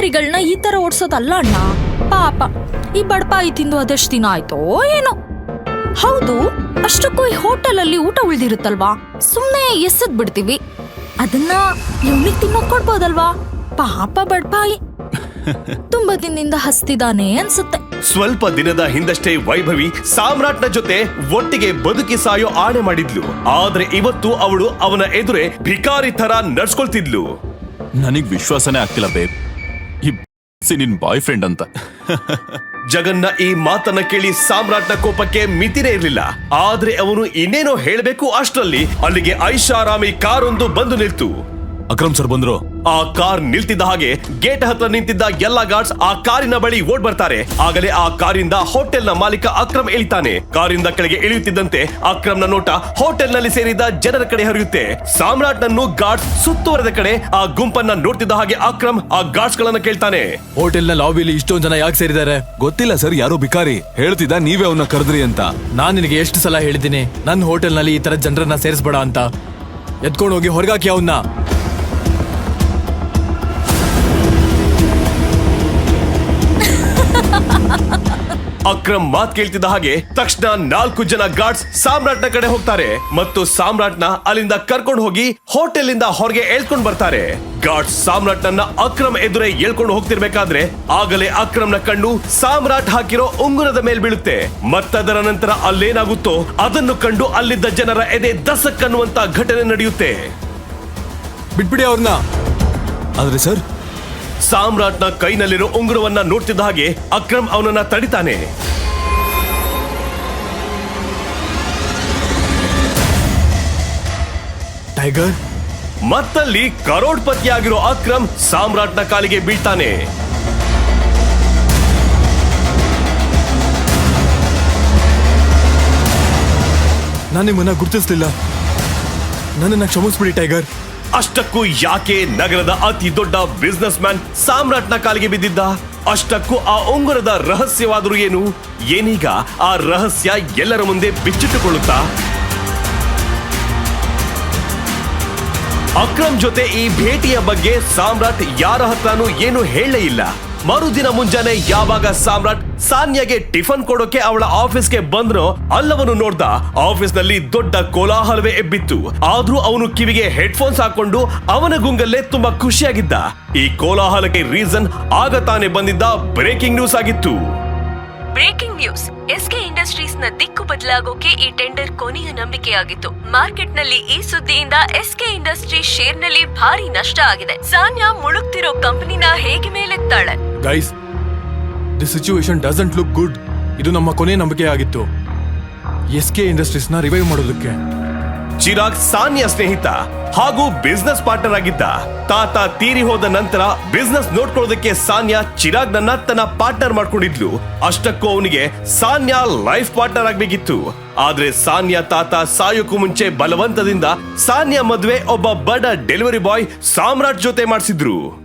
ಭಿಕಾರಿಗಳನ್ನ ಈ ತರ ಓಡ್ಸೋದಲ್ಲ ಅಣ್ಣ. ಪಾಪ ಈ ಬಡಪಾಯಿ ತಿಂದು ಅದೆಷ್ಟು ದಿನ ಆಯ್ತೋ ಏನೋ. ಹೌದು, ಅಷ್ಟಕ್ಕೂ ಈ ಹೋಟೆಲ್ ಅಲ್ಲಿ ಊಟ ಉಳ್ದಿರುತ್ತಲ್ವಾ, ಸುಮ್ನೆ ಎಸದ್ ಬಿಡ್ತೀವಿ. ಅದನ್ನ ಇವನಿಗೆ ತಿನ್ನೋಕ್ ಕೊಡ್ಬೋದಲ್ವಾ? ಪಾಪ ಬಡಪಾಯಿ ತುಂಬಾ ದಿನದಿಂದ ಹಸ್ತಿದಾನೆ ಅನ್ಸುತ್ತೆ. ಸ್ವಲ್ಪ ದಿನದ ಹಿಂದಷ್ಟೇ ವೈಭವಿ ಸಾಮ್ರಾಟ್ನ ಜೊತೆ ಒಟ್ಟಿಗೆ ಬದುಕಿ ಸಾಯೋ ಆಣೆ ಮಾಡಿದ್ಲು. ಆದ್ರೆ ಇವತ್ತು ಅವಳು ಅವನ ಎದುರೇ ಭಿಕಾರಿ ತರ ನಡ್ಸ್ಕೊಳ್ತಿದ್ಲು. ನನಗ್ ವಿಶ್ವಾಸನೇ ಆಗ್ತಿಲ್ಲ ಬೇಬ್, ಈ ನಿನ್ ಬಾಯ್ ಫ್ರೆಂಡ್ ಅಂತ. ಜಗನ್ನ ಈ ಮಾತನ್ನ ಕೇಳಿ ಸಾಮ್ರಾಟ್ನ ಕೋಪಕ್ಕೆ ಮಿತಿನೇ ಇರ್ಲಿಲ್ಲ. ಆದ್ರೆ ಅವನು ಇನ್ನೇನೋ ಹೇಳ್ಬೇಕು ಅಷ್ಟರಲ್ಲಿ ಅಲ್ಲಿಗೆ ಐಷಾರಾಮಿ ಕಾರೊಂದು ಬಂದು ನಿಲ್ತು. ಅಕ್ರಮ್ ಸರ್ ಬಂದ್ರು. ಆ ಕಾರ್ ನಿಲ್ತಿದ್ದ ಹಾಗೆ ಗೇಟ್ ಹತ್ರ ನಿಂತಿದ್ದ ಎಲ್ಲಾ ಗಾರ್ಡ್ಸ್ ಆ ಕಾರಿನ ಬಳಿ ಓಡ್ ಬರ್ತಾರೆ. ಆಗಲೇ ಆ ಕಾರಿಂದ ಹೋಟೆಲ್ ನ ಮಾಲೀಕ ಅಕ್ರಮ್ ಇಳಿತಾನೆ. ಕಾರಿಂದ ಕೆಳಗೆ ಇಳಿಯುತ್ತಿದ್ದಂತೆ ಅಕ್ರಮ್ನ ನೋಟ ಹೋಟೆಲ್ ನಲ್ಲಿ ಸೇರಿದ ಜನರ ಕಡೆ ಹರಿಯುತ್ತೆ. ಸಾಮ್ರಾಟ್ ನನ್ನು ಗಾರ್ಡ್ಸ್ ಸುತ್ತುವರೆದ ಕಡೆ ಆ ಗುಂಪನ್ನ ನೋಡ್ತಿದ್ದ ಹಾಗೆ ಅಕ್ರಮ್ ಆ ಗಾರ್ಡ್ಸ್ ಗಳನ್ನ ಕೇಳ್ತಾನೆ, ಹೋಟೆಲ್ ನ ಲಾಬಿಲಿ ಇಷ್ಟೊಂದು ಜನ ಯಾಕೆ ಸೇರಿದ್ದಾರೆ? ಗೊತ್ತಿಲ್ಲ ಸರ್, ಯಾರೋ ಭಿಕಾರಿ ಹೇಳ್ತಿದ್ದ ನೀವೇ ಅವನ್ನ ಕರೆದ್ರಿ ಅಂತ. ನಾನ್ ನಿನಗೆ ಎಷ್ಟು ಸಲ ಹೇಳಿದ್ದೀನಿ ನನ್ನ ಹೋಟೆಲ್ ನಲ್ಲಿ ಈ ತರ ಜನರನ್ನ ಸೇರಿಸಬೇಡ ಅಂತ. ಎತ್ಕೊಂಡು ಹೋಗಿ ಹೊರಗಾಕಿ ಅವನ್ನ. ಅಕ್ರಮ್ ಮಾತ್ ಕೇಳ್ತಿದ್ದ ಹಾಗೆ ತಕ್ಷಣ 4 ಜನ ಗಾರ್ಡ್ಸ್ ಸಾಮ್ರಾಟ್ನ ಕಡೆ ಹೋಗ್ತಾರೆ ಮತ್ತು ಸಾಮ್ರಾಟ್ನ ಅಲ್ಲಿಂದ ಕರ್ಕೊಂಡು ಹೋಗಿ ಹೋಟೆಲ್ ಇಂದ ಹೊರಗೆ ಎಳ್ಕೊಂಡು ಬರ್ತಾರೆ. ಗಾರ್ಡ್ಸ್ ಸಾಮ್ರಾಟ್ನನ್ನ ಅಕ್ರಮ್ ಎದುರೇ ಎಳ್ಕೊಂಡು ಹೋಗ್ತಿರ್ಬೇಕಾದ್ರೆ ಆಗಲೇ ಅಕ್ರಮ್ನ ಕಣ್ಣು ಸಾಮ್ರಾಟ್ ಹಾಕಿರೋ ಉಂಗುರದ ಮೇಲ್ ಬೀಳುತ್ತೆ. ಮತ್ತದರ ನಂತರ ಅಲ್ಲೇನಾಗುತ್ತೋ ಅದನ್ನು ಕಂಡು ಅಲ್ಲಿದ್ದ ಜನರ ಎದೆ ದಸಕ್ಕನ್ನುವಂತ ಘಟನೆ ನಡೆಯುತ್ತೆ. ಬಿಟ್ಬಿಡಿ ಅವ್ರನ್ನ. ಆದ್ರೆ ಸರ್, ಸಾಮ್ರಾಟ್ನ ಕೈನಲ್ಲಿರೋ ಉಂಗುರವನ್ನ ನೋಡ್ತಿದ್ದ ಹಾಗೆ ಅಕ್ರಮ್ ಅವನನ್ನ ತಡಿತಾನೆ. ಟೈಗರ್. ಮತ್ತಲ್ಲಿ ಕರೋಡ್ಪತಿಯಾಗಿರೋ ಅಕ್ರಮ್ ಸಾಮ್ರಾಟ್ನ ಕಾಲಿಗೆ ಬೀಳ್ತಾನೆ. ನಾನು ನಿಮ್ಮನ್ನ ಗುರುತಿಸ್ಲಿಲ್ಲ, ನನ್ನನ್ನ ಕ್ಷಮಿಸ್ಬಿಡಿ ಟೈಗರ್. ಅಷ್ಟಕ್ಕೂ ಯಾಕೆ ನಗರದ ಅತಿ ದೊಡ್ಡ ಬಿಸ್ನೆಸ್ ಮ್ಯಾನ್ ಸಾಮ್ರಾಟ್ನ ಕಾಲಿಗೆ ಬಿದ್ದಿದ್ದ? ಅಷ್ಟಕ್ಕೂ ಆ ಉಂಗುರದ ರಹಸ್ಯವಾದರೂ ಏನು? ಏನೀಗ ಆ ರಹಸ್ಯ ಎಲ್ಲರ ಮುಂದೆ ಬಿಚ್ಚಿಟ್ಟುಕೊಳ್ಳುತ್ತಾ? ಅಕ್ರಮ್ ಜೊತೆ ಈ ಭೇಟಿಯ ಬಗ್ಗೆ ಸಾಮ್ರಾಟ್ ಯಾರ ಹತ್ರನೂ ಏನು ಹೇಳಲೇ ಇಲ್ಲ. ಮರುದಿನ ಮುಂಜಾನೆ ಯಾವಾಗ ಸಾಮ್ರಾಟ್ ಸಾನ್ಯಾಗೆ ಟಿಫನ್ ಕೊಡೋಕೆ ಅವಳ ಆಫೀಸ್ಗೆ ಬಂದ್ರೋ ಅಲ್ಲವನು ನೋಡ್ದ ಆಫೀಸ್ ನಲ್ಲಿ ದೊಡ್ಡ ಕೋಲಾಹಲವೇ ಎಬ್ಬಿತ್ತು. ಆದ್ರೂ ಅವನು ಕಿವಿಗೆ ಹೆಡ್ಫೋನ್ಸ್ ಹಾಕೊಂಡು ಅವನ ಗುಂಗಲ್ಲೇ ತುಂಬಾ ಖುಷಿಯಾಗಿದ್ದ. ಈ ಕೋಲಾಹಲಕ್ಕೆ ರೀಸನ್ ಆಗ ತಾನೇ ಬಂದಿದ್ದ ಬ್ರೇಕಿಂಗ್ ನ್ಯೂಸ್ ಆಗಿತ್ತು. Breaking news. ಎಸ್ಕೆ ಇಂಡಸ್ಟ್ರೀಸ್ ನ ದಿಕ್ಕು ಬದಲಾಗೋಕೆ ಈ ಟೆಂಡರ್ ಕೊನೆಯ ನಂಬಿಕೆಯಾಗಿತ್ತು. ಮಾರ್ಕೆಟ್ ನಲ್ಲಿ ಈ ಸುದ್ದಿಯಿಂದ ಎಸ್ಕೆ ಇಂಡಸ್ಟ್ರೀಸ್ ಶೇರ್ ನಲ್ಲಿ ಭಾರಿ ನಷ್ಟ ಆಗಿದೆ. ಸಾನ್ಯಾ ಮುಳುಗ್ತಿರೋ ಕಂಪನಿನ ಹೇಗೆ ಮೇಲೆತ್ತಾಳೆ? Guys, the situation doesn't look good. ಇದು ನಮ್ಮ ಕೊನೆಯ ನಂಬಿಕೆಯಾಗಿತ್ತು, ಎಸ್ಕೆ ಇಂಡಸ್ಟ್ರೀಸ್ ನ ರಿವೈವ್ ಮಾಡೋದಕ್ಕೆ. ಚಿರಾಗ್ ಸಾನ್ಯಾ ಸ್ನೇಹಿತ ಹಾಗೂ ಬಿಸ್ನೆಸ್ ಪಾರ್ಟ್ನರ್ ಆಗಿದ್ದ. ತಾತ ತೀರಿ ಹೋದ ನಂತರ ಬಿಸ್ನೆಸ್ ನೋಡ್ಕೊಳ್ಳೋದಕ್ಕೆ ಸಾನ್ಯಾ ಚಿರಾಗ್ ನನ್ನ ತನ್ನ ಪಾರ್ಟ್ನರ್ ಮಾಡ್ಕೊಂಡಿದ್ಲು. ಅಷ್ಟಕ್ಕೂ ಅವನಿಗೆ ಸಾನ್ಯಾ ಲೈಫ್ ಪಾರ್ಟ್ನರ್ ಆಗ್ಬೇಕಿತ್ತು. ಆದ್ರೆ ಸಾನ್ಯಾ ತಾತ ಸಾಯೋಕ್ಕೂ ಮುಂಚೆ ಬಲವಂತದಿಂದ ಸಾನ್ಯಾ ಮದ್ವೆ ಒಬ್ಬ ಬಡ ಡೆಲಿವರಿ ಬಾಯ್ ಸಾಮ್ರಾಟ್ ಜೊತೆ ಮಾಡಿಸಿದ್ರು.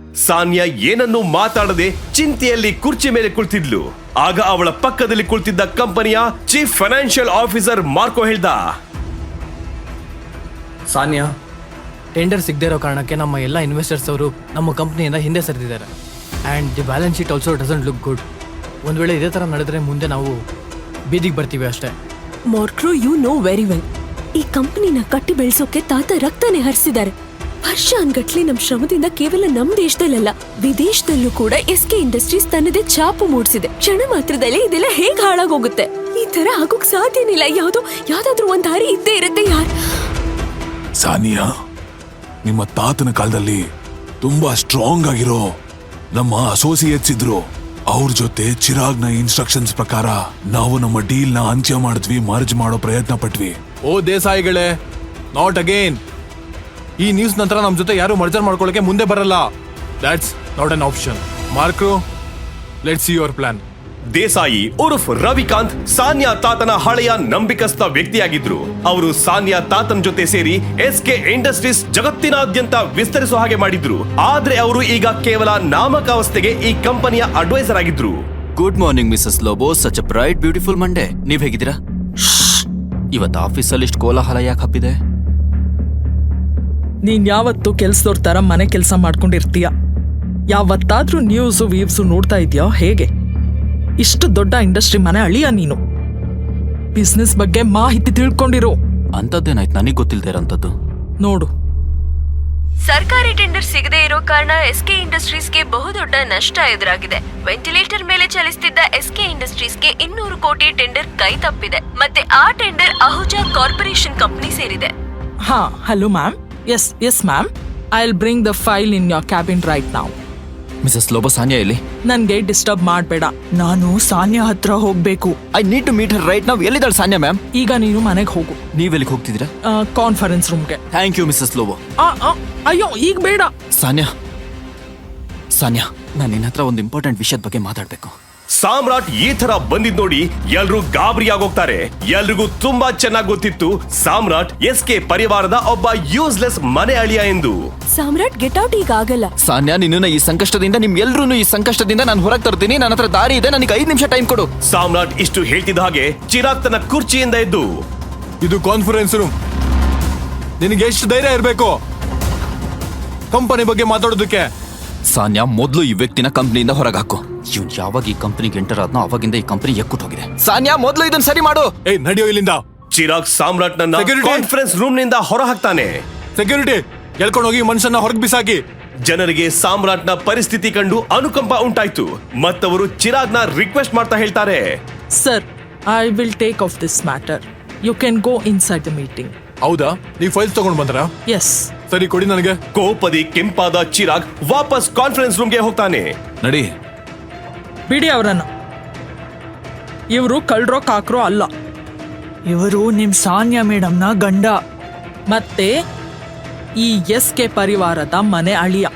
ಸಾನ್ಯಾ ಏನನ್ನು ಮಾತಾಡದೆ ಚಿಂತೆಯಲ್ಲಿ ಕುರ್ಚಿ ಮೇಲೆ ಕುಳಿತಿದ್ಲು. ಆಗ ಅವಳ ಪಕ್ಕದಲ್ಲಿ ಕುಳಿತಿದ್ದ ಕಂಪನಿಯ ಚೀಫ್ ಫೈನಾನ್ಷಿಯಲ್ ಆಫೀಸರ್ ಮಾರ್ಕೋ ಹೇಳ್ದ, ಸಾನ್ಯಾ, ಟೆಂಡರ್ ಸಿಗದೇ ಇರೋ ಕಾರಣಕ್ಕೆ ನಮ್ಮ ಎಲ್ಲ ಇನ್ವೆಸ್ಟರ್ಸ್ ಅವರು ನಮ್ಮ ಕಂಪ್ನಿಯಿಂದ ಹಿಂದೆ ಸರಿದಿದ್ದಾರೆ. And the balance sheet also doesn't look good. ಒಂದು ವೇಳೆ ಇದೇ ಥರ ನಡೆದ್ರೆ ಮುಂದೆ ನಾವು ಬೀದಿಗೆ ಬರ್ತೀವಿ ಅಷ್ಟೇ. ಮಾರ್ಕ್ರೋ, ಯು ನೋ ವೆರಿ ವೆಲ್, ಈ ಕಂಪನಿನ ಕಟ್ಟಿ ಬೆಳೆಸೋಕೆ ತಾತ ರಕ್ತನೇ ಹರಿಸಿದ್ದಾರೆ. ವರ್ಷಾನ್ಗಟ್ಲೆ ನಮ್ ಶ್ರಮದಿಂದ ಕೇವಲ ನಮ್ ದೇಶದಲ್ಲ ವಿದೇಶದಲ್ಲೂ ಕೂಡ ಎಸ್ಕೆ ಇಂಡಸ್ಟ್ರೀಸ್ ತನ್ನದೇ ಛಾಪು ಮೂಡಿಸಿದೆ. ಕ್ಷಣ ಮಾತ್ರದಲ್ಲೇ ಇದೆಲ್ಲ ಹೇಗ್ ಹಾಳಾಗೋಗುತ್ತೆ? ಈ ತರ ಆಗೋಕ್ ಸಾಧ್ಯನಿಲ್ಲ. ಯಾವ್ದಾದ್ರೂ ಒಂದ್ ದಾರಿ ಇದ್ದೇ ಇರುತ್ತೆ. ಸಾನಿಯಾ, ನಿಮ್ಮ ತಾತನ ಕಾಲದಲ್ಲಿ ತುಂಬಾ ಸ್ಟ್ರಾಂಗ್ ಆಗಿರೋ ನಮ್ಮ ಅಸೋಸಿಯೇಟ್ಸ್ ಇದ್ರು. ಅವ್ರ ಜೊತೆ ಚಿರಾಗ್ನ ಇನ್ಸ್ಟ್ರಕ್ಷನ್ಸ್ ಪ್ರಕಾರ ನಾವು ನಮ್ಮ ಡೀಲ್ ನ ಅಂತ್ಯ ಮಾಡಿದ್ವಿ, ಮರ್ಜ್ ಮಾಡೋ ಪ್ರಯತ್ನ ಪಟ್ವಿ. ಓ ದೇಸಾಯಿಗಳೇ, ನಾಟ್ ಅಗೇನ್. ಈ ನ್ಯೂಸ್ ನಂತರ ನಮ್ ಜೊತೆ ಯಾರು ಮರ್ಜರ್ ಮಾಡ್ಕೊಳ್ಳಕ್ಕೆ ಮುಂದೆ ಬರಲ್ಲ. That's not an option. ಮಾರ್ಕ್ರೋ, let's see your plan. Desai ಉರ್ಫ್ ರವಿಕಾಂತ್ ಸಾನ್ಯಾ ತಾತನ ಹಳೆಯ ನಂಬಿಕಸ್ಥ ವ್ಯಕ್ತಿಯಾಗಿದ್ರು. ಅವರು ಸಾನ್ಯಾ ತಾತನ ಜೊತೆ ಸೇರಿ ಎಸ್ಕೆ ಇಂಡಸ್ಟ್ರೀಸ್ ಜಗತ್ತಿನಾದ್ಯಂತ ವಿಸ್ತರಿಸೋ ಹಾಗೆ ಮಾಡಿದ್ರು. ಆದ್ರೆ ಅವರು ಈಗ ಕೇವಲ ನಾಮಕಾವಸ್ಥೆಗೆ ಈ ಕಂಪನಿಯ ಅಡ್ವೈಸರ್ ಆಗಿದ್ರು. Good morning Mrs Lobo, such a bright beautiful Monday. ನೀವ್ ಹೇಗಿದ್ದೀರಾ? ಇವತ್ತು ಆಫೀಸಲ್ಲಿ ಇಷ್ಟು ಕೋಲಾಹಲ ಯಾಕೆ ಹಬ್ಬಿದೆ? ನೀನ್ ಯಾವತ್ತು ಕೆಲ್ಸದವ್ರ ತರ ಮನೆ ಕೆಲಸ ಮಾಡ್ಕೊಂಡಿರ್ತೀಯ. ಯಾವತ್ತಾದ್ರೂ ನ್ಯೂಸು ವೀವ್ಸು ನೋಡ್ತಾ ಇದೆಯಾ ಹೇಗೆ? ಇಷ್ಟು ದೊಡ್ಡ ಇಂಡಸ್ಟ್ರಿ ಮನೆ ಅಳಿಯ ನೀನು. ಬಿಸ್ನೆಸ್ ಬಗ್ಗೆ ಮಾಹಿತಿ ತಿಳ್ಕೊಂಡಿರೋ. ಅಂಥದ್ದೇನಾಯ್ತು ನನಗೆ ಗೊತ್ತಿಲ್ಲದೆ ಇರೋಂಥದ್ದು? ನೋಡು, ಸರ್ಕಾರಿ ಟೆಂಡರ್ ಸಿಗದೇ ಇರೋ ಕಾರಣ ಎಸ್ಕೆ ಇಂಡಸ್ಟ್ರೀಸ್ಗೆ ಬಹುದೊಡ್ಡ ನಷ್ಟ ಎದುರಾಗಿದೆ. ವೆಂಟಿಲೇಟರ್ ಮೇಲೆ ಚಲಿಸುತ್ತಿದ್ದ ಎಸ್ಕೆ ಇಂಡಸ್ಟ್ರೀಸ್ಗೆ 200 ಕೋಟಿ ಟೆಂಡರ್ ಕೈ ತಪ್ಪಿದೆ. ಮತ್ತೆ ಆ ಟೆಂಡರ್ ಅಹುಜಾ ಕಾರ್ಪೊರೇಷನ್ ಕಂಪನಿ ಸೇರಿದೆ. ಹಾ, hello ma'am. Yes ma'am, I will bring the file in your cabin right now. Mrs Lobo, Sanya ಎಲ್ಲಿ? ನನ್ಗೆ ಡಿಸ್ಟರ್ಬ್ ಮಾಡಬೇಡ. ನಾನು ಸಾನ್ಯಾ ಹತ್ರ ಹೋಗ್ಬೇಕು. I need to meet her right now. ಎಲ್ಲಿದ್ದಾಳೆ ಸಾನ್ಯಾ ಮ್ಯಾಮ್? ಈಗ ನೀನು ಮನೆಗೆ ಹೋಗು. ನೀವೆಲ್ಲಿಗೆ ಹೋಗ್ತಿದ್ದೀರಾ? ಕಾನ್ಫರೆನ್ಸ್ ರೂಮ್ಗೆ. Thank you Mrs Lobo. ಅಯ್ಯೋ, ಈಗ ಬೇಡ. ಸಾನ್ಯಾ, ನಾನು ನಿನ್ನ ಹತ್ರ ಒಂದು ಇಂಪಾರ್ಟೆಂಟ್ ವಿಷಯದ ಬಗ್ಗೆ ಮಾತಾಡ್ಬೇಕು. ಸಾಮ್ರಾಟ್ ಈ ತರ ಬಂದಿದ್ ನೋಡಿ ಎಲ್ರೂ ಗಾಬರಿ ಆಗೋಗ್ತಾರೆ. ಎಲ್ರಿಗೂ ತುಂಬಾ ಚೆನ್ನಾಗಿ ಗೊತ್ತಿತ್ತು ಸಾಮ್ರಾಟ್ ಎಸ್ಕೆ ಪರಿವಾರದ ಒಬ್ಬ ಯೂಸ್ಲೆಸ್ ಮನೆ ಅಳಿಯ ಎಂದು. ಸಾಮ್ರಾಟ್ ಗೆಟ್ ಔಟ್ ಈಗ ಆಗಲ್ಲ. ಸಾನ್ಯಾ, ನಿನ್ನ ಈ ಸಂಕಷ್ಟದಿಂದ, ನಿಮ್ಗೆಲ್ರೂ ಈ ಸಂಕಷ್ಟದಿಂದ ನಾನು ಹೊರಗೆ ತರ್ತೀನಿ. ನನ್ನ ಹತ್ರ ದಾರಿ ಇದೆ. ನನಗೆ 5 ನಿಮಿಷ ಟೈಮ್ ಕೊಡು. ಸಾಮ್ರಾಟ್ ಇಷ್ಟು ಹೇಳ್ತಿದ್ದ ಹಾಗೆ ಚಿರಾಗ್ ತನ್ನ ಕುರ್ಚಿಯಿಂದ ಎದ್ದು, ಇದು ಕಾನ್ಫರೆನ್ಸ್ ರೂಮ್. ನಿನಗೆ ಎಷ್ಟು ಧೈರ್ಯ ಇರಬೇಕು ಕಂಪನಿ ಬಗ್ಗೆ ಮಾತಾಡೋದಕ್ಕೆ? ಸಾನ್ಯಾ, ಮೊದಲು ಈ ವ್ಯಕ್ತಿನ ಕಂಪ್ನಿಯಿಂದ ಹೊರಗೆ ಹಾಕು. ಇವ್ನು ಯಾವಾಗ ಈ ಕಂಪನಿಗೆ ಎಂಟರ್ ಆದ್ನೋ ಅವಾಗಿಂದ ಈ ಕಂಪನಿ ಎಕ್ಕುಟ್ ಹೋಗಿದೆ. ಸಾನ್ಯಾ, ಮೊದಲು ಇದನ್ನ ಸರಿ ಮಾಡು. ಏಯ್, ನಡಿಯೋ ಇಲ್ಲಿಂದ. ಚಿರಾಗ್ ಸಾಮ್ರಾಟ್ ನನ್ನ Security. ಕಾನ್ಫರೆನ್ಸ್ ರೂಮ್ ನಿಂದ ಹೊರ ಹಾಕ್ತಾನೆ. ಸೆಕ್ಯೂರಿಟಿ, ಎಳ್ಕೊಂಡು ಹೋಗಿ ಮನುಷ್ಯನ ಹೊರಗೆ ಬಿಸಾಕಿ. ಜನರಿಗೆ ಸಾಮ್ರಾಟ್ನ ಪರಿಸ್ಥಿತಿ ಕಂಡು ಅನುಕಂಪ ಉಂಟಾಯ್ತು. ಮತ್ತವರು ಚಿರಾಗ್ನ ರಿಕ್ವೆಸ್ಟ್ ಮಾಡ್ತಾ ಹೇಳ್ತಾರೆ, sir, I will take off this matter. You can go inside the meeting. ಹೌದಾ? ನೀವು ಫೈಲ್ಸ್ ತಗೊಂಡ್ ಬಂದ್ರ? ಎಸ್. ಸರಿ, ಕೊಡಿ ನನಗೆ. ಕೋಪದಿ ಕೆಂಪಾದ ಚಿರಾಗ್ ವಾಪಸ್ ಕಾನ್ಫರೆನ್ಸ್ ರೂಮ್ಗೆ ಹೋಗ್ತಾನೆ. ನಡಿ. ಬಿಡಿ ಅವರನ್ನ. ಇವರು ಕಳ್ರೋ ಕಾಕ್ರೋ ಅಲ್ಲ. ಇವರು ನಿಮ್ ಸಾನ್ಯಾ ಮೇಡಮ್ನ ಗಂಡ, ಮತ್ತೆ ಈ ಎಸ್ಕೆ ಪರಿವಾರದ ಮನೆ ಅಳಿಯ.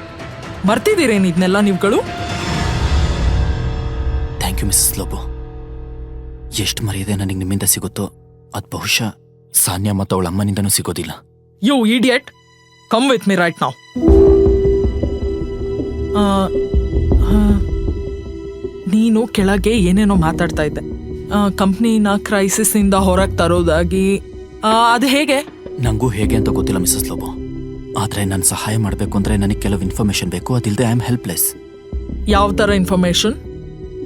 ಮರ್ತಿದ್ದೀರೇನು ಇದನ್ನೆಲ್ಲ ನೀವುಗಳು? Thank you Mrs Lobo. ಎಷ್ಟು ಮರ್ಯಾದೆ ನನಗೆ ನಿಮ್ಮಿಂದ ಸಿಗುತ್ತೋ ಅದು ಬಹುಶಃ ಸಾನ್ಯಾ ಮತ್ತು ಅವಳ ಅಮ್ಮನಿಂದನೂ ಸಿಗೋದಿಲ್ಲ. You idiot, come with me right now. ನೀನು ಕೆಳಗೆ ಏನೇನೋ ಮಾತಾಡ್ತಾ ಇದ್ದೆ. ಕಂಪ್ನಿನ ಕ್ರೈಸಿಸ್ ಇಂದ ಹೊರಗೆ ತರೋದಾಗಿ. ಅದು ಹೇಗೆ? ನಂಗೂ ಹೇಗೆ ಅಂತ ಗೊತ್ತಿಲ್ಲ ಮಿಸಸ್ ಲೋಬೋ. ಆದರೆ ನಾನು ಸಹಾಯ ಮಾಡಬೇಕು ಅಂದರೆ ನನಗೆ ಕೆಲವು ಇನ್ಫಾರ್ಮೇಶನ್ ಬೇಕು. ಅದಿಲ್ಲದೆ ಐ ಆಮ್ ಹೆಲ್ಪ್ಲೆಸ್. ಯಾವ ಥರ ಇನ್ಫಾರ್ಮೇಶನ್?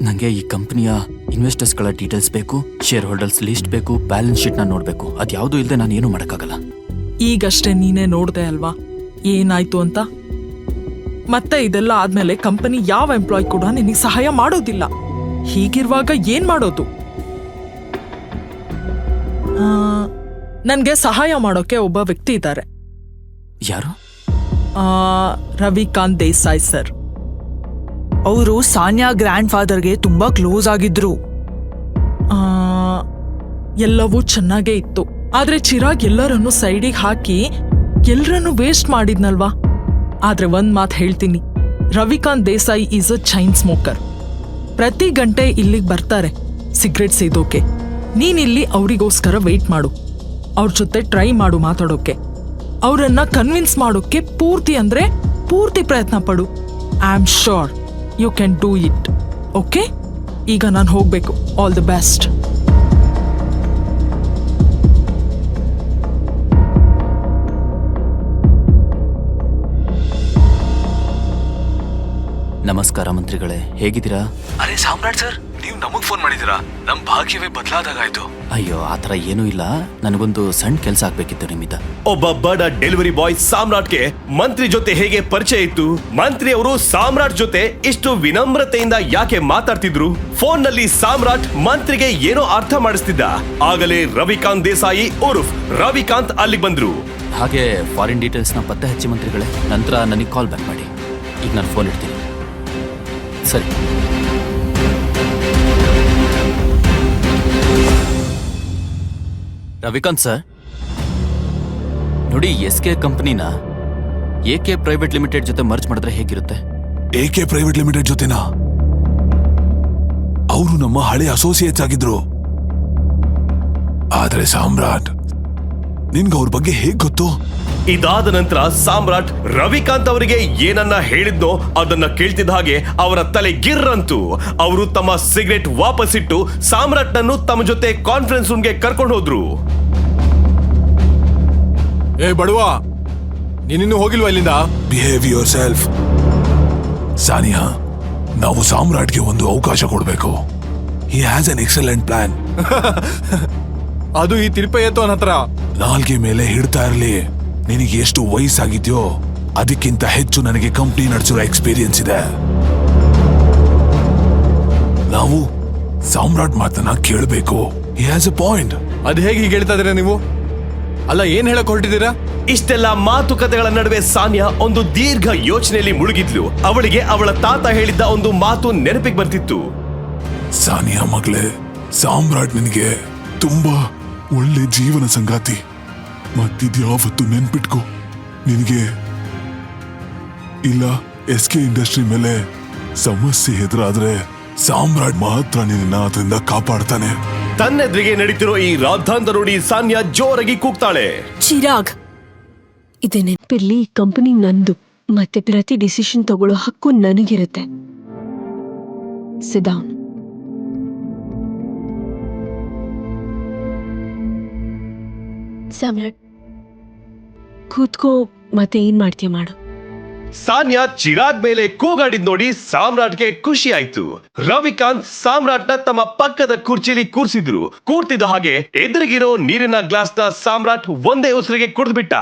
ನನಗೆ ಈ ಕಂಪ್ನಿಯ ಇನ್ವೆಸ್ಟರ್ಸ್ಗಳ ಡೀಟೇಲ್ಸ್ ಬೇಕು, ಶೇರ್ ಹೋಲ್ಡರ್ಸ್ ಲಿಸ್ಟ್ ಬೇಕು, ಬ್ಯಾಲೆನ್ಸ್ ಶೀಟ್ನ ನೋಡಬೇಕು. ಅದು ಯಾವುದೂ ಇಲ್ಲದೆ ನಾನು ಏನೂ ಮಾಡೋಕ್ಕಾಗಲ್ಲ. ಈಗಷ್ಟೇ ನೀನೇ ನೋಡ್ದೆ ಅಲ್ವಾ ಏನಾಯ್ತು ಅಂತ. ಮತ್ತೆ ಇದೆಲ್ಲ ಆದ್ಮೇಲೆ ಕಂಪನಿ ಯಾವ ಎಂಪ್ಲಾಯ್ ಕೂಡ ನಿನಗೆ ಸಹಾಯ ಮಾಡೋದಿಲ್ಲ. ಹೀಗಿರುವಾಗ ಏನ್ ಮಾಡೋದು? ನನ್ಗೆ ಸಹಾಯ ಮಾಡೋಕೆ ಒಬ್ಬ ವ್ಯಕ್ತಿ ಇದ್ದಾರೆ. ಯಾರು? ರವಿಕಾಂತ್ ದೇಸಾಯಿ ಸರ್. ಅವರು ಸಾನ್ಯಾ ಗ್ರ್ಯಾಂಡ್ ಫಾದರ್ಗೆ ತುಂಬಾ ಕ್ಲೋಸ್ ಆಗಿದ್ರು. ಎಲ್ಲವೂ ಚೆನ್ನಾಗೇ ಇತ್ತು. ಆದ್ರೆ ಚಿರಾಗ್ ಎಲ್ಲರನ್ನು ಸೈಡಿಗೆ ಹಾಕಿ ಎಲ್ಲರನ್ನು ವೇಸ್ಟ್ ಮಾಡಿದ್ನಲ್ವಾ. ಆದ್ರೆ ಒಂದ್ ಮಾತು ಹೇಳ್ತೀನಿ, Ravikant Desai is a chain smoker. ಪ್ರತಿ ಗಂಟೆ ಇಲ್ಲಿಗೆ ಬರ್ತಾರೆ ಸಿಗರೇಟ್ ಸೇದೋಕೆ. ನೀನಿಲ್ಲಿ ಅವರಿಗೋಸ್ಕರ ವೆಯ್ಟ್ ಮಾಡು. ಅವ್ರ ಜೊತೆ ಟ್ರೈ ಮಾಡು ಮಾತಾಡೋಕೆ. ಅವರನ್ನ ಕನ್ವಿನ್ಸ್ ಮಾಡೋಕೆ ಪೂರ್ತಿ ಅಂದ್ರೆ ಪೂರ್ತಿ ಪ್ರಯತ್ನ ಪಡು. I am sure you can do it. Okay, ಈಗ ನಾನು ಹೋಗ್ಬೇಕು. All the best. ನಮಸ್ಕಾರ ಮಂತ್ರಿಗಳೇ, ಹೇಗಿದ್ದೀರಾ? ಅರೆ ಸಾಮ್ರಾಟ್ ಸರ್, ನೀವು ನಮಗ್ ಫೋನ್ ಮಾಡಿದಿರಾ? ನಮ್ ಭಾಗ್ಯವೇ ಬದಲಾದಾಗಾಯ್ತು. ಅಯ್ಯೋ, ಆ ಥರ ಏನೂ ಇಲ್ಲ. ನನಗೊಂದು ಸಣ್ಣ ಕೆಲಸ ಆಗ್ಬೇಕಿತ್ತು ನಿಮ್ಮಿಂದ. ಒಬ್ಬ ಬಡ ಡೆಲಿವರಿ ಬಾಯ್ ಸಾಮ್ರಾಟ್ಗೆ ಮಂತ್ರಿ ಜೊತೆ ಹೇಗೆ ಪರಿಚಯ ಇತ್ತು? ಮಂತ್ರಿ ಅವರು ಸಾಮ್ರಾಟ್ ಜೊತೆ ಇಷ್ಟು ವಿನಮ್ರತೆಯಿಂದ ಯಾಕೆ ಮಾತಾಡ್ತಿದ್ರು? ಫೋನ್ ನಲ್ಲಿ ಸಾಮ್ರಾಟ್ ಮಂತ್ರಿಗೆ ಏನೋ ಅರ್ಥ ಮಾಡಿಸ್ತಿದ್ದ. ಆಗಲೇ ರವಿಕಾಂತ್ ದೇಸಾಯಿ ಉರ್ಫ್ ರವಿಕಾಂತ್ ಅಲ್ಲಿಗೆ ಬಂದ್ರು. ಹಾಗೆ ಫಾರಿನ್ ಡೀಟೇಲ್ಸ್ನ ಪತ್ತೆ ಹಚ್ಚಿ ಮಂತ್ರಿಗಳೇ. ನಂತರ ನನಗೆ ಕಾಲ್ ಬ್ಯಾಕ್ ಮಾಡಿ. ಈಗ ನಾನು ಫೋನ್ ಇಡ್ತೀನಿ. ಸರಿ. ರವಿಕಾಂತ್ ಸರ್, ನೋಡಿ, ಎಸ್ಕೆ ಕಂಪನಿನ ಎಕೆ ಪ್ರೈವೇಟ್ ಲಿಮಿಟೆಡ್ ಜೊತೆ ಮರ್ಜ್ ಮಾಡಿದ್ರೆ ಹೇಗಿರುತ್ತೆ? ಎಕೆ ಪ್ರೈವೇಟ್ ಲಿಮಿಟೆಡ್ ಜೊತೆನಾ? ಅವರು ನಮ್ಮ ಹಳೆ ಅಸೋಸಿಯೇಟ್ಸ್ ಆಗಿದ್ರು. ಆದ್ರೆ ಸಾಮ್ರಾಟ್, ನಿನ್ಗೆ ಅವ್ರ ಬಗ್ಗೆ ಹೇಗ್ ಗೊತ್ತು? ಇದಾದ ನಂತರ ಸಾಮ್ರಾಟ್ ರವಿಕಾಂತ್ ಅವರಿಗೆ ಏನನ್ನ ಹೇಳಿದ್ನೋ ಅದನ್ನ ಕೇಳ್ತಿದ್ದ ಹಾಗೆ ಅವರ ತಲೆ ಗಿರ್ರಂತು. ಅವರು ತಮ್ಮ ಸಿಗರೇಟ್ ವಾಪಸ್ ಇಟ್ಟು ಸಾಮ್ರಾಟ್ ನನ್ನು ತಮ್ಮ ಜೊತೆ ಕಾನ್ಫರೆನ್ಸ್ ರೂಮ್ಗೆ ಕರ್ಕೊಂಡು ಹೋದ್ರು. ಏ ಬಡವಾ, ನೀನಿನ್ನು ಹೋಗಿಲ್ವಾ ಇಲ್ಲಿಂದ? Behave your self. ಸಾನಿಯಾ, ನಾವು ಸಾಮ್ರಾಟ್ಗೆ ಒಂದು ಅವಕಾಶ ಕೊಡ್ಬೇಕು. He has an excellent plan. ಅದು ಈ ತಿರುಪಯ್ಯತವನ ಹತ್ರ. ನಾಲ್ಗೆ ಮೇಲೆ ಹಿಡ್ತಾ ಇರ್ಲಿ. ನಿನಗೆ ಎಷ್ಟು ವಯಸ್ಸಾಗಿದ್ಯೋ ಅದಕ್ಕಿಂತ ಹೆಚ್ಚು ನನಗೆ ಕಂಪ್ನಿ ನಡೆಸಿರೋ ಎಕ್ಸ್ಪೀರಿಯನ್ಸ್ ಇದೆ. ನಾವು ಸಾಮ್ರಾಟ್ ಮಾತನ್ನ ಕೇಳಬೇಕು. He has a point. ಅದ್ ಹೇಗೆ ಹೀಗೆ ಹೇಳ್ತಾ ಇದೀರಾ ನೀವು? ಅಲ್ಲ, ಏನ್ ಹೇಳಕ್ ಹೊರಟಿದ್ದೀರಾ? ಇಷ್ಟೆಲ್ಲ ಮಾತುಕತೆಗಳ ನಡುವೆ ಸಾನ್ಯಾ ಒಂದು ದೀರ್ಘ ಯೋಚನೆಯಲ್ಲಿ ಮುಳುಗಿದ್ಲು. ಅವಳಿಗೆ ಅವಳ ತಾತ ಹೇಳಿದ್ದ ಒಂದು ಮಾತು ನೆನಪಿಗೆ ಬರ್ತಿತ್ತು. ಸಾನಿಯಾ ಮಗಳೇ, ಸಾಮ್ರಾಟ್ ನಿನಗೆ ತುಂಬಾ ಒಳ್ಳೆ ಜೀವನ ಸಂಗಾತಿ. ಮತ್ತಿದ್ಯಾವತ್ತು ನೆನ್ಪಿಟ್ಕೋ, ನಿನಗೆ ಇಲ್ಲ SK ಇಂಡಸ್ಟ್ರಿ ಮೇಲೆ ಸಮಸ್ಯೆ ಎದುರಾದ್ರೆ ಸಾಮ್ರಾಟ್ ಮಾತ್ರ ನಿನ್ನ ಅದರಿಂದ ಕಾಪಾಡ್ತಾನೆ. ತನ್ನೆದ್ರಿಗೆ ನಡೀತಿರೋ ಈ ರಾದ್ಧಾಂತ ನೋಡಿ ಸಾನ್ಯಾ ಜೋರಾಗಿ ಕೂಗ್ತಾಳೆ. ಚಿರಾಗ್, ಇದು ನೆನಪಿರ್ಲಿ, ಈ ಕಂಪನಿ ನಂದು ಮತ್ತೆ ಪ್ರತಿ ಡಿಸಿಷನ್ ತಗೊಳ್ಳೋ ಹಕ್ಕು ನನಗಿರುತ್ತೆ. ಸಿಡೌನ್. ಸಾಮ್ರಾಟ್, ಕೂತ್ಕೋ, ಮತ್ತೆ ಏನ್ ಮಾಡ್ತೀಯ ಮಾಡು. ಸಾನ್ಯಾ ಚಿರಾಗ್ ಮೇಲೆ ಕೂಗಾಡಿದ್ ನೋಡಿ ಸಾಮ್ರಾಟ್ಗೆ ಖುಷಿ ಆಯ್ತು. ರವಿಕಾಂತ್ ಸಾಮ್ರಾಟ್ನ ತಮ್ಮ ಪಕ್ಕದ ಕುರ್ಚಿಲಿ ಕೂರ್ಸಿದ್ರು. ಕೂರ್ತಿದ್ದ ಹಾಗೆ ಎದುರಿಗಿರೋ ನೀರಿನ ಗ್ಲಾಸ್ನ ಸಾಮ್ರಾಟ್ ಒಂದೇ ಉಸಿರಿಗೆ ಕುಡಿದ್ಬಿಟ್ಟ.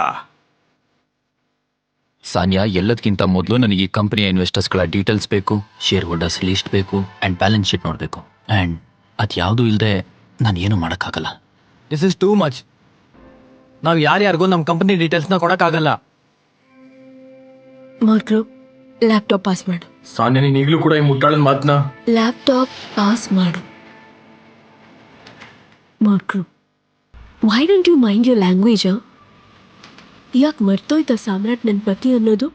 ಸಾನ್ಯಾ, ಎಲ್ಲದಕ್ಕಿಂತ ಮೊದಲು ನನಗೆ ಈ ಕಂಪನಿಯ ಇನ್ವೆಸ್ಟರ್ಸ್ಗಳ ಡೀಟೇಲ್ಸ್ ಬೇಕು, ಶೇರ್ ಹೋಲ್ಡರ್ಸ್ ಲಿಸ್ಟ್ ಬೇಕು, ಆ್ಯಂಡ್ ಬ್ಯಾಲೆನ್ಸ್ ಶೀಟ್ ನೋಡಬೇಕು. ಆ್ಯಂಡ್ ಅದು ಯಾವುದೂ ಇಲ್ಲದೆ ನಾನು ಏನು ಮಾಡೋಕ್ಕಾಗಲ್ಲ. This is too much. ನಾವು ಯಾರ್ಯಾರಿಗೂ ನಮ್ಮ ಕಂಪನಿ ಡೀಟೇಲ್ಸ್ನ ಕೊಡೋಕ್ಕಾಗಲ್ಲ. ಮಾರ್ಕ್ರು, ಲ್ಯಾಪ್ಟಾಪ್ ಪಾಸ್ ಮಾಡು. ಸಾನ್ಯ, ನೀನ್ ಈಗಲೂ ಕೂಡ ಈ ಮುಟ್ಟಾಳನ್ ಮಾತನ್ನ. ಲ್ಯಾಪ್ಟಾಪ್ ಪಾಸ್ ಮಾಡು. ಮಾರ್ಕ್ರು, why don't you mind your language? ಯಾಕೆ ಮರ್ತೋಯ್ತ ಸಾಮ್ರಾಟ್ ನನ್ನ ಪತಿ ಅನ್ನೋದು?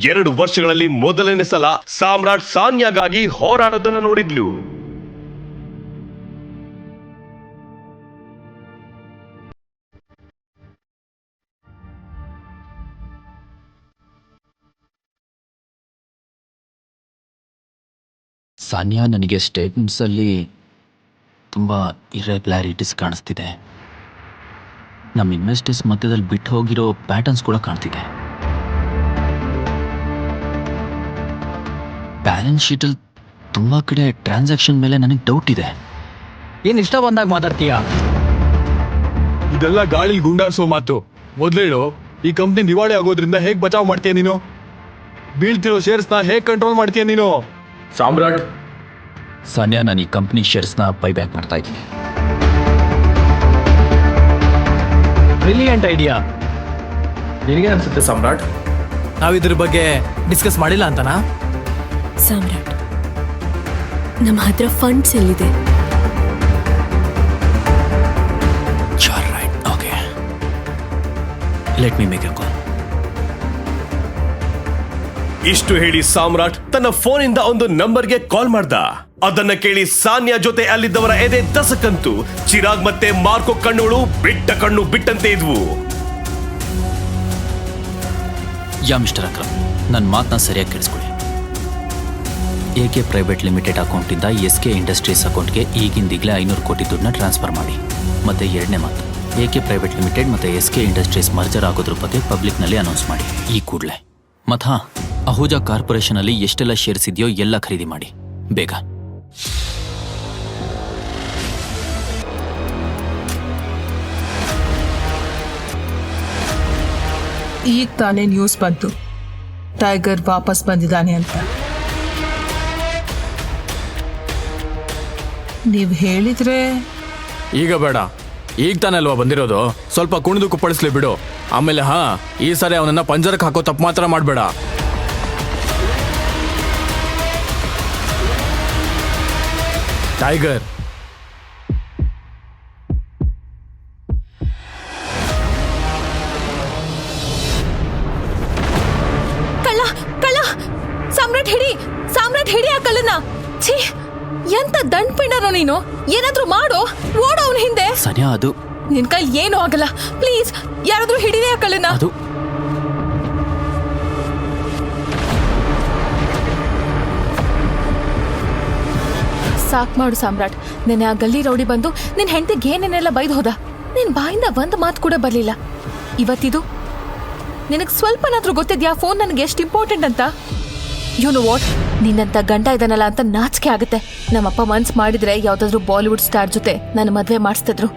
2 ವರ್ಷಗಳಲ್ಲಿ ಮೊದಲನೇ ಸಲ ಸಾಮ್ರಾಟ್ ಸಾನ್ಯಾಗಾಗಿ ಹೋರಾಡೋದನ್ನ ನೋಡಿದ್ಲು. ಸಾನ್ಯಾ, ನನಗೆ ಸ್ಟೇಟ್ಮೆಂಟ್ಸಲ್ಲಿ ತುಂಬ ಇರ್ರೆಗ್ಯುಲಾರಿಟೀಸ್ ಕಾಣಿಸ್ತಿದೆ. ನಮ್ಮ ಇನ್ವೆಸ್ಟರ್ಸ್ ಮಧ್ಯದಲ್ಲಿ ಬಿಟ್ಟು ಹೋಗಿರೋ ಪ್ಯಾಟರ್ನ್ಸ್ ಕೂಡ ಕಾಣ್ತಿದೆ. ಬ್ಯಾಲೆನ್ಸ್ ಶೀಟಲ್ಲಿ ತುಂಬ ಕಡೆ ಟ್ರಾನ್ಸಾಕ್ಷನ್ ಮೇಲೆ ನನಗೆ ಡೌಟ್ ಇದೆ. ಏನ್ ಇಷ್ಟ ಬಂದಾಗ ಮಾತಾಡ್ತೀಯಾ? ಇದೆಲ್ಲ ಗಾಳಿ ಗುಂಡಾರಿಸೋ ಮಾತು. ಮೊದ್ಲೇಳು, ಈ ಕಂಪ್ನಿ ದಿವಾಳಿ ಆಗೋದ್ರಿಂದ ಹೇಗ್ ಬಚಾವ್ ಮಾಡ್ತೀಯ ನೀನು? ಬೀಳ್ತಿರೋ ಶೇರ್ಸ್ನ ಹೇಗ್ ಕಂಟ್ರೋಲ್ ಮಾಡ್ತೀಯ ನೀನು? ಸಾಮ್ರಾಟ್, ಸಾನ್ಯಾ, ನಾನು ಈ ಕಂಪ್ನಿ ಶೇರ್ಸ್ನ ಬೈಬ್ಯಾಕ್ ಮಾಡ್ತಾ ಇದ್ದೀನಿ. Brilliant idea. ನಿನಗೆ ಅನ್ಸುತ್ತೆ ಸಾಮ್ರಾಟ್? ನಾವು ಇದ್ರ ಬಗ್ಗೆ ಡಿಸ್ಕಸ್ ಮಾಡಿಲ್ಲ ಅಂತನಾ? ಸಾಮ್ರಾಟ್, ನಮ್ಮ ಹತ್ರ ಫಂಡ್ಸ್ ಎಲ್ಲಿದೆ? You're right. Okay. Let me make a call. ಇಷ್ಟು ಹೇಳಿ ಸಾಮ್ರಾಟ್ ತನ್ನ ಫೋನಿಂದ ಒಂದು ನಂಬರ್ಗೆ ಕಾಲ್ ಮಾಡ್ದ. ಅದನ್ನ ಕೇಳಿ ಸಾನ್ಯಾ ಜೊತೆ ಅಲ್ಲಿದ್ದವರ ಎದೆ ದಸಕಂತು. ಚಿರಾಗ್ ಮತ್ತೆ ಮಾರ್ಕೋ ಕಣ್ಣುಗಳು ಬಿಟ್ಟ ಕಣ್ಣು ಬಿಟ್ಟಂತೆ ಇದ್ವು. ಯಾ ಮಿಸ್ಟರ್ ಅಕ್ರಮ್, ನನ್ನ ಮಾತನ್ನ ಸರಿಯಾಗಿ ಕೇಳಿಸ್ಕೊಳ್ಳಿ. AK ಪ್ರೈವೇಟ್ ಲಿಮಿಟೆಡ್ ಅಕೌಂಟಿಂದ SK ಇಂಡಸ್ಟ್ರೀಸ್ ಅಕೌಂಟ್ಗೆ ಈಗಿಂದೀಗಲೇ 500 ಕೋಟಿ ದುಡ್ಡನ್ನ ಟ್ರಾನ್ಸ್ಫರ್ ಮಾಡಿ. ಮತ್ತೆ ಎರಡನೇ ಮಾತು, AK ಪ್ರೈವೇಟ್ ಲಿಮಿಟೆಡ್ ಮತ್ತು SK ಇಂಡಸ್ಟ್ರೀಸ್ ಮರ್ಜರ್ ಆಗೋದ್ರ ಬಗ್ಗೆ ಪಬ್ಲಿಕ್ನಲ್ಲಿ ಅನೌನ್ಸ್ ಮಾಡಿ ಈ ಕೂಡಲೇ. ಮತ್ತು ಹಾಂ, ಅಹುಜಾ ಕಾರ್ಪೊರೇಷನಲ್ಲಿ ಎಷ್ಟೆಲ್ಲ ಶೇರ್ಸ್ ಇದೆಯೋ ಎಲ್ಲ ಖರೀದಿ ಮಾಡಿ ಬೇಗ. ಈಗ ತಾನೇ ನ್ಯೂಸ್ ಬಂತು ಟೈಗರ್ ವಾಪಸ್ ಬಂದಿದ್ದಾನೆ ಅಂತ. ನೀವು ಹೇಳಿದ್ರೆ ಈಗ ಬೇಡ, ಈಗ ತಾನೇ ಅಲ್ವಾ ಬಂದಿರೋದು. ಸ್ವಲ್ಪ ಕುಣಿದು ಕುಪ್ಪಳಿಸ್ಲಿ ಬಿಡು. ಆಮೇಲೆ ಈ ಸಾರಿ ಅವನನ್ನ ಪಂಜರಕ್ಕೆ ಹಾಕೋ ತಪ್ಪು ಮಾತ್ರ ಮಾಡಬೇಡ. ಟೈಗರ್, ಕಳ್ಳ ಕಳ್ಳ, ಸಾಮ್ರಾಟ್ ಹಿಡಿ, ಸಾಮ್ರಾಟ್ ಹಿಡಿ ಆ ಕಳ್ಳನ. ಛೀ, ಎಂತ ದಂಡ್ಪಿಂಡನೋ ನೀನು. ಏನಾದ್ರೂ ಮಾಡೋ, ಓಡೋ ಅವನ ಹಿಂದೆ. ಸಾನ್ಯಾ, ಅದು ನಿನ್ ಕೈಲಿ ಏನೂ ಆಗಲ್ಲ. ಪ್ಲೀಸ್, ಯಾರಾದ್ರೂ ಹಿಡಿದೇ ಆ ಕಳ್ಳನ. ಅದು ಸಾಕ್ ಮಾಡು ಸಾಮ್ರಾಟ್. ನೆನೆ ಆ ಗಲ್ಲಿ ರೌಡಿ ಬಂದು ನಿನ್ ಹೆಂಡತಿಗೆ ಏನೇನೆಲ್ಲ ಬೈದು ಹೋದ. ನಿನ್ ಬಾಯಿಂದ ಒಂದು ಮಾತು ಕೂಡ ಬರ್ಲಿಲ್ಲ. ಇವತ್ತಿದು ನಿನಗ್ ಸ್ವಲ್ಪನಾದ್ರೂ ಗೊತ್ತಿದ್ಯಾ ಫೋನ್ ನನಗೆ ಎಷ್ಟು ಇಂಪಾರ್ಟೆಂಟ್ ಅಂತ? ಯು ನೋ ವಾಟ್, ನಿನ್ನಂತ ಗಂಡ ಇದನ್ನಲ್ಲ ಅಂತ ನಾಚಿಕೆ ಆಗುತ್ತೆ. ನಮ್ಮಪ್ಪ ಮನ್ಸ್ ಮಾಡಿದ್ರೆ ಯಾವ್ದಾದ್ರು ಬಾಲಿವುಡ್ ಸ್ಟಾರ್ ಜೊತೆ ನನ್ನ ಮದ್ವೆ ಮಾಡಿಸ್ತಿದ್ರು.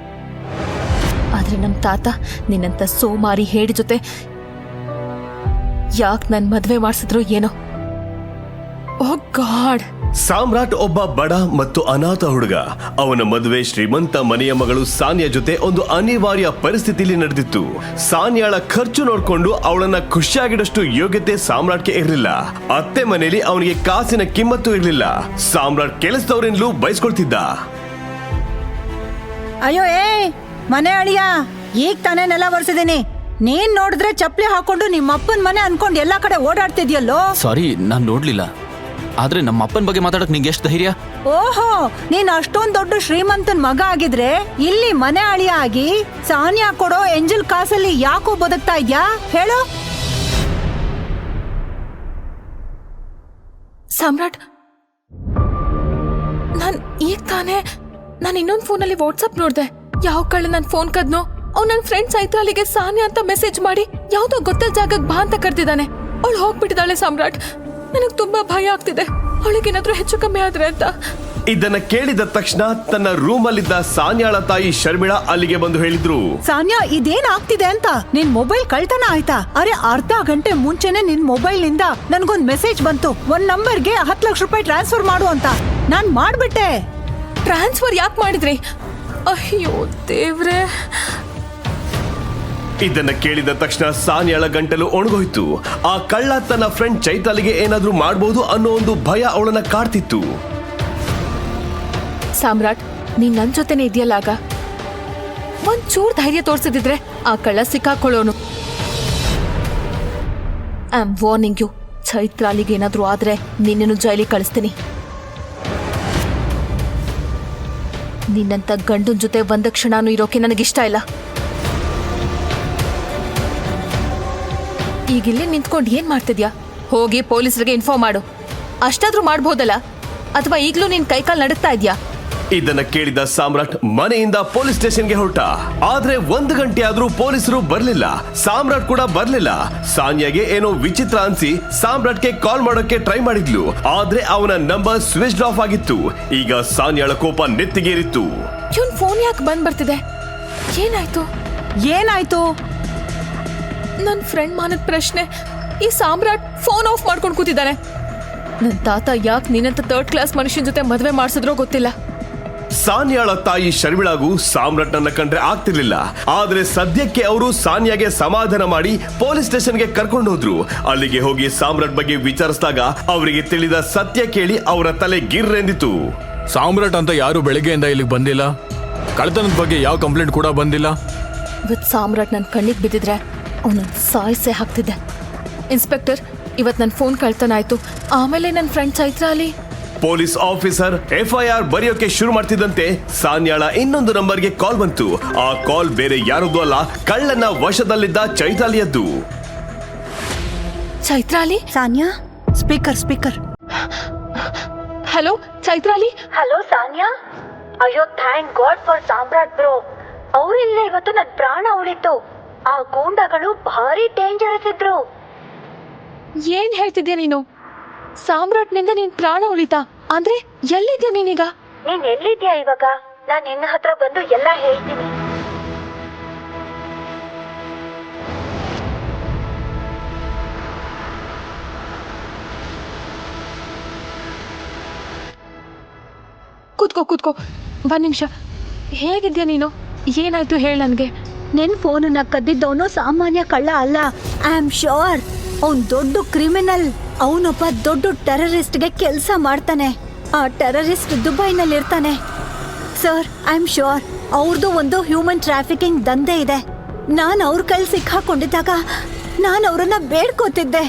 ಆದ್ರೆ ನಮ್ ತಾತ ನಿನ್ನಂತ ಸೋಮಾರಿ ಹೇಡಿ ಜೊತೆ ಯಾಕೆ ನನ್ ಮದ್ವೆ ಮಾಡಿಸಿದ್ರು ಏನೋ. ಓ ಗಾಡ್. ಸಾಮ್ರಾಟ್ ಒಬ್ಬ ಬಡ ಮತ್ತು ಅನಾಥ ಹುಡುಗ. ಅವನ ಮದುವೆ ಶ್ರೀಮಂತ ಮನೆಯ ಮಗಳು ಸಾನಿಯಾ ಜೊತೆ ಒಂದು ಅನಿವಾರ್ಯ ಪರಿಸ್ಥಿತಿಯಲ್ಲಿ ನಡೆದಿತ್ತು. ಸಾನಿಯಾಳ ಖರ್ಚು ನೋಡ್ಕೊಂಡು ಅವಳನ್ನ ಖುಷಿಯಾಗಿಡಷ್ಟು ಯೋಗ್ಯತೆ ಸಾಮ್ರಾಟ್ಗೆ ಇರಲಿಲ್ಲ. ಅತ್ತೆ ಮನೆಯಲ್ಲಿ ಅವನಿಗೆ ಕಾಸಿನ ಕಿಮ್ಮತ್ತು ಇರಲಿಲ್ಲ. ಸಾಮ್ರಾಟ್ ಕೆಲಸದವರಿಂದಲೂ ಬಯಸ್ಕೊಳ್ತಿದ್ದ. ಅಯ್ಯೋ ಮನೆ ಅಳಿಯ, ಈಗ ತಾನೇ ನೆಲ ಒರೆಸಿದೀನಿ. ನೀನ್ ನೋಡಿದ್ರೆ ಚಪ್ಪಲಿ ಹಾಕೊಂಡು ನಿಮ್ಮ ಅಪ್ಪನ ಮನೆ ಅನ್ಕೊಂಡು ಎಲ್ಲಾ ಕಡೆ ಓಡಾಡ್ತಿದ್ಯಲ್ಲೋ. ಸಾರಿ, ನಾನ್ ನೋಡ್ಲಿಲ್ಲ. ಆದ್ರೆ ನಮ್ಮ ಅಪ್ಪನ ಬಗ್ಗೆ ಮಾತಾಡಕ್ ನಿಂಗೆ ಎಷ್ಟು ಧೈರ್ಯ? ಓಹೋ, ನೀನ್ ಅಷ್ಟೊಂದ್ ದೊಡ್ಡ ಶ್ರೀಮಂತನ್ ಮಗ ಆಗಿದ್ರೆ ಇಲ್ಲಿ ಮನೆ ಅಳಿಯ ಆಗಿ ಸಾನಿಯಾ ಕೊಡೋ ಎಂಜಲ್ ಕಾಸಲ್ಲಿ ಯಾಕೋ ಬದುಕ್ತಾ ಇದ್ಯಾ ಹೇಳು? ಸಾಮ್ರಾಟ್, ನಾನು ಇನ್ನೊಂದು ಫೋನಲ್ಲಿ ವಾಟ್ಸ್ಆಪ್ ನೋಡ್ದೆ. ಯಾವ ಕಳ್ಳ ನನ್ ಫೋನ್ ಕದ್ನೋ ಅವ್ನು ನನ್ನ ಫ್ರೆಂಡ್ ಚೈತ್ರಾಲಿಗೆ ಸಾನಿಯಾ ಅಂತ ಮೆಸೇಜ್ ಮಾಡಿ ಯಾವ್ದೋ ಗೊತ್ತಿಲ್ಲ ಜಾಗಕ್ಕೆ ಬಾ ಅಂತ ಕರ್ತಿದ್ದಾನೆ. ಅವಳು ಹೋಗ್ಬಿಟ್ಟಿದ್ದಾಳೆ ಸಾಮ್ರಾಟ್. ನನಗ್ ತುಂಬಾ ಭಯ ಆಗ್ತಿದೆ, ಅವಳಿಗೇನಾದ್ರೂ ಹೆಚ್ಚು ಕಮ್ಮಿ ಆದ್ರೆ ಅಂತ. ಇದನ್ನ ಕೇಳಿದ ತಕ್ಷಣ ತನ್ನ ರೂಮ್ ಅಲ್ಲಿದ್ದ ಸಾನ್ಯಾಳ ತಾಯಿ ಶರ್ಮಿಳಾ ಅಲ್ಲಿಗೆ ಬಂದು ಹೇಳಿದ್ರು, ಸಾನ್ಯಾ, ಇದೇನ್ ಆಗ್ತಿದೆ ಅಂತ? ನಿನ್ ಮೊಬೈಲ್ ಕಳ್ತನ ಆಯ್ತಾ? ಅರೆ, ಅರ್ಧ ಗಂಟೆ ಮುಂಚೆನೆ ನಿನ್ ಮೊಬೈಲ್ ನಿಂದ ನನ್ಗೊಂದ್ ಮೆಸೇಜ್ ಬಂತು, ಒಂದ್ ನಂಬರ್ಗೆ 10 ಲಕ್ಷ ರೂಪಾಯಿ ಟ್ರಾನ್ಸ್ಫರ್ ಮಾಡು ಅಂತ. ನಾನ್ ಮಾಡ್ಬಿಟ್ಟೆ. ಟ್ರಾನ್ಸ್ಫರ್ ಯಾಕೆ ಮಾಡಿದ್ರಿ? ಅಯ್ಯೋ ದೇವ್ರೆ. ಇದನ್ನ ಕೇಳಿದ ತಕ್ಷಣ ಸಾನ್ಯಾಳ ಗಂಟಲು ಒಣಗೋಯ್ತು. ಆ ಕಳ್ಳ ತನ್ನ ಫ್ರೆಂಡ್ ಚೈತಾಲಿಗೆ ಏನಾದ್ರೂ ಮಾಡಬಹುದು ಅನ್ನೋ ಒಂದು ಭಯ ಅವಳನ್ನ ಕಾಡ್ತಿತ್ತು. ಸಾಮ್ರಾಟ್, ನೀನ್ ನನ್ ಜೊತೆನೆ ಇದೆಯಲ್ಲ, ಆಗ ಒಂಚೂರ್ ಧೈರ್ಯ ತೋರ್ಸಿದ್ರೆ ಆ ಕಳ್ಳ ಸಿಕ್ಕಾಕೊಳ್ಳೋನು. ಐ ಆಮ್ ವಾರ್ನಿಂಗ್ ಯು, ಚೈತ್ರಾಲಿಗೆ ಏನಾದ್ರೂ ಆದ್ರೆ ನಿನ್ನನ್ನು ಜೈಲಿಗೆ ಕಳಿಸ್ತೀನಿ. ನಿನ್ನಂತ ಗಂಡನ ಜೊತೆ ಒಂದ ಕ್ಷಣನೂ ಇರೋಕೆ ನನಗಿಷ್ಟ ಇಲ್ಲ. ಈಗಿಲ್ಲೇ ನಿಂತ್ಕೊಂಡು ಏನ್ ಮಾಡ್ತಿದ್ಯಾ? ಹೋಗಿ ಪೊಲೀಸರಿಗೆ ಇನ್ಫಾರ್ಮ್ ಮಾಡು. ಅಷ್ಟಾದ್ರೂ ಮಾಡ್ಬೋದಲ್ಲ, ಅಥವಾ ಈಗ್ಲೂ ನಿನ್ ಕೈಕಾಲ್ ನಡುತ್ತಾ ಇದ್ಯಾ? ಇದನ್ನ ಕೇಳಿದ ಸಾಮ್ರಾಟ್ ಮನೆಯಿಂದ ಪೊಲೀಸ್ ಸ್ಟೇಷನ್ಗೆ ಹೊರಟ. ಆದ್ರೆ 1 ಗಂಟೆ ಆದ್ರೂ ಪೊಲೀಸರು ಬರ್ಲಿಲ್ಲ. ಸಾಮ್ರಾಟ್ ಕೂಡ ಬರ್ಲಿಲ್ಲ. ಸಾನ್ಯಾಗೆ ಏನೋ ವಿಚಿತ್ರ ಅನ್ಸಿ ಸಾಮ್ರಾಟ್ಗೆ ಕಾಲ್ ಮಾಡೋಕೆ ಟ್ರೈ ಮಾಡಿದ್ಲು. ಆದ್ರೆ ಅವನ ನಂಬರ್ ಸ್ವಿಚ್ ಆಫ್ ಆಗಿತ್ತು. ಈಗ ಸಾನ್ಯಾಳ ಕೋಪ ನೆತ್ತಿಗೇರಿತ್ತು. ಇವನ್ ಫೋನ್ ಯಾಕೆ ಬಂದ್ ಬರ್ತಿದೆ? ಏನಾಯ್ತು? ನನ್ ಫ್ರೆಂಡ್ ಮಾನದ ಪ್ರಶ್ನೆ. ಈ ಸಾಮ್ರಾಟ್ ಫೋನ್ ಆಫ್ ಮಾಡ್ಕೊಂಡು ಕೂತಿದ್ದಾನೆ. ನನ್ ತಾತ ಯಾಕೆ ನಿನ್ನಂತ 3rd ಕ್ಲಾಸ್ ಮನುಷ್ಯನ ಜೊತೆ ಮದ್ವೆ ಮಾಡ್ಸಿದ್ರೋ ಗೊತ್ತಿಲ್ಲ. ಸಾನ್ಯಾಳ ತಾಯಿ ಶರ್ಮಿಳಾಗೂ ಸಾಮ್ರಾಟ್ ನನ್ನ ಕಂಡ್ರೆ ಆಗ್ತಿರ್ಲಿಲ್ಲ. ಆದ್ರೆ ಸದ್ಯಕ್ಕೆ ಅವರು ಸಾನ್ಯಾಗೆ ಸಮಾಧಾನ ಮಾಡಿ ಪೊಲೀಸ್ ಸ್ಟೇಷನ್ಗೆ ಕರ್ಕೊಂಡು ಹೋದ್ರು. ಅಲ್ಲಿಗೆ ಹೋಗಿ ಸಾಮ್ರಾಟ್ ಬಗ್ಗೆ ವಿಚಾರಿಸಿದಾಗ ಅವರಿಗೆ ತಿಳಿದ ಸತ್ಯ ಕೇಳಿ ಅವರ ತಲೆ ಗಿರ್ರೆಂದಿತು. ಸಾಮ್ರಾಟ್ ಅಂತ ಯಾರು ಬೆಳಗ್ಗೆಯಿಂದ ಇಲ್ಲಿಗೆ ಬಂದಿಲ್ಲ. ಕಳ್ತನದ ಬಗ್ಗೆ ಯಾವ ಕಂಪ್ಲೇಂಟ್ ಕೂಡ ಬಂದಿಲ್ಲ. ಇವತ್ ಸಾಮ್ರಾಟ್ ನನ್ ಕಣ್ಣಿಗೆ ಬಿದ್ದಿದ್ರೆ ಅವನ ಸಾಯಿಸೇ ಹಾಕ್ತಿದ್ದೆ. ಇನ್ಸ್ಪೆಕ್ಟರ್, ಇವತ್ ನನ್ ಫೋನ್ ಕಳ್ತನ ಆಯ್ತು. ಆಮೇಲೆ ನನ್ friend Chaitrali. Police officer FIR ಬರೆಯೋಕೆ ಶುರು ಮಾಡ್ತಿದ್ದಂತೆ ಸಾನ್ಯಾಳ ಇನ್ನೊಂದು ನಂಬರ್ಗೆ ಕಾಲ್ ಬಂತು. ಆ ಕಾಲ್ ಬೇರೆ ಯಾರದ್ದು ಅಲ್ಲ, ಕಳ್ಳನ ವಶದಲ್ಲಿದ್ದ ಚೈತಾಲಿಯದ್ದು. Chaitrali? Sanya, speaker. Hello Chaitrali. Hello Sanya. ಅಯ್ಯೋ, thank God for Samrat bro. ಅವ್ರಿಲ್ಲ ಇವತ್ತು ನನ್ ಪ್ರಾಣ ಉಳಿತು. ಆ ಗೂಂಡಗಳು ಭಾರಿ ಡೇಂಜರಸ್ ಇದ್ರು. ಏನ್ ಹೇಳ್ತಿದ್ಯಾ ನೀನು? ಸಾಮ್ರಾಟ್ನಿಂದ ನಿನ್ ಪ್ರಾಣ ಉಳಿತಾ? ಅಂದ್ರೆ ಎಲ್ಲಿದ್ಯಾ ನೀನೀಗ? ನೀನ್ ಎಲ್ಲಿದ್ಯಾ ಇವಾಗ? ನಾನ್ ನಿನ್ನ ಹತ್ರ ಬಂದು ಎಲ್ಲ ಹೇಳ್ತೀನಿ. ಕೂತ್ಕೋ. 1 ನಿಮಿಷ. ಹೇಗಿದ್ಯಾ ನೀನು? ಏನಾಯ್ತು ಹೇಳ ನನ್ಗೆ. ನಿನ್ ಫೋನನ್ನ ಕದ್ದಿದ್ದವನು ಸಾಮಾನ್ಯ ಕಳ್ಳ ಅಲ್ಲ. ಐ ಆಮ್ ಶ್ಯೂರ್ ಅವ್ನ್ ದೊಡ್ಡ ಕ್ರಿಮಿನಲ್. ಅವನೊಬ್ಬ ದೊಡ್ಡ ಟೆರರಿಸ್ಟ್ಗೆ ಕೆಲಸ ಮಾಡ್ತಾನೆ. ಆ ಟೆರರಿಸ್ಟ್ ದುಬೈನಲ್ಲಿ ಇರ್ತಾನೆ. ಸರ್, ಐ ಆಮ್ ಶ್ಯೂರ್ ಅವ್ರದ್ದು ಒಂದು ಹ್ಯೂಮನ್ ಟ್ರಾಫಿಕಿಂಗ್ ದಂಧೆ ಇದೆ. ನಾನು ಅವ್ರ ಕೈಲಿ ಸಿಕ್ಕಾಕೊಂಡಿದ್ದಾಗ ನಾನು ಅವ್ರನ್ನ ಬೇಡ್ಕೋತಿದ್ದೆ,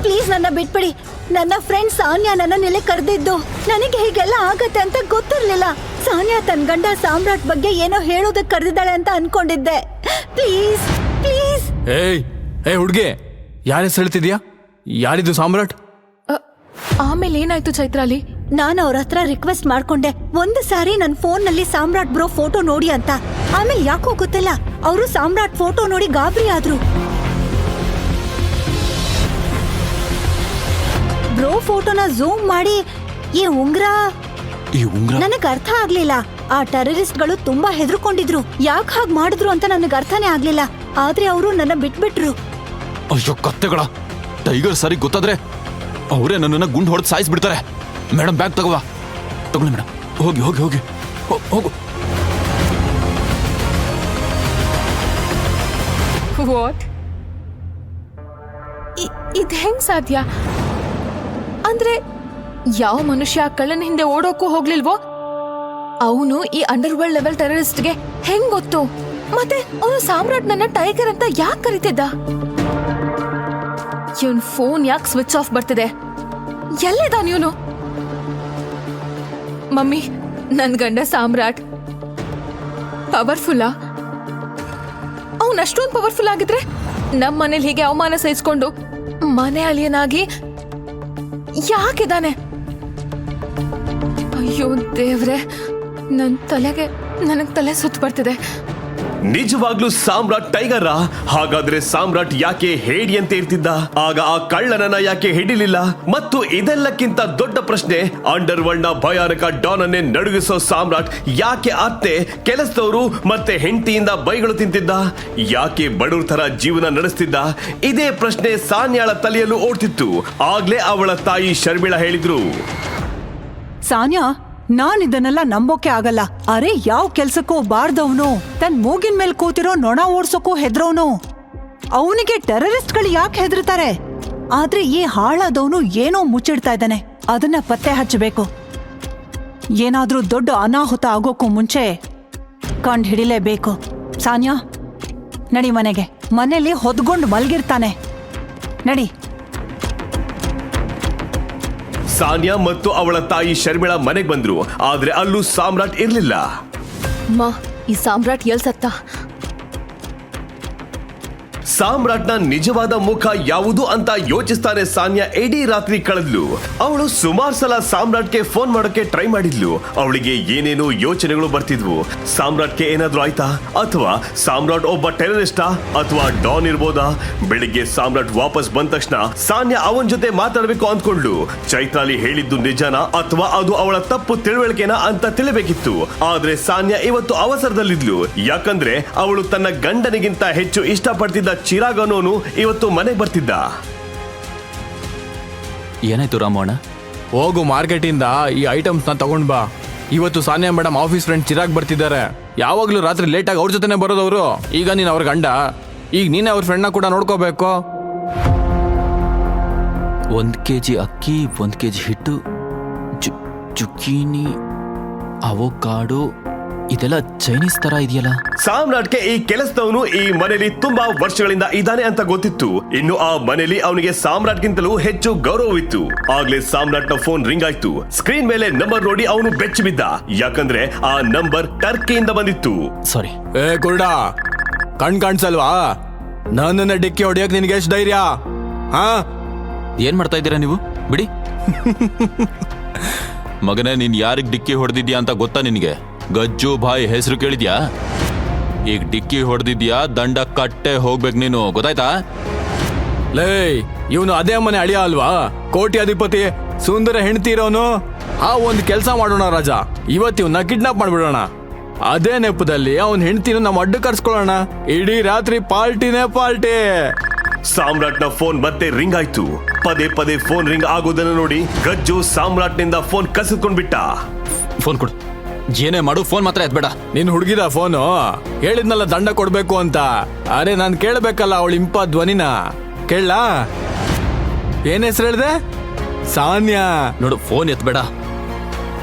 ಪ್ಲೀಸ್ ನನ್ನ ಬಿಟ್ಬಿಡಿ. ನನ್ನ ಫ್ರೆಂಡ್ ಸಾನ್ಯಾ ನನ್ನ ಇಲ್ಲಿ ಕರೆದಿದ್ದು. ನನಗೆ ಹೀಗೆಲ್ಲ ಆಗತ್ತೆ ಅಂತ ಗೊತ್ತಿರ್ಲಿಲ್ಲ. ಸಾನ್ಯಾ ತನ್ನ ಗಂಡ ಸಾಮ್ರಾಟ್ ಬಗ್ಗೆ ಏನೋ ಹೇಳೋದಕ್ಕೆ ಕರೆದಿದ್ದಾಳೆ ಅಂತ ಅನ್ಕೊಂಡಿದ್ದೆ. ಪ್ಲೀಸ್. ಏ ಹುಡ್ಗೆ, ಯಾರ ಹೆಸರು ಹೇಳ್ತಿದ್ಯಾ? ಯಾರಿದು ಸಾಮ್ರಾಟ್? ಆಮೇಲೆ ಏನಾಯ್ತು ಚೈತ್ರಾಲಿ? ನಾನು ಅವ್ರ ಹತ್ರ ರಿಕ್ವೆಸ್ಟ್ ಮಾಡ್ಕೊಂಡೆ, ಒಂದು ಸಾರಿ ನನ್ನ ಫೋನ್ ನಲ್ಲಿ ಸಾಮ್ರಾಟ್ ಬ್ರೋ ಫೋಟೋ ನೋಡಿ ಅಂತ. ಆಮೇಲೆ ಯಾಕೋ ಗೊತ್ತಿಲ್ಲ, ಅವರು ಸಾಮ್ರಾಟ್ ಫೋಟೋ ನೋಡಿ ಗಾಬರಿ ಆದ್ರು. ಬ್ರೋ ಫೋಟೋನ ಝೂಮ್ ಮಾಡಿ ಈ ಉಂಗ್ರ ಈ ಉಂಗ್ರ ನನಗ್ ಅರ್ಥ ಆಗ್ಲಿಲ್ಲ. ಆ ಟೆರರಿಸ್ಟ್ಗಳು ತುಂಬಾ ಹೆದರ್ಕೊಂಡಿದ್ರು. ಯಾಕೆ ಹಾಗೆ ಮಾಡಿದ್ರು ಅಂತ ನನಗ್ ಅರ್ಥನೇ ಆಗ್ಲಿಲ್ಲ. ಆದ್ರೆ ಅವರು ನನ್ನ ಬಿಟ್ಬಿಟ್ರು. ಅಯ್ಯೋ ಕತ್ತೆಗಳ, ಟೈಗರ್ ಸರಿ ಗೊತ್ತಾದ್ರೆ ಅವರೇ ನನ್ನನ್ನ ಗುಂಡು ಹೊಡೆದು ಸಾಯಿಸ್ಬಿಡ್ತಾರೆ. ಮೇಡಮ್ ಬ್ಯಾಗ್ ತಗೊಳ್ಳಿ ಮೇಡಮ್. ಹೋಗಿ ಹೋಗಿ ಹೋಗಿ ಹೋಗು. ವಾಟ್? ಇದ್ ಹೆಂಗ್ ಸಾಧ್ಯ? ಅಂದ್ರೆ ಯಾವ ಮನುಷ್ಯ ಕಳ್ಳನ ಹಿಂದೆ ಓಡೋಕ್ಕೂ ಹೋಗ್ಲಿಲ್ವೋ ಅವನು ಈ ಅಂಡರ್ ವರ್ಲ್ಡ್ ಲೆವೆಲ್ ಟೆರರಿಸ್ಟ್ಗೆ ಹೆಂಗ್ ಗೊತ್ತು? ಮತ್ತೆ ಅವನು ಸಾಮ್ರಾಟ್ ನನ್ನ ಟೈಗರ್ ಅಂತ ಯಾಕೆ ಕರಿತಿದ್ದ? ಇವನ್ ಫೋನ್ ಯಾಕೆ ಸ್ವಿಚ್ ಆಫ್ ಬರ್ತಿದೆ? ಎಲ್ಲಿದ್ದಾನ ಇವನು? ಮಮ್ಮಿ, ನನ್ ಗಂಡ ಸಾಮ್ರಾಟ್ ಪವರ್ಫುಲ್ಲಾ? ಅವನ್ ಅಷ್ಟೊಂದು ಪವರ್ಫುಲ್ ಆಗಿದ್ರೆ ನಮ್ ಮನೇಲಿ ಹೀಗೆ ಅವಮಾನ ಸಹಿಸ್ಕೊಂಡು ಮನೆ ಅಳಿಯನಾಗಿ ಯಾಕಿದಾನೆ? ಅಯ್ಯೋ ದೇವ್ರೆ, ನನಗ್ ತಲೆ ಸುತ್ತ ಬರ್ತಿದೆ. ನಿಜವಾಗ್ಲೂ ಸಾಮ್ರಾಟ್ ಟೈಗರ? ಹಾಗಾದ್ರೆ ಸಾಮ್ರಾಟ್ ಯಾಕೆ ಹೇಡಿ ಅಂತ ಇರ್ತಿದ್ದ? ಆಗ ಆ ಕಳ್ಳನನ್ನ ಯಾಕೆ ಹಿಡಿಲಿಲ್ಲ? ಮತ್ತು ಇದೆಲ್ಲಕ್ಕಿಂತ ದೊಡ್ಡ ಪ್ರಶ್ನೆ, ಅಂಡರ್ ವರ್ಲ್ಡ್ ನ ಭಯಾನಕ ಡಾನ್ ಅನ್ನೇ ನಡುಗಿಸೋ ಸಾಮ್ರಾಟ್ ಯಾಕೆ ಅತ್ತೆ, ಕೆಲಸದವರು ಮತ್ತೆ ಹೆಂಡತಿಯಿಂದ ಬೈಗಳು ತಿಂತಿದ್ದ? ಯಾಕೆ ಬಡವ್ರ ತರ ಜೀವನ ನಡೆಸ್ತಿದ್ದ? ಇದೇ ಪ್ರಶ್ನೆ ಸಾನ್ಯಾಳ ತಲೆಯಲ್ಲೂ ಓಡ್ತಿತ್ತು. ಆಗ್ಲೇ ಅವಳ ತಾಯಿ ಶರ್ಮಿಳಾ ಹೇಳಿದ್ರು, ಸಾನ್ಯಾ, ನಾನ್ ಇದನ್ನೆಲ್ಲ ನಂಬೋಕೆ ಆಗಲ್ಲ. ಅರೆ, ಯಾವ ಕೆಲ್ಸಕ್ಕೂ ಬಾರ್ದವನು, ತನ್ ಮೂಗಿನ ಮೇಲೆ ಕೂತಿರೋ ನೊಣ ಓಡ್ಸೋಕ್ಕೂ ಹೆದ್ರವನು. ಅವನಿಗೆ ಟೆರರಿಸ್ಟ್ಗಳು ಯಾಕೆ ಹೆದರ್ತಾರೆ? ಆದ್ರೆ ಈ ಹಾಳಾದವನು ಏನೋ ಮುಚ್ಚಿಡ್ತಾ ಇದ್ದಾನೆ. ಅದನ್ನ ಪತ್ತೆ ಹಚ್ಚಬೇಕು. ಏನಾದ್ರೂ ದೊಡ್ಡ ಅನಾಹುತ ಆಗೋಕ್ಕೂ ಮುಂಚೆ ಕಂಡು ಹಿಡಿಲೇಬೇಕು. ಸಾನ್ಯಾ, ನಡಿ ಮನೆಗೆ. ಮನೇಲಿ ಹೊದ್ಕೊಂಡು ಮಲ್ಗಿರ್ತಾನೆ. ನಡಿ. ಸಾನ್ಯಾ ಮತ್ತು ಅವಳ ತಾಯಿ ಶರ್ಮಿಳಾ ಮನೆಗೆ ಬಂದ್ರು. ಆದ್ರೆ ಅಲ್ಲೂ ಸಾಮ್ರಾಟ್ ಇರ್ಲಿಲ್ಲ. ಮಾ, ಈ ಸಾಮ್ರಾಟ್ ಎಲ್ ಸತ್ತ? ಸಾಮ್ರಾಟ್ನ ನಿಜವಾದ ಮುಖ ಯಾವುದು ಅಂತ ಯೋಚಿಸ್ತಾನೆ ಸಾನ್ಯಾ ಇಡೀ ರಾತ್ರಿ ಕಳೆದ್ಲು. ಅವಳು ಸುಮಾರು ಸಲ ಸಾಮ್ರಾಟ್ಗೆ ಫೋನ್ ಮಾಡೋಕೆ ಟ್ರೈ ಮಾಡಿದ್ಲು. ಅವಳಿಗೆ ಏನೇನೋ ಯೋಚನೆಗಳು ಬರ್ತಿದ್ವು. ಸಾಮ್ರಾಟ್ಗೆ ಏನಾದ್ರೂ ಆಯ್ತಾ? ಅಥವಾ ಸಾಮ್ರಾಟ್ ಒಬ್ಬ ಟೆರರಿಸ್ಟಾ? ಅಥವಾ ಡಾನ್ ಇರ್ಬೋದಾ? ಬೆಳಿಗ್ಗೆ ಸಾಮ್ರಾಟ್ ವಾಪಸ್ ಬಂದ ತಕ್ಷಣ ಸಾನ್ಯಾ ಅವನ ಜೊತೆ ಮಾತಾಡ್ಬೇಕು ಅಂದ್ಕೊಂಡ್ಲು. ಚೈತ್ರಾಲಿ ಹೇಳಿದ್ದು ನಿಜಾನ ಅಥವಾ ಅದು ಅವಳ ತಪ್ಪು ತಿಳುವಳಿಕೆನಾ ಅಂತ ತಿಳಿಬೇಕಿತ್ತು. ಆದ್ರೆ ಸಾನ್ಯಾ ಇವತ್ತು ಅವಸರದಲ್ಲಿದ್ಲು. ಯಾಕಂದ್ರೆ ಅವಳು ತನ್ನ ಗಂಡನಿಗಿಂತ ಹೆಚ್ಚು ಇಷ್ಟಪಡ್ತಿದ್ದ ಚಿರಾಗ್ ಅನ್ನೋನು ಇವತ್ತು ಮನೆಗೆ ಬರ್ತಿದ್ದ. ಏನಾಯ್ತು ರಾಮಣ್ಣ? ಹೋಗು, ಮಾರ್ಕೆಟಿಂದ ಈ ಐಟಮ್ಸ್ ನ ತಗೊಂಡ್ ಬಾ. ಇವತ್ತು Sanya madam office friend Chirag ಬರ್ತಿದ್ದಾರೆ. ಯಾವಾಗ್ಲೂ ರಾತ್ರಿ ಲೇಟ್ ಆಗಿ ಅವ್ರ ಜೊತೆನೆ ಬರೋದವ್ರು. ಈಗ ನೀನ್ ಅವ್ರ ಗಂಡ, ಈಗ ನೀನೇ ಅವ್ರ ಫ್ರೆಂಡ್ನ ಕೂಡ ನೋಡ್ಕೋಬೇಕು. 1 kg ಅಕ್ಕಿ, 1 kg ಹಿಟ್ಟು, ಚುಕ್ಕೀನಿ, ಅವೋಕಾಡೋ, ಇದೆಲ್ಲ ಚೈನೀಸ್ ತರ ಇದೆಯಲ್ಲ. ಸಾಮ್ರಾಟ್ಗೆ ಈ ಕೆಲಸದವನು ಈ ಮನೆಯಲ್ಲಿ ತುಂಬಾ ವರ್ಷಗಳಿಂದ ಇದ್ದಾನೆ ಅಂತ ಗೊತ್ತಿತ್ತು. ಇನ್ನು ಆ ಮನೆಯಲ್ಲಿ ಅವನಿಗೆ ಸಾಮ್ರಾಟ್ಗಿಂತಲೂ ಹೆಚ್ಚು ಗೌರವವಿತ್ತು. ಆಗ್ಲೇ ಸಾಮ್ರಾಟ್ನ ಫೋನ್ ರಿಂಗ್ ಆಯ್ತು. ಸ್ಕ್ರೀನ್ ಮೇಲೆ ನಂಬರ್ ನೋಡಿ ಅವನು ಬೆಚ್ಚಿ ಬಿದ್ದ. ಯಾಕಂದ್ರೆ ಆ ನಂಬರ್ ಟರ್ಕಿಯಿಂದ ಬಂದಿತ್ತು. ಸಾರಿ. ಏ ಕುರುಡ, ಕಣ್ ಕಾಣಿಸಲ್ವಾ? ನನ್ನನ್ನ ಡಿಕ್ಕಿ ಹೊಡಿಯಕ್ ನಿನ್ಗೆ ಎಷ್ಟು ಧೈರ್ಯ? ಹಾ, ಏನ್ ಮಾಡ್ತಾ ಇದ್ದೀರಾ ನೀವು? ಬಿಡಿ. ಮಗನೇ, ನೀನ್ ಯಾರಿಗ್ ಡಿಕ್ಕಿ ಹೊಡೆದಿದ್ಯಾ ಅಂತ ಗೊತ್ತಾ ನಿನಗೆ? ಗಜ್ಜು ಬಾಯ್ ಹೆಸರು ಕೇಳಿದ್ಯಾ? ಈಗ ಡಿಕ್ಕಿ ಹೊಡೆದಿದ್ಯಾ, ದಂಡ ಕಟ್ಟೆ ಹೋಗ್ಬೇಕು ನೀನು, ಗೊತ್ತಾಯ್ತಾ? ಲೇ, ಇವನು ಅದೇ ಮನೆ ಅಳಿಯ ಅಲ್ವಾ? ಕೋಟಿ ಅಧಿಪತಿ, ಸುಂದರ ಹೆಂಡತಿ ಇರೋನು. ಒಂದು ಕೆಲಸ ಮಾಡೋಣ ರಾಜ, ಇವತ್ತು ಇವನ್ನ ಕಿಡ್ನಾಪ್ ಮಾಡ್ಬಿಡೋಣ. ಅದೇ ನೆಪದಲ್ಲಿ ಅವನ್ ಹೆಂಡತಿನ ನಮ್ಮ ಅಡ್ಡ ಕರ್ಸ್ಕೊಳ್ಳೋಣ. ಇಡೀ ರಾತ್ರಿ ಪಾರ್ಟಿನೇ ಪಾರ್ಟಿ. ಸಾಮ್ರಾಟ್ನ ಫೋನ್ ಮತ್ತೆ ರಿಂಗ್ ಆಯ್ತು. ಪದೇ ಪದೇ ಫೋನ್ ರಿಂಗ್ ಆಗೋದನ್ನ ನೋಡಿ ಗಜ್ಜು ಸಾಮ್ರಾಟ್ನಿಂದ ಫೋನ್ ಕಸಿದ್ಕೊಂಡ್ಬಿಟ್ಟ. ಫೋನ್ ಕೊಡು. ಏನೇ ಮಾಡು, ಫೋನ್ ಮಾತ್ರ ಎತ್ಬೇಡ. ನಿನ್ ಹುಡುಗಿದ ಫೋನು? ಹೇಳಿದ್ನಲ್ಲ ದಂಡ ಕೊಡ್ಬೇಕು ಅಂತ. ಅರೆ, ನಾನ್ ಕೇಳ್ಬೇಕಲ್ಲ ಅವಳ ಇಂಪ ಧ್ವನಿನ. ಕೇಳಲಾ? ಏನ್ ಹೆಸರು ಹೇಳ್ದೆ? ಸಾನ್ಯಾ. ನೋಡು, ಫೋನ್ ಎತ್ಬೇಡ.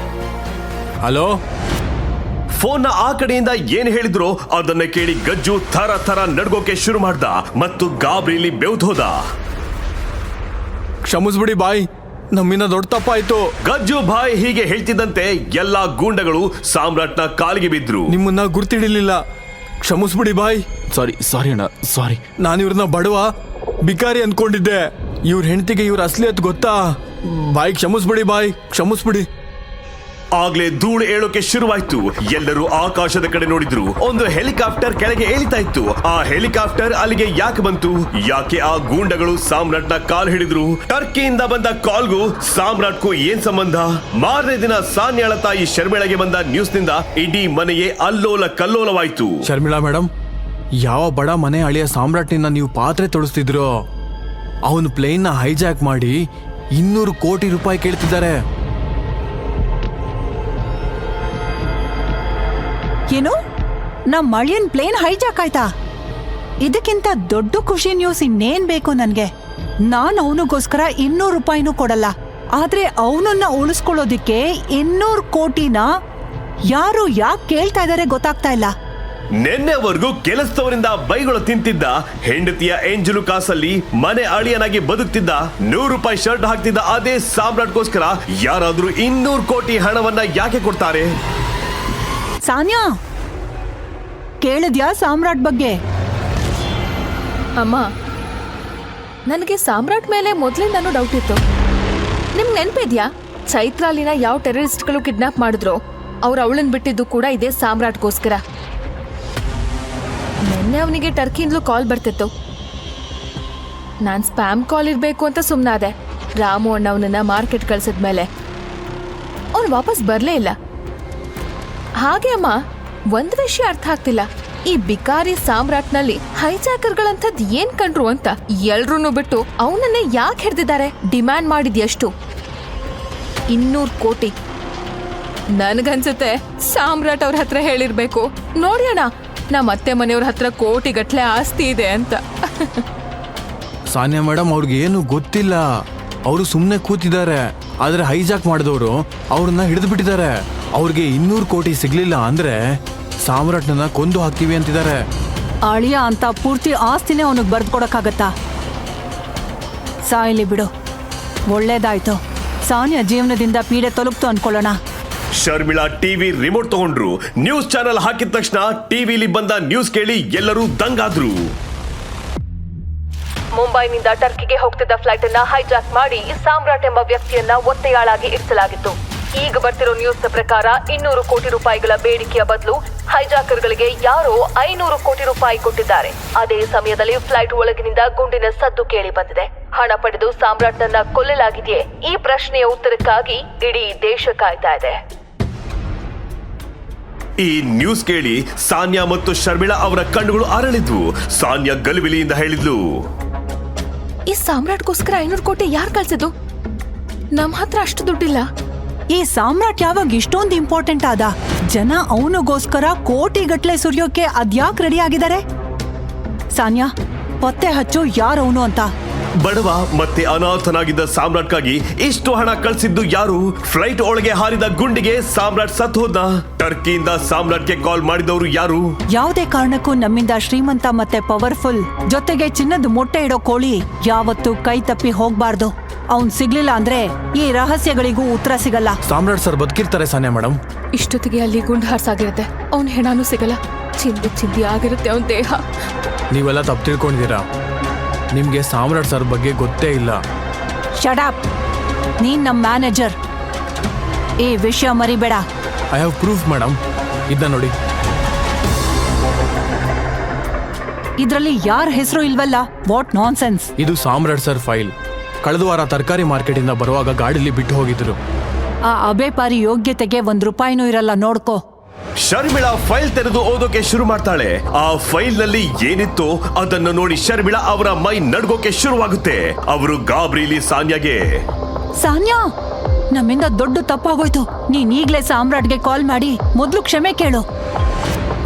ಹಲೋ. ಫೋನ್ನ ಆ ಕಡೆಯಿಂದ ಏನ್ ಹೇಳಿದ್ರು ಅದನ್ನ ಕೇಳಿ ಗಜ್ಜು ಥರ ಥರ ನಡ್ಗೋಕೆ ಶುರು ಮಾಡ್ದ ಮತ್ತು ಗಾಬರಿಲಿ ಬೆವ್ದೋದ. ಕ್ಷಮಿಸ್ಬಿಡಿ ಬಾಯ್, ನಮ್ಮಿಂದ ದೊಡ್ಡ ತಪ್ಪಾಯ್ತು. ಗಜ್ಜು ಬಾಯ್ ಹೀಗೆ ಹೇಳ್ತಿದ್ದಂತೆ ಎಲ್ಲಾ ಗೂಂಡಗಳು ಸಾಮ್ರಾಟ್ನ ಕಾಲಿಗೆ ಬಿದ್ರು. ನಿಮ್ಮನ್ನ ಗುರ್ತಿಡಿಲಿಲ್ಲ, ಕ್ಷಮಿಸ್ಬಿಡಿ ಬಾಯ್. ಸಾರಿ ಅಣ್ಣ, ಸಾರಿ. ನಾನು ಇವ್ರನ್ನ ಬಡವ ಬಿಕಾರಿ ಅನ್ಕೊಂಡಿದ್ದೆ. ಇವ್ರ ಹೆಂಡತಿಗೆ ಇವ್ರ ಅಸಲಿ ಅಂತ ಗೊತ್ತಾ? ಬಾಯ್, ಕ್ಷಮಿಸ್ಬಿಡಿ ಬಾಯ್, ಕ್ಷಮಿಸ್ಬಿಡಿ. ಆಗ್ಲೇ ಧೂಳು ಏಳೋಕೆ ಶುರುವಾಯ್ತು. ಎಲ್ಲರೂ ಆಕಾಶದ ಕಡೆ ನೋಡಿದ್ರು. ಒಂದು ಹೆಲಿಕಾಪ್ಟರ್ ಕೆಳಗೆ ಏಳಿತಾ ಇತ್ತು. ಆ ಹೆಲಿಕಾಪ್ಟರ್ ಅಲ್ಲಿಗೆ ಯಾಕೆ ಬಂತು? ಯಾಕೆ ಆ ಗೂಂಡಗಳು ಸಾಮ್ರಾಟ್ನ ಕಾಲ್ ಹಿಡಿದ್ರು? ಟರ್ಕಿಯಿಂದ ಬಂದ ಕಾಲ್ಗೂ ಸಾಮ್ರಾಟ್ಗೂ ಏನ್ ಸಂಬಂಧ? ಮಾರನೇ ದಿನ ಸಾನ್ಯಾಳ ತಾಯಿ ಶರ್ಮಿಳಗೆ ಬಂದ ನ್ಯೂಸ್ ನಿಂದ ಇಡೀ ಮನೆಯೇ ಅಲ್ಲೋಲ ಕಲ್ಲೋಲವಾಯ್ತು. ಶರ್ಮಿಳಾ ಮೇಡಮ್, ಯಾವ ಬಡ ಮನೆ ಅಳಿಯ ಸಾಮ್ರಾಟ್ನಿಂದ ನೀವು ಪಾತ್ರೆ ತೊಳಸ್ತಿದ್ರು, ಅವನು ಪ್ಲೇನ್ನ ಹೈಜಾಕ್ ಮಾಡಿ 200 ಕೋಟಿ ರೂಪಾಯಿ ಕೇಳ್ತಿದ್ದಾರೆ. ಏನು, ನಮ್ಮ ಮಳಿಯನ್ ಪ್ಲೇನ್ ಹೈಜಾಕ್ ಆಯ್ತಾ? ಇದಕ್ಕಿಂತ ದೊಡ್ಡ ಖುಷಿ ನ್ಯೂಸ್ ಇನ್ನೇನ್ ಬೇಕು ನನ್ಗೆ? ನಾನು ಅವನಿಗೋಸ್ಕರ 200 ರೂಪಾಯಿನೂ ಕೊಡಲ್ಲ. ಆದ್ರೆ ಅವನನ್ನ ಉಳಿಸ್ಕೊಳ್ಳೋದಿಕ್ಕೆ 200 ಕೋಟಿನ ಯಾರು ಯಾಕೆ ಕೇಳ್ತಾ ಇದಾರೆ ಗೊತ್ತಾಗ್ತಾ ಇಲ್ಲ. ನಿನ್ನೆವರೆಗೂ ಕೆಲಸದವರಿಂದ ಬೈಗಳು ತಿಂತಿದ್ದ ಹೆಂಡತಿಯ ಎಂಜಲು ಕಾಸಲ್ಲಿ ಮನೆ ಅಳಿಯನಾಗಿ ಬದುಕ್ತಿದ್ದ 100 ರೂಪಾಯಿ ಶರ್ಟ್ ಹಾಕ್ತಿದ್ದ ಅದೇ ಸಾಮ್ರಾಟ್ಗೋಸ್ಕರ ಯಾರಾದ್ರೂ 200 ಕೋಟಿ ಹಣವನ್ನ ಯಾಕೆ ಕೊಡ್ತಾರೆ? ಸಾನ್ಯಾ, ಕೇಳಿದ್ಯಾ ಸಾಮ್ರಾಟ್ ಬಗ್ಗೆ? ಅಮ್ಮ, ನನಗೆ ಸಾಮ್ರಾಟ್ ಮೇಲೆ ಮೊದಲಿಂದಾನು ಡೌಟ್ ಇತ್ತು. ನಿಮ್ಗೆ ನೆನಪಿದ್ಯಾ, ಚೈತ್ರಾಲಿನ ಯಾವ ಟೆರರಿಸ್ಟ್ಗಳು ಕಿಡ್ನಾಪ್ ಮಾಡಿದ್ರು ಅವ್ರು ಅವಳನ್ನ ಬಿಟ್ಟಿದ್ದು ಕೂಡ ಇದೇ ಸಾಮ್ರಾಟ್ಗೋಸ್ಕರ. ನಿನ್ನೆ ಅವನಿಗೆ ಟರ್ಕಿಯಿಂದಲೂ ಕಾಲ್ ಬರ್ತಿತ್ತು. ನಾನು ಸ್ಪ್ಯಾಮ್ ಕಾಲ್ ಇರಬೇಕು ಅಂತ ಸುಮ್ಮನಾದೆ. ರಾಮು ಅಣ್ಣ ಅವನನ್ನ ಮಾರ್ಕೆಟ್ ಕಳ್ಸಿದ್ಮೇಲೆ ಅವನು ವಾಪಸ್ ಬರಲೇ ಇಲ್ಲ. ಹಾಗೆ ಅಮ್ಮ, ಒಂದು ವಿಷಯ ಅರ್ಥ ಆಗ್ತಿಲ್ಲ. ಈ ಬಿಕಾರಿ ಸಾಮ್ರಾಟ್ನಲ್ಲಿ ಹೈಜಾಕರ್ಗಳಂಥದ್ದು ಏನ್ ಕಂಡ್ರು ಅಂತ ಎಲ್ರೂ ಬಿಟ್ಟು ಅವನನ್ನೇ ಯಾಕೆ ಹಿಡ್ದಿದ್ದಾರೆ? ಡಿಮ್ಯಾಂಡ್ ಮಾಡಿದ್ ಎಷ್ಟು? 200 ಕೋಟಿ. ನನ್ಗನ್ಸುತ್ತೆ ಸಾಮ್ರಾಟ್ ಅವ್ರ ಹತ್ರ ಹೇಳಿರ್ಬೇಕು, ನೋಡಿ ಅಣ್ಣ, ನಮ್ಮ ಅತ್ತೆ ಮನೆಯವ್ರ ಹತ್ರ ಕೋಟಿಗಟ್ಲೆ ಆಸ್ತಿ ಇದೆ ಅಂತ. ಸಾನ್ಯಾ ಮೇಡಮ್, ಅವ್ರಿಗೆ ಏನು ಗೊತ್ತಿಲ್ಲ. ಅವರು ಸುಮ್ಮನೆ ಕೂತಿದ್ದಾರೆ. ಆದ್ರೆ ಹೈಜಾಕ್ ಮಾಡಿದವರು ಅವ್ರನ್ನ ಹಿಡಿದು ಬಿಟ್ಟಿದ್ದಾರೆ. ಅವ್ರಿಗೆ 200 ಕೋಟಿ ಸಿಗ್ಲಿಲ್ಲ ಅಂದ್ರೆ ಸಾಮ್ರಾಟ್ನ ಕೊಂದು ಹಾಕ್ತೀವಿ ಅಂತಿದ್ದಾರೆ. ಅಳಿಯ ಅಂತ ಪೂರ್ತಿ ಆಸ್ತಿನೇ ಅವನಿಗೆ ಬರ್ದು ಕೊಡಕ್ಕಾಗತ್ತಾ? ಸಾಯ್ಲಿ ಬಿಡು, ಒಳ್ಳೇದಾಯ್ತು. ಸಾನ್ಯಾ ಜೀವನದಿಂದ ಪೀಡೆ ತೊಲಗ್ತು ಅನ್ಕೊಳ್ಳೋಣ. ಶರ್ಮಿಳಾ ಟಿವಿ ರಿಮೋಟ್ ತಗೊಂಡ್ರು. ನ್ಯೂಸ್ ಚಾನೆಲ್ ಹಾಕಿದ ತಕ್ಷಣ ಟಿವಿಲಿ ಬಂದ ನ್ಯೂಸ್ ಕೇಳಿ ಎಲ್ಲರೂ ದಂಗಾದ್ರು. ಮುಂಬೈನಿಂದ ಟರ್ಕಿಗೆ ಹೋಗ್ತಿದ್ದ ಫ್ಲೈಟ್ ಅನ್ನ ಹೈಜಾಕ್ ಮಾಡಿ ಸಾಮ್ರಾಟ್ ಎಂಬ ವ್ಯಕ್ತಿಯನ್ನ ಒತ್ತೆಯಾಳಾಗಿ ಇರಿಸಲಾಗಿತ್ತು. ಈಗ ಬರ್ತಿರೋ ನ್ಯೂಸ್ ಪ್ರಕಾರ 200 ಕೋಟಿ ರೂಪಾಯಿಗಳ ಬೇಡಿಕೆಯ ಬದಲು ಹೈಜಾಕರ್ಗಳಿಗೆ ಯಾರೋ 500 ಕೋಟಿ ರೂಪಾಯಿ ಕೊಟ್ಟಿದ್ದಾರೆ. ಅದೇ ಸಮಯದಲ್ಲಿ ಫ್ಲೈಟ್ ಒಳಗಿನಿಂದ ಗುಂಡಿನ ಸದ್ದು ಕೇಳಿ ಬಂದಿದೆ. ಹಣ ಪಡೆದು ಸಾಮ್ರಾಟ್ನನ್ನ ಕೊಲ್ಲಲಾಗಿದೆಯೇ? ಈ ಪ್ರಶ್ನೆಯ ಉತ್ತರಕ್ಕಾಗಿ ಇಡೀ ದೇಶ ಕಾಯ್ತಾ ಇದೆ. ಈ ನ್ಯೂಸ್ ಕೇಳಿ ಸಾನ್ಯಾ ಮತ್ತು ಶರ್ಮಿಳಾ ಅವರ ಕಣ್ಣುಗಳು ಅರಳಿದ್ವು. ಸಾನ್ಯಾ ಗಲಿಬಿಲಿಯಿಂದ ಹೇಳಿದ್ಲು, ಈ ಸಾಮ್ರಾಟ್ಗೋಸ್ಕರ 500 ಕೋಟಿ ಯಾರು ಕಳ್ಸಿದ್ದು? ನಮ್ ಹತ್ರ ಅಷ್ಟು ದುಡ್ಡಿಲ್ಲ. ಈ ಸಾಮ್ರಾಟ್ ಯಾವಾಗ ಇಷ್ಟೊಂದು ಇಂಪಾರ್ಟೆಂಟ್ ಆದ? ಜನ ಅವನಿಗೋಸ್ಕರ ಕೋಟಿಗಟ್ಲೆ ಸುರಿಯೋಕೆ ಅದ್ಯಾಕ್ ರೆಡಿ ಆಗಿದ್ದಾರೆ? ಸಾನ್ಯಾ, ಪತ್ತೆ ಹಚ್ಚು ಯಾರವನು ಅಂತ. ಬಡವ ಮತ್ತೆ ಅನಾಥನಾಗಿದ್ದ ಸಾಮ್ರಾಟ್ಗಾಗಿ ಇಷ್ಟು ಹಣ ಕಳ್ಸಿದ್ದು ಯಾರು? ಫ್ಲೈಟ್ ಒಳಗೆ ಹಾರಿದ ಗುಂಡಿಗೆ ಸಾಮ್ರಾಟ್ ಸತ್ ಹೋದ. ಟರ್ಕಿಯಿಂದ ಸಾಮ್ರಾಟ್ಗೆ ಕಾಲ್ ಮಾಡಿದವರು ಯಾರು? ಯಾವುದೇ ಕಾರಣಕ್ಕೂ ನಮ್ಮಿಂದ ಶ್ರೀಮಂತ ಮತ್ತೆ ಪವರ್ಫುಲ್ ಜೊತೆಗೆ ಚಿನ್ನದ ಮೊಟ್ಟೆ ಇಡೋ ಕೋಳಿ ಯಾವತ್ತೂ ಕೈ ತಪ್ಪಿ ಹೋಗ್ಬಾರ್ದು. ಅವ್ನ್ ಸಿಗ್ಲಿಲ್ಲ ಅಂದ್ರೆ ಈ ರಹಸ್ಯಗಳಿಗೂ ಉತ್ತರ ಸಿಗಲ್ಲ. ಸಾಮ್ರಾಟ್ ಸರ್ ಬದುಕಿರ್ತಾರೆ ಸಾನ್ಯಾ ಮೇಡಮ್. ಇಷ್ಟೊತ್ತಿಗೆ ಅಲ್ಲಿ ಗುಂಡು ಹಾರ್ಸಾಗಿರುತ್ತೆ. ಅವನ ಹೆಣನೂ ಸಿಗಲ್ಲ. ಚಿಂದಿ ಆಗಿರುತ್ತೆ ಅವನ ದೇಹ. ನೀವೆಲ್ಲ ತಪ್ಪು ತಿಳ್ಕೊಂಡಿದ್ದೀರಾ. ನಿಮ್ಗೆ ಸಾಮ್ರಾಟ್ ಸರ್ ಬಗ್ಗೆ ಗೊತ್ತೇ ಇಲ್ಲ. ಶಡಾಪ್, ನೀನ್ ನಮ್ ಮ್ಯಾನೇಜರ್. ಈ ವಿಷಯ ಮರಿಬೇಡ. I have proof madam. ಇದನ್ನ ನೋಡಿ. ಇದ್ರಲ್ಲಿ ಯಾರ ಹೆಸರು ಇಲ್ವಲ್ಲ? What nonsense. ಇದು ಸಾಮ್ರಾಟ್ ಸರ್ ಫೈಲ್. ಕಳೆದ ವಾರ ತರಕಾರಿ ಮಾರ್ಕೆಟಿಂದ ಬರುವಾಗ ಗಾಡಿಲಿ ಬಿಟ್ಟು ಹೋಗಿದ್ರು. ಆ ಅಬೇಪಾರಿ ಯೋಗ್ಯತೆಗೆ 1 ರೂಪಾಯಿನೂ ಇರಲ್ಲ, ನೋಡ್ಕೋ. ಶರ್ಮಿಳಾ ಫೈಲ್ ತೆರೆದು ಓದೋಕೆ ಶುರು ಮಾಡ್ತಾಳೆ. ಆ ಫೈಲ್ ನಲ್ಲಿ ಏನಿತ್ತೋ ಅದನ್ನು ನೋಡಿ ಶರ್ಮಿಳಾ ಅವರ ಮೈ ನಡ್ಗೋಕೆ ಶುರುವಾಗುತ್ತೆ. ಅವರು ಗಾಬರಿಲಿ ಸಾನ್ಯಾಗೆ, ಸಾನ್ಯಾ, ನಮ್ಮಿಂದ ದೊಡ್ಡ ತಪ್ಪಾಗೋಯ್ತು. ನೀನ್ ಈಗ್ಲೇ ಸಾಮ್ರಾಟ್ಗೆ ಕಾಲ್ ಮಾಡಿ ಮೊದ್ಲು ಕ್ಷಮೆ ಕೇಳು.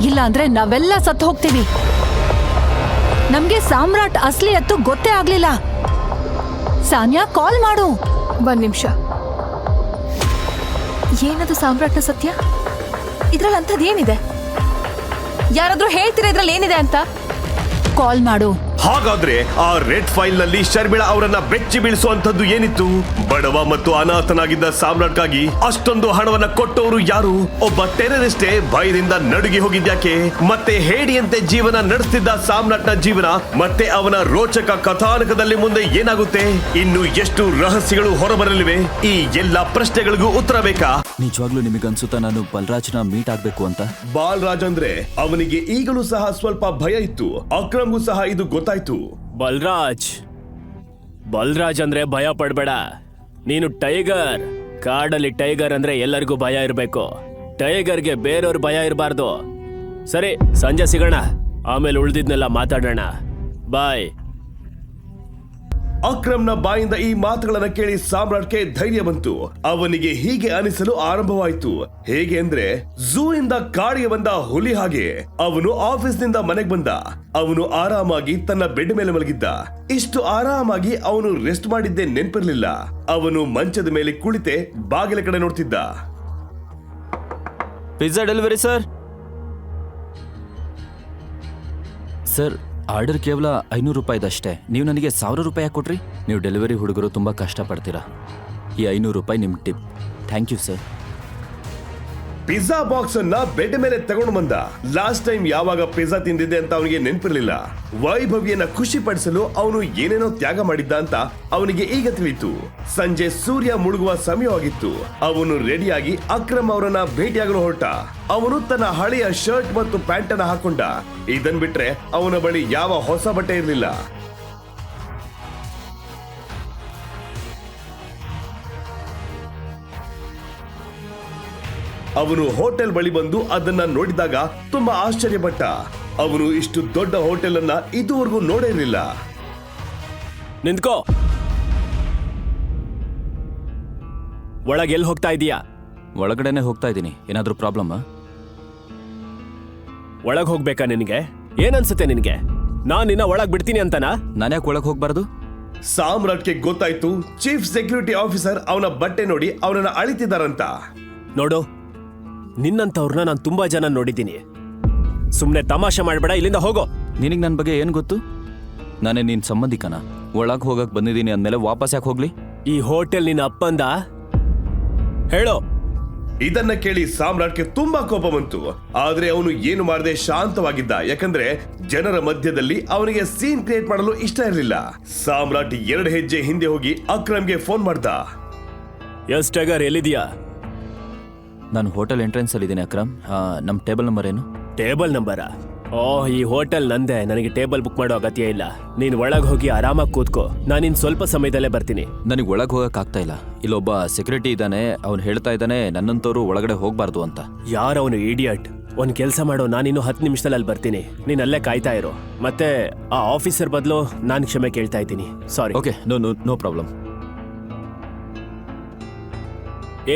ಇಲ್ಲ ಅಂದ್ರೆ ನಾವೆಲ್ಲ ಸತ್ತು ಹೋಗ್ತೀವಿ. ನಮ್ಗೆ ಸಾಮ್ರಾಟ್ ಅಸ್ಲಿ ಅತ್ತು ಗೊತ್ತೇ ಆಗ್ಲಿಲ್ಲ. ಸಾನ್ಯಾ, ಕಾಲ್ ಮಾಡು. 1 ನಿಮಿಷ. ಏನದು ಸಾಮ್ರಾಟ್ನ ಸತ್ಯ? ಇದ್ರಲ್ಲಿ ಅಂಥದ್ದು ಏನಿದೆ? ಯಾರಾದ್ರೂ ಹೇಳ್ತೀರಾ ಇದ್ರಲ್ಲಿ ಏನಿದೆ ಅಂತ? ಕಾಲ್ ಮಾಡು. ಹಾಗಾದ್ರೆ ಆ ರೆಡ್ ಫೈಲ್ ನಲ್ಲಿ ಶರ್ಮಿಳಾ ಅವರನ್ನ ಬೆಚ್ಚಿ ಬೀಳಿಸುವಂತದ್ದು ಏನಿತ್ತು? ಬಡವ ಮತ್ತು ಅನಾಥನಾಗಿದ್ದ ಸಾಮ್ರಾಟ್ಗಾಗಿ ಅಷ್ಟೊಂದು ಹಣವನ್ನ ಕೊಟ್ಟವರು ಯಾರು? ಒಬ್ಬ ಟೆರರಿಸ್ಟೇ ಭಯದಿಂದ ನಡುಗಿ ಹೋಗಿದ್ಯಾಕೆ? ಮತ್ತೆ ಹೇಡಿಯಂತೆ ಜೀವನ ನಡೆಸ್ತಿದ್ದ ಸಾಮ್ರಾಟ್ನ ಜೀವನ ಮತ್ತೆ ಅವನ ರೋಚಕ ಕಥಾನಕದಲ್ಲಿ ಮುಂದೆ ಏನಾಗುತ್ತೆ? ಇನ್ನು ಎಷ್ಟು ರಹಸ್ಯಗಳು ಹೊರಬರಲಿವೆ? ಈ ಎಲ್ಲಾ ಪ್ರಶ್ನೆಗಳಿಗೂ ಉತ್ತರ ಬೇಕಾ? ನಿಜವಾಗ್ಲೂ ನಿಮಗನ್ಸುತ್ತಾ ನಾನು ಬಲರಾಜ್ನ ಮೀಟ್ ಆಗ್ಬೇಕು ಅಂತ? ಬಾಲ್ರಾಜ್ ಅಂದ್ರೆ ಅವನಿಗೆ ಈಗಲೂ ಸಹ ಸ್ವಲ್ಪ ಭಯ ಇತ್ತು. ಅಕ್ರಮ್ಗೂ ಸಹ ಇದು ಗೊತ್ತಾಯ್ತು. ಬಲ್ರಾಜ್ ಅಂದ್ರೆ ಭಯ ಪಡ್ಬೇಡ. ನೀನು ಟೈಗರ್. ಕಾಡಲ್ಲಿ ಟೈಗರ್ ಅಂದ್ರೆ ಎಲ್ಲರಿಗೂ ಭಯ ಇರ್ಬೇಕು. ಟೈಗರ್ಗೆ ಬೇರೆಯವ್ರ ಭಯ ಇರಬಾರ್ದು. ಸರಿ, ಸಂಜೆ ಸಿಗೋಣ. ಆಮೇಲೆ ಉಳ್ದಿದ್ನೆಲ್ಲ ಮಾತಾಡೋಣ. ಬಾಯ್. ಅಕ್ರಮ್ನ ಬಾಯಿಂದ ಈ ಮಾತುಗಳನ್ನ ಕೇಳಿ ಸಾಮ್ರಾಟ್ಗೆ ಧೈರ್ಯ ಬಂತು. ಅವನಿಗೆ ಹೀಗೆ ಅನಿಸಲು ಆರಂಭವಾಯಿತು. ಹೇಗೆ ಅಂದ್ರೆ ಝೂ ಇಂದ ಕಾಡಿಗೆ ಬಂದ ಹುಲಿ ಹಾಗೆ. ಅವನು ಆಫೀಸ್ನಿಂದ ಮನೆಗೆ ಬಂದ. ಅವನು ಆರಾಮಾಗಿ ತನ್ನ ಬೆಡ್ ಮೇಲೆ ಮಲಗಿದ್ದ. ಇಷ್ಟು ಆರಾಮಾಗಿ ಅವನು ರೆಸ್ಟ್ ಮಾಡಿದ್ದೇ ನೆನಪಿರ್ಲಿಲ್ಲ. ಅವನು ಮಂಚದ ಮೇಲೆ ಕುಳಿತೆ ಬಾಗಿಲ ಕಡೆ ನೋಡ್ತಿದ್ದ. Pizza delivery sir. Sir, order ಕೇವಲ 500 ರೂಪಾಯಿದಷ್ಟೇ. ನೀವು ನನಗೆ 1000 ರೂಪಾಯಿ ಯಾಕೆ ಕೊಟ್ರಿ? ನೀವು ಡೆಲಿವರಿ ಹುಡುಗರು ತುಂಬ ಕಷ್ಟಪಡ್ತೀರಾ. ಈ 500 ರೂಪಾಯಿ ನಿಮ್ಮ tip. Thank you sir. Pizza box ಅನ್ನ ಬೆಡ್ ಮೇಲೆ ತಗೊಂಡು ಬಂದ. ಲಾಸ್ಟ್ ಟೈಮ್ ಯಾವಾಗ ಪಿಜ್ಜಾ ತಿಂದಿದ್ದೆ ಅಂತ ಅವನಿಗೆ ನೆನಪಿರ್ಲಿಲ್ಲ. ವೈಭವಿಯನ್ನ ಖುಷಿ ಪಡಿಸಲು ಅವನು ಏನೇನೋ ತ್ಯಾಗ ಮಾಡಿದ್ದ ಅಂತ ಅವನಿಗೆ ಈಗ ತಿಳಿಯಿತು. ಸಂಜೆ ಸೂರ್ಯ ಮುಳುಗುವ ಸಮಯವಾಗಿತ್ತು. ಅವನು ರೆಡಿಯಾಗಿ ಅಕ್ರಮ್ ಅವರನ್ನ ಭೇಟಿಯಾಗಲು ಹೊರಟ. ಅವನು ತನ್ನ ಹಳೆಯ ಶರ್ಟ್ ಮತ್ತು ಪ್ಯಾಂಟ್ ಅನ್ನ ಹಾಕೊಂಡ. ಇದನ್ ಬಿಟ್ರೆ ಅವನ ಬಳಿ ಯಾವ ಹೊಸ ಬಟ್ಟೆ ಇರಲಿಲ್ಲ. ಅವನು ಹೋಟೆಲ್ ಬಳಿ ಬಂದು ಅದನ್ನ ನೋಡಿದಾಗ ತುಂಬಾ ಆಶ್ಚರ್ಯಪಟ್ಟ. ಅವನು ಇಷ್ಟು ದೊಡ್ಡ ಹೋಟೆಲ್ ಅನ್ನ ಇದುವರೆಗೂ ನೋಡೇ ಇರಲಿಲ್ಲ. ನಿಂತ್ಕೋ. ಒಳಗೆ ಎಲ್ಲಿ ಹೋಗ್ತಾ ಇದೀಯಾ? ಒಳಗಡೆನೆ ಹೋಗ್ತಾ ಇದ್ದೀನಿ. ಏನಾದ್ರೂ ಪ್ರಾಬ್ಲಮ್ಮಾ? ಒಳಗ್ ಹೋಗ್ಬೇಕಾ ನಿನಗೆ? ಏನನ್ಸುತ್ತೆ ನಿನಗೆ? ನಾನ್ ನಿನ್ನ ಒಳಗ್ ಬಿಡ್ತೀನಿ ಅಂತನಾ? ನಾನ್ಯಾಕೆ ಒಳಗೆ ಹೋಗ್ಬಾರ್ದು? ಸಾಮ್ರಾಟ್ಗೆ ಗೊತ್ತಾಯ್ತು ಚೀಫ್ ಸೆಕ್ಯೂರಿಟಿ ಆಫೀಸರ್ ಅವನ ಬಟ್ಟೆ ನೋಡಿ ಅವನನ್ನ ಅಳಿತಿದ್ದಾರಂತ. ನೋಡು, ನಿನ್ನಂತವ್ರನ್ನ ನಾನು ತುಂಬಾ ಜನ ನೋಡಿದ್ದೀನಿ. ಸುಮ್ನೆ ತಮಾಷೆ ಮಾಡ್ಬೇಡ, ಇಲ್ಲಿಂದ ಹೋಗೋ. ನಿನಗೆ ನನ್ನ ಬಗ್ಗೆ ಏನು ಗೊತ್ತು? ನಾನೇ ನಿನ್ ಸಂಬಂಧಿಕನ. ಒಳಗೆ ಹೋಗಕ್ ಬಂದಿದ್ದೀನಿ ಅಂದ್ಮೇಲೆ ವಾಪಸ್ ಯಾಕೆ ಹೋಗ್ಲಿ? ಈ ಹೋಟೆಲ್ ನಿನ್ನ ಅಪ್ಪಂದ? ಹೇಳೋ. ಇದನ್ನ ಕೇಳಿ ಸಾಮ್ರಾಟ್ಗೆ ತುಂಬಾ ಕೋಪ ಬಂತು. ಆದ್ರೆ ಅವನು ಏನು ಮಾಡದೆ ಶಾಂತವಾಗಿದ್ದ. ಯಾಕಂದ್ರೆ ಜನರ ಮಧ್ಯದಲ್ಲಿ ಅವನಿಗೆ ಸೀನ್ ಕ್ರಿಯೇಟ್ ಮಾಡಲು ಇಷ್ಟ ಇರಲಿಲ್ಲ. ಸಾಮ್ರಾಟ್ 2 ಹೆಜ್ಜೆ ಹಿಂದೆ ಹೋಗಿ ಅಕ್ರಮ್ಗೆ ಫೋನ್ ಮಾಡ್ದ. ಎಸ್ ಟೈಗರ್, ಎಲ್ಲಿದ್ಯಾ? ನಾನು ಹೋಟೆಲ್ ಎಂಟ್ರೆನ್ಸ್ ಅಲ್ಲಿ ಇದ್ದೀನಿ ಅಕ್ರಮ್. ನಮ್ಮ ಟೇಬಲ್ ನಂಬರ್ ಏನು? ಟೇಬಲ್ ನಂಬರಾ? ಓಹ್, ಈ ಹೋಟೆಲ್ ನಂದೆ. ನನಗೆ ಟೇಬಲ್ ಬುಕ್ ಮಾಡೋ ಅಗತ್ಯ ಇಲ್ಲ. ನೀನ್ ಒಳಗೆ ಹೋಗಿ ಆರಾಮಾಗಿ ಕೂತ್ಕೋ. ನಾನಿನ್ ಸ್ವಲ್ಪ ಸಮಯದಲ್ಲೇ ಬರ್ತೀನಿ. ನನಗೆ ಒಳಗೆ ಹೋಗಕ್ ಆಗ್ತಾ ಇಲ್ಲ. ಇಲ್ಲೊಬ್ಬ ಸೆಕ್ಯೂರಿಟಿ ಇದ್ದಾನೆ. ಅವ್ನು ಹೇಳ್ತಾ ಇದ್ದಾನೆ ನನ್ನಂತವ್ರು ಒಳಗಡೆ ಹೋಗ್ಬಾರ್ದು ಅಂತ. ಯಾರವನು ಇಡಿಯಟ್? ಒಂದ್ ಕೆಲಸ ಮಾಡೋ, ನಾನಿನ್ನು 10 ನಿಮಿಷದಲ್ಲಿ ಅಲ್ಲಿ ಬರ್ತೀನಿ. ನೀನ್ ಅಲ್ಲೇ ಕಾಯ್ತಾ ಇರೋ. ಮತ್ತೆ ಆ ಆಫೀಸರ್ ಬದಲು ನಾನು ಕ್ಷಮೆ ಕೇಳ್ತಾ ಇದ್ದೀನಿ. ಸಾರಿ. Okay, no problem.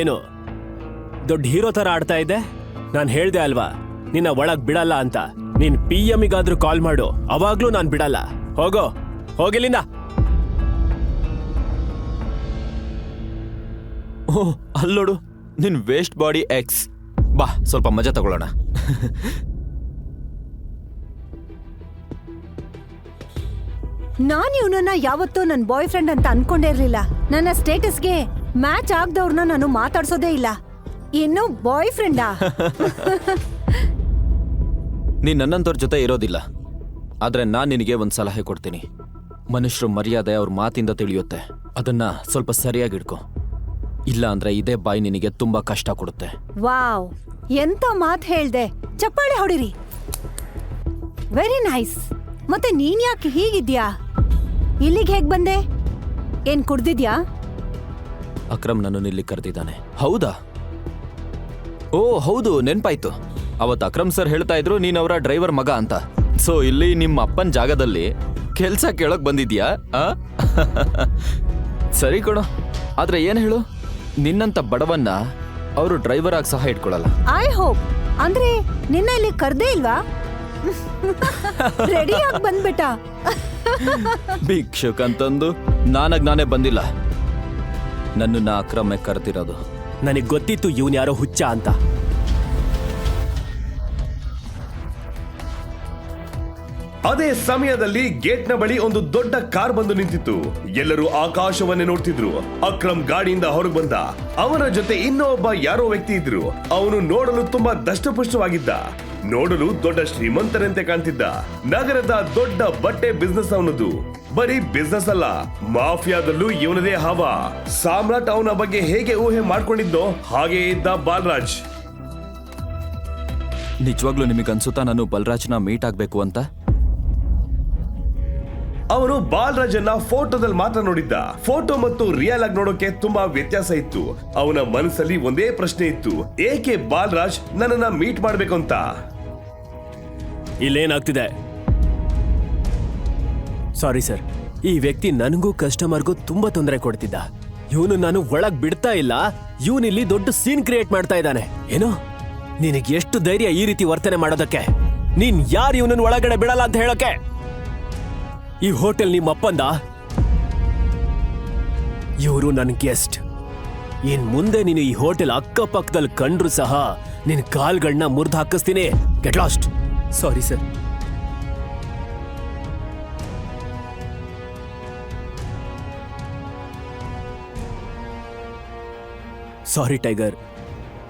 ಏನು ದೊಡ್ಡ ಹೀರೋ ತರ ಆಡ್ತಾ ಇದ್ದೆ? ನಾನು ಹೇಳ್ದೆ ಅಲ್ವಾ ನಿನ್ನ ಒಳಗ್ ಬಿಡಲ್ಲ ಅಂತ. ನೀನ್ PM-ಗಾದ್ರೂ ಕಾಲ್ ಮಾಡು, ಅವಾಗ್ಲೂ ನಾನು ಬಿಡಲ್ಲ. ಹೋಗಿಲ್ಲಿಂದ. ಓಹ್, ಅಲ್ಲೋಡು ನಿನ್ ವೇಸ್ಟ್ ಬಾಡಿ ಎಕ್ಸ್. ಬಾ, ಸ್ವಲ್ಪ ಮಜಾ ತಗೊಳ್ಳೋಣ. ನಾನ್ ಇವನನ್ನ ಯಾವತ್ತೂ ನನ್ನ ಬಾಯ್ ಫ್ರೆಂಡ್ ಅಂತ ಅನ್ಕೊಂಡೇ ಇರ್ಲಿಲ್ಲ. ನನ್ನ ಸ್ಟೇಟಸ್ಗೆ ಮ್ಯಾಚ್ ಆಗದವ್ರನ್ನ ನಾನು ಮಾತಾಡ್ಸೋದೇ ಇಲ್ಲ. ಇನ್ನು ಬಾಯ್ ಫ್ರೆಂಡಾ? ನೀನ್ ನನ್ನಂತವ್ರ ಜೊತೆ ಇರೋದಿಲ್ಲ. ಆದ್ರೆ ನಾನ್ ನಿನಗೆ ಒಂದ್ ಸಲಹೆ ಕೊಡ್ತೀನಿ. ಮನುಷ್ಯರು ಮರ್ಯಾದೆ ಅವ್ರ ಮಾತಿಂದ ತಿಳಿಯುತ್ತೆ. ಅದನ್ನ ಸ್ವಲ್ಪ ಸರಿಯಾಗಿಡ್ಕೊ. ಇಲ್ಲ ಅಂದ್ರೆ ಇದೇ ಬಾಯಿ ನಿನಗೆ ತುಂಬಾ ಕಷ್ಟ ಕೊಡುತ್ತೆ. ವಾವ್, ಎಂತ ಮಾತ್ ಹೇಳ್ದೆ. ಚಪ್ಪಾಳೆ ಹೊಡಿರಿ. Very nice. ಮತ್ತೆ ನೀನ್ ಯಾಕೆ ಹೀಗಿದ್ಯಾ? ಇಲ್ಲಿಗೆ ಹೇಗ್ ಬಂದೆ? ಏನ್ ಕುಡ್ದಿದ್ಯಾ? ಅಕ್ರಮ್ ನನ್ನನ್ನು ಇಲ್ಲಿ ಕರೆದಿದ್ದಾನೆ. ಹೌದಾ? ಓ ಹೌದು, ನೆನ್ಪಾಯ್ತು. ಅವತ್ತು ಅಕ್ರಮ್ ಸರ್ ಹೇಳ್ತಾ ಇದ್ರು ನೀನ್ ಅವರ ಡ್ರೈವರ್ ಮಗ ಅಂತ. ಸೊ ಇಲ್ಲಿ ನಿಮ್ಮ ಅಪ್ಪನ ಜಾಗದಲ್ಲಿ ಕೆಲ್ಸ ಕೇಳಕ್ ಬಂದಿದ್ಯಾ? ಸರಿ ಕೊಡು. ಆದ್ರೆ ಏನ್ ಹೇಳು, ನಿನ್ನಂತ ಬಡವನ್ನ ಅವರು ಡ್ರೈವರ್ ಆಗಿ ಸಹ ಇಟ್ಕೊಳ್ಳಲ್ಲ. I hope. ಅಂದ್ರೆ ನಿನ್ನ ಇಲ್ಲಿ ಕರ್ದೇ ಇಲ್ವಾ? ರೆಡಿ ಆಗಿ ಬಂದ್ಬಿಟ್ಟ. ಭಿಕ್ಷುಕ್ ಅಂತಂದು ನಾನೇ ಬಂದಿಲ್ಲ. ನನ್ನನ್ನ ಅಕ್ರಮ ಕರೆದಿರೋದು. ನನಗ್ ಗೊತ್ತಿತ್ತು ಇವನ್ ಯಾರೋ ಹುಚ್ಚ ಅಂತ. ಅದೇ ಸಮಯದಲ್ಲಿ ಗೇಟ್ನ ಬಳಿ ಒಂದು ದೊಡ್ಡ ಕಾರ್ ಬಂದು ನಿಂತಿತ್ತು. ಎಲ್ಲರೂ ಆಕಾಶವನ್ನೇ ನೋಡ್ತಿದ್ರು. ಅಕ್ರಮ್ ಗಾಡಿಯಿಂದ ಹೊರಗೆ ಬಂದ. ಅವನ ಜೊತೆ ಇನ್ನೊಬ್ಬ ಯಾರೋ ವ್ಯಕ್ತಿ ಇದ್ರು. ಅವನು ನೋಡಲು ತುಂಬಾ ದಷ್ಟಪುಷ್ಟವಾಗಿದ್ದ. ನೋಡಲು ದೊಡ್ಡ ಶ್ರೀಮಂತರಂತೆ ಕಾಣ್ತಿದ್ದ. ನಗರದ ದೊಡ್ಡ ಬಟ್ಟೆ ಬಿಸ್ನೆಸ್ ಅವನದು. ಬರೀ ಬಿಸ್ನೆಸ್ ಅಲ್ಲ, ಮಾಫಿಯಾದಲ್ಲೂ ಇವನದೇ ಹವ. ಸಾಮ್ರಾಟ್ ಅವನ ಬಗ್ಗೆ ಹೇಗೆ ಊಹೆ ಮಾಡ್ಕೊಂಡಿದ್ದೋ ಹಾಗೆ ಇದ್ದ ಬಾಲರಾಜ್. ನಿಜವಾಗ್ಲೂ ನಿಮಗೆ ಅನ್ಸುತ್ತಾ ನಾನು ಬಲರಾಜ್ನ ಮೀಟ್ ಆಗ್ಬೇಕು ಅಂತ? ಅವನು ಬಾಲರಾಜನ್ನ ಫೋಟೋದಲ್ಲಿ ಮಾತ್ರ ನೋಡಿದ್ದ. ಫೋಟೋ ಮತ್ತು ರಿಯಲ್ ಆಗಿ ನೋಡೋಕೆ ತುಂಬಾ ವ್ಯತ್ಯಾಸ ಇತ್ತು. ಅವನ ಮನಸ್ಸಲ್ಲಿ ಒಂದೇ ಪ್ರಶ್ನೆ ಇತ್ತು, ಏಕೆ ಬಾಲರಾಜ್ ನನ್ನನ್ನ ಮೀಟ್ ಮಾಡ್ಬೇಕು ಅಂತ. ಇಲ್ಲೇನಾಗ್ತಿದೆ? ಸಾರಿ ಸರ್, ಈ ವ್ಯಕ್ತಿ ನನಗೂ ಕಸ್ಟಮರ್ಗೂ ತುಂಬಾ ತೊಂದರೆ ಕೊಡ್ತಿದ್ದ. ಇವನು ನಾನು ಒಳಗ್ ಬಿಡ್ತಾ ಇಲ್ಲ, ಇವನಿಲ್ಲಿ ದೊಡ್ಡ ಸೀನ್ ಕ್ರಿಯೇಟ್ ಮಾಡ್ತಾ ಇದ್ದಾನೆ. ಏನು, ನಿನಗೆ ಎಷ್ಟು ಧೈರ್ಯ ಈ ರೀತಿ ವರ್ತನೆ ಮಾಡೋದಕ್ಕೆ? ನೀನ್ ಯಾರು ಇವನನ್ನ ಒಳಗಡೆ ಬಿಡಲ್ಲ ಅಂತ ಹೇಳೋಕೆ? ಈ ಹೋಟೆಲ್ ನಿಮ್ಮ ಅಪ್ಪಂದ? ಇವರು ನನ್ನ ಗೆಸ್ಟ್. ಇನ್ ಮುಂದೆ ನೀನು ಈ ಹೋಟೆಲ್ ಅಕ್ಕಪಕ್ಕದಲ್ಲಿ ಕಂಡ್ರು ಸಹ ನಿನ್ ಕಾಲ್ಗಳನ್ನ ಮುರಿದು ಹಾಕಿಸ್ತೀನಿ. Get lost. Sorry sir. Sorry tiger,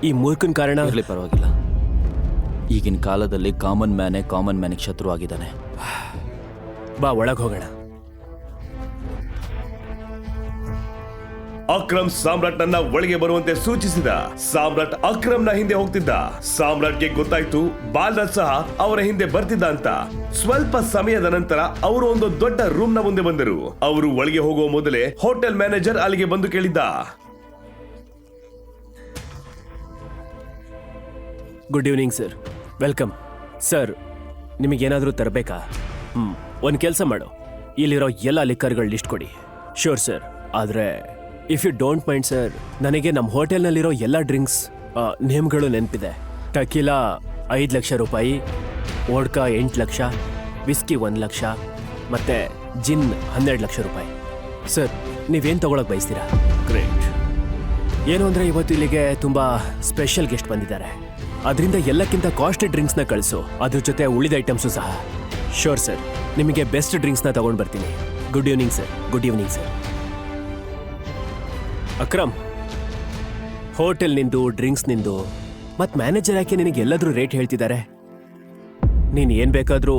ಈ ಮೂರ್ಖನ್ ಕಾರಣ. ಇರ್ಲಿ, ಪರವಾಗಿಲ್ಲ. ಈಗಿನ ಕಾಲದಲ್ಲಿ ಕಾಮನ್ ಮ್ಯಾನಿಗೆ ಶತ್ರು ಆಗಿದ್ದಾನೆ. ಬಾ ಒಳಗ್ ಹೋಗೋಣ. ಅಕ್ರಮ್ ಸಾಮ್ರಾಟ್ನನ್ನ ಒಳಗೆ ಬರುವಂತೆ ಸೂಚಿಸಿದ. ಸಾಮ್ರಾಟ್ ಅಕ್ರಮ್ನ ಹಿಂದೆ ಹೋಗ್ತಿದ್ದ. ಸಾಮ್ರಾಟ್ಗೆ ಗೊತ್ತಾಯ್ತು ಬಾಲರಾಜ್ ಸಹ ಅವರ ಹಿಂದೆ ಬರ್ತಿದ್ದ ಅಂತ. ಸ್ವಲ್ಪ ಸಮಯದ ನಂತರ ಅವರು ಒಂದು ದೊಡ್ಡ ರೂಮ್ ನ ಮುಂದೆ ಬಂದರು. ಅವರು ಒಳಗೆ ಹೋಗುವ ಮೊದಲೇ ಹೋಟೆಲ್ ಮ್ಯಾನೇಜರ್ ಅಲ್ಲಿಗೆ ಬಂದು ಕೇಳಿದ್ದ, good evening sir, welcome. Sir, ನಿಮಗೇನಾದರೂ ತರಬೇಕಾ? ಒಂದು ಕೆಲಸ ಮಾಡು, ಇಲ್ಲಿರೋ ಎಲ್ಲ ಲಿಕ್ಕರ್ಗಳ ಲಿಸ್ಟ್ ಕೊಡಿ. ಶೋರ್ ಸರ್, ಆದರೆ if you don't mind sir, ನನಗೆ ನಮ್ಮ ಹೋಟೆಲ್ನಲ್ಲಿರೋ ಎಲ್ಲ ಡ್ರಿಂಕ್ಸ್ ನೇಮ್ಗಳು ನೆನಪಿದೆ. ಟಕೀಲಾ 5 ಲಕ್ಷ ರೂಪಾಯಿ, ವೋಡ್ಕಾ 8 ಲಕ್ಷ, ವಿಸ್ಕಿ 1 ಲಕ್ಷ, ಮತ್ತೆ ಜಿನ್ 12 ಲಕ್ಷ ರೂಪಾಯಿ. ಸರ್, ನೀವೇನು ತಗೊಳಕ್ ಬಯಸ್ತೀರಾ? ಗ್ರೇಟ್. ಏನು ಅಂದರೆ ಇವತ್ತು ಇಲ್ಲಿಗೆ ತುಂಬ ಸ್ಪೆಷಲ್ ಗೆಸ್ಟ್ ಬಂದಿದ್ದಾರೆ. ಅದರಿಂದ ಎಲ್ಲಕ್ಕಿಂತ ಕಾಸ್ಟ್ಲಿ ಡ್ರಿಂಕ್ಸ್ನ ಕಳಿಸು, ಅದ್ರ ಜೊತೆ ಉಳಿದ ಐಟಮ್ಸು ಸಹ. ಶೋರ್ ಸರ್, ನಿಮಗೆ ಬೆಸ್ಟ್ ಡ್ರಿಂಕ್ಸ್ನ ತಗೊಂಡು ಬರ್ತೀನಿ. Good evening sir. Good evening sir. Akram, hotel ನಿಂದು, ಡ್ರಿಂಕ್ಸ್ ನಿಂದು, ಮತ್ತು ಮ್ಯಾನೇಜರ್ ಯಾಕೆ ನಿನಗೆ ಎಲ್ಲಾದ್ರೂ ರೇಟ್ ಹೇಳ್ತಿದ್ದಾರೆ? ನೀನು ಏನು ಬೇಕಾದರೂ